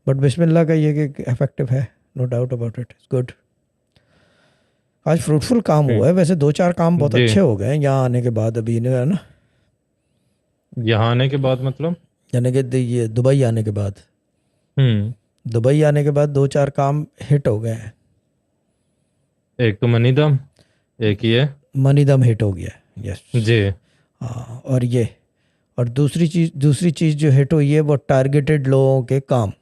[SPEAKER 2] बट बिस्मिल्लाह का ये कि इफेक्टिव है, no doubt about it, it's good. आज फ्रूटफुल काम हुआ है वैसे, 2-4 काम बहुत
[SPEAKER 1] जी।
[SPEAKER 2] अच्छे हो गए हैं यहाँ आने के बाद अभी, है ना,
[SPEAKER 1] यहाँ आने के बाद मतलब?
[SPEAKER 2] यानी कि ये दुबई आने के बाद,
[SPEAKER 1] हम्म।
[SPEAKER 2] दुबई आने के बाद 2-4 काम हिट हो गए हैं।
[SPEAKER 1] एक तो मनी दम, एक ये।
[SPEAKER 2] मनी दम हिट हो गया है, यस।
[SPEAKER 1] जी।
[SPEAKER 2] हाँ, और ये, और दूसरी चीज़ जो हिट हुई है वो टारगेटेड लोगों के काम,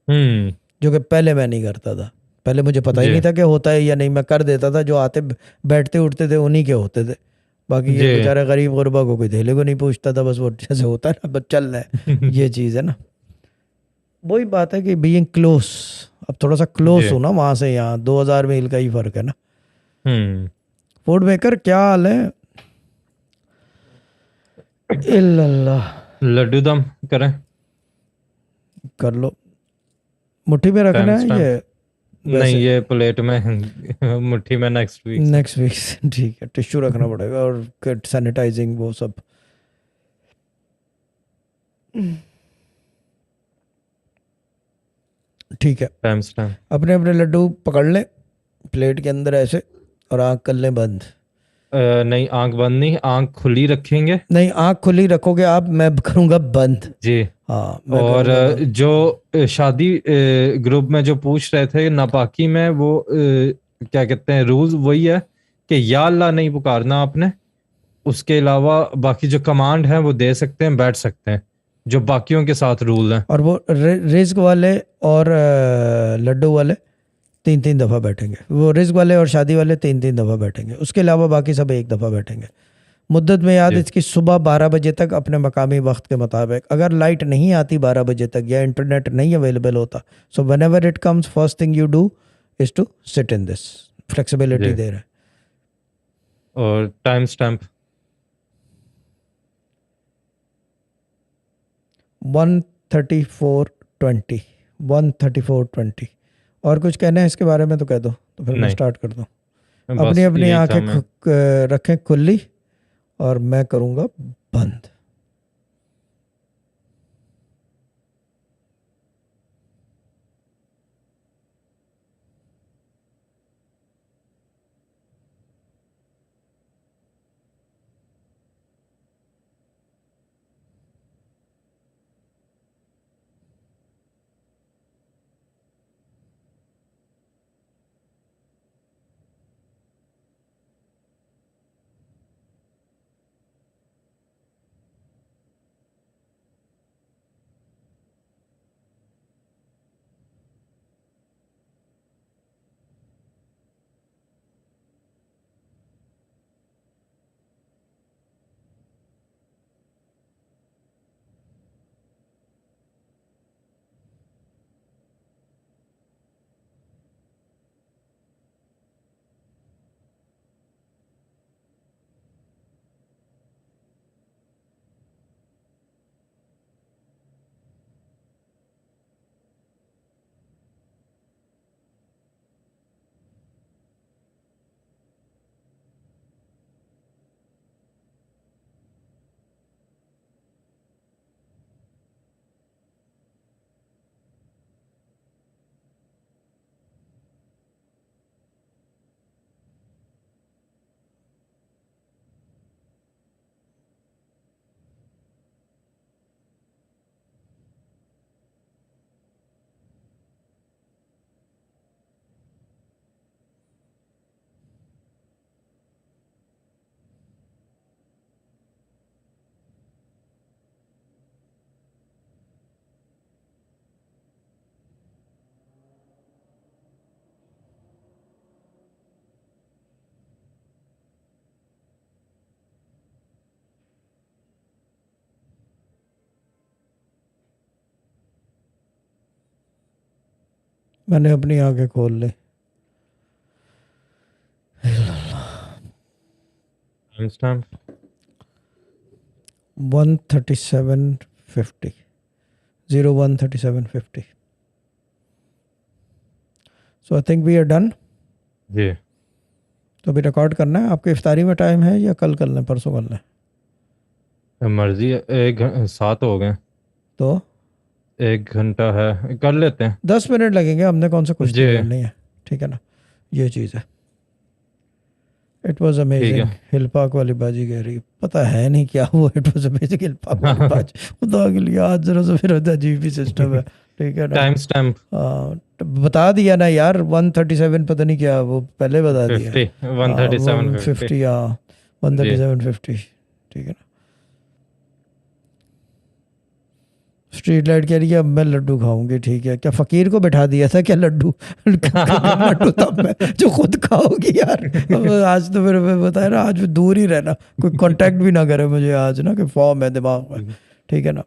[SPEAKER 1] हम्म।
[SPEAKER 2] जो कि पहले मैं नहीं करता था। पहले मुझे पता ही
[SPEAKER 1] जी।
[SPEAKER 2] नहीं था कि होता है या नहीं, मैं कर देता था, जो आते बैठते उठते थे उन्हीं के होते थे। बाकी ये
[SPEAKER 1] जी।
[SPEAKER 2] बेचारा गरीब गुरबा को कोई धेले को नहीं पूछता था, बस वो जैसे होता है ना, बस चल रहा है, ये चीज़ है ना। वही बात है कि बीइंग क्लोज, अब थोड़ा सा क्लोज
[SPEAKER 1] जी।
[SPEAKER 2] हो ना वहाँ से यहाँ, 2000 मील का ही फर्क है ना।
[SPEAKER 1] हम्म।
[SPEAKER 2] फूड मेकर क्या हाल है? इल्लल्लाह,
[SPEAKER 1] लड्डू दम करें?
[SPEAKER 2] कर लो। मुट्ठी में रखना
[SPEAKER 1] टाइम
[SPEAKER 2] है
[SPEAKER 1] स्टैम्प?
[SPEAKER 2] ये
[SPEAKER 1] नहीं,
[SPEAKER 2] वैसे?
[SPEAKER 1] ये प्लेट में मुट्ठी में नेक्स्ट वीक से।
[SPEAKER 2] नेक्स्ट वीक ठीक है, टिश्यू रखना पड़ेगा और सैनिटाइजिंग वो सब। ठीक है,
[SPEAKER 1] टाइम स्टैम्प?
[SPEAKER 2] अपने अपने लड्डू पकड़ लें प्लेट के अंदर ऐसे, और आँख कर लें बंद।
[SPEAKER 1] नहीं, आंख बंद नहीं, आंख खुली रखेंगे।
[SPEAKER 2] नहीं, आँख खुली रखोगे आप, मैं करूँगा बंद।
[SPEAKER 1] जी।
[SPEAKER 2] हाँ, मैं
[SPEAKER 1] और
[SPEAKER 2] करूँगा बंद।
[SPEAKER 1] जो शादी ग्रुप में जो पूछ रहे थे नापाकी में, वो क्या कहते हैं, रूल्स वही है कि या अल्लाह नहीं पुकारना आपने। उसके अलावा बाकी जो कमांड है वो दे सकते हैं, बैठ सकते हैं, जो बाकियों के साथ रूल हैं।
[SPEAKER 2] और वो रिस्क वाले और लड्डू वाले 3-3 दफ़ा बैठेंगे। वो रिस्क वाले और शादी वाले 3-3 दफ़ा बैठेंगे, उसके अलावा बाकी सब एक दफ़ा बैठेंगे। मुद्दत में याद
[SPEAKER 1] जी।
[SPEAKER 2] इसकी सुबह 12 बजे तक अपने मकामी वक्त के मुताबिक। अगर लाइट नहीं आती 12 बजे तक या इंटरनेट नहीं अवेलेबल होता, so whenever it comes first thing you do is to sit in this, flexibility
[SPEAKER 1] जी।
[SPEAKER 2] दे रहे हैं।
[SPEAKER 1] और टाइम स्टैम्प?
[SPEAKER 2] 134:20, 134:20। और कुछ कहना है इसके बारे में तो कह दो, तो फिर मैं
[SPEAKER 1] नहीं,
[SPEAKER 2] स्टार्ट कर दूँ। अपनी
[SPEAKER 1] बस
[SPEAKER 2] अपनी
[SPEAKER 1] यही था
[SPEAKER 2] आंखें
[SPEAKER 1] मैं।
[SPEAKER 2] रखें खुली, और मैं करूँगा बंद। मैंने अपनी आंखें खोल ली।
[SPEAKER 1] Time
[SPEAKER 2] 13750 013750। So I think we are done.
[SPEAKER 1] जी
[SPEAKER 2] तो अभी रिकॉर्ड करना है। आपके इफ्तारी में टाइम है या कल करना है, परसों करना है?
[SPEAKER 1] मर्जी है, 7 हो गए,
[SPEAKER 2] तो
[SPEAKER 1] 1 घंटा है, कर लेते हैं।
[SPEAKER 2] 10 मिनट लगेंगे, हमने कौन सा कुछ
[SPEAKER 1] जी।
[SPEAKER 2] करनी है, ठीक है ना। ये चीज़ है। इट वॉज
[SPEAKER 1] ठीक
[SPEAKER 2] अमेजिंग।
[SPEAKER 1] है।
[SPEAKER 2] हिलपाक वाली बाजी कह रही, पता है नहीं क्या वो। इट वॉज अमेजिंग हिलपाक वाली बाजी। खुदा के लिए आज जरा सा फिर अजीब ही सिस्टम है, ठीक है ना।
[SPEAKER 1] टाइम स्टैम्प
[SPEAKER 2] तो बता दिया ना यार, 137 पता नहीं क्या, वो पहले बता दिया।
[SPEAKER 1] 50 137 50।
[SPEAKER 2] 50, हाँ 13750, ठीक है ना। स्ट्रीट लाइट कह रही है अब मैं लड्डू खाऊंगी, ठीक है। क्या फकीर को बैठा दिया था क्या लड्डू? लड्डू तब मैं जो खुद खाओगी यार। अब आज तो फिर मैं बताया ना, आज भी दूर ही रहना, कोई कांटेक्ट भी ना करे मुझे आज ना, कि फॉर्म है दिमाग में, ठीक है ना।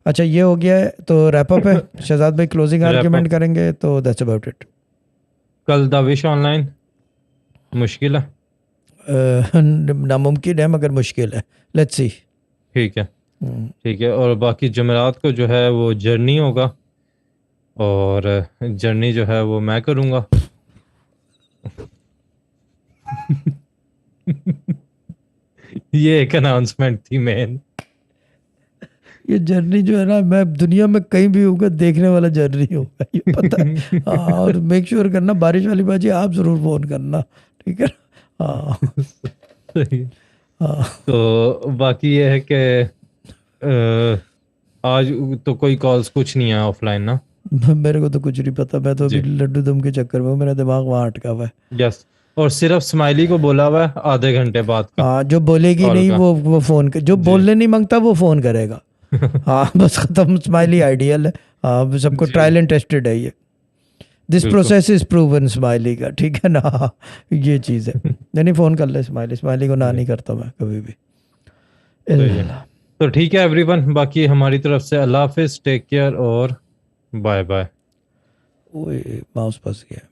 [SPEAKER 2] अच्छा ये हो गया है, तो रैप अप है। शहजाद भाई क्लोजिंग आर्ग्यूमेंट करेंगे, तो दैट्स अबाउट इट।
[SPEAKER 1] कल दाविश ऑनलाइन मुश्किल है,
[SPEAKER 2] नामुमकिन है मगर मुश्किल है। Let's see.
[SPEAKER 1] ठीक है ठीक है। और बाकी जुमेरात को जो है वो जर्नी होगा, और जर्नी जो है वो मैं करूँगा। ये एक अनाउंसमेंट थी मेन।
[SPEAKER 2] ये जर्नी जो है ना, मैं दुनिया में कहीं भी होगा देखने वाला जर्नी होगा, ये पता है। हाँ, और मेक श्योर करना बारिश वाली बाजी आप जरूर फोन करना, ठीक है। हाँ
[SPEAKER 1] सही।
[SPEAKER 2] हाँ।
[SPEAKER 1] तो बाकी ये है कि आज तो कोई कॉल्स कुछ नहीं है ऑफलाइन ना।
[SPEAKER 2] मेरे को तो कुछ नहीं पता, मैं तो अभी
[SPEAKER 1] जी।
[SPEAKER 2] लड्डू दम के चक्कर में हूँ, मेरा दिमाग वहाँ अटका हुआ है।
[SPEAKER 1] यस, और सिर्फ स्माइली को बोला हुआ है आधे घंटे बाद का।
[SPEAKER 2] हाँ, जो बोलेगी
[SPEAKER 1] कॉल
[SPEAKER 2] नहीं
[SPEAKER 1] का।
[SPEAKER 2] वो फोन कर, जो
[SPEAKER 1] जी।
[SPEAKER 2] बोलने नहीं मांगता वो फोन करेगा। हाँ बस खत्म। स्माइली आइडियल है। हाँ सबको
[SPEAKER 1] जी।
[SPEAKER 2] ट्रायल एंड टेस्टेड है ये। दिस
[SPEAKER 1] बिल्कुल।
[SPEAKER 2] प्रोसेस इज प्रूवन स्माइली का, ठीक है ना। ये चीज़ है। नहीं फ़ोन कर ले स्माइली, स्माइली को ना नहीं करता मैं कभी भी।
[SPEAKER 1] सही है। तो ठीक है एवरीवन, बाकी हमारी तरफ से अल्लाह हाफिज, टेक केयर और बाय बाय।
[SPEAKER 2] ओए माउस फंस गया।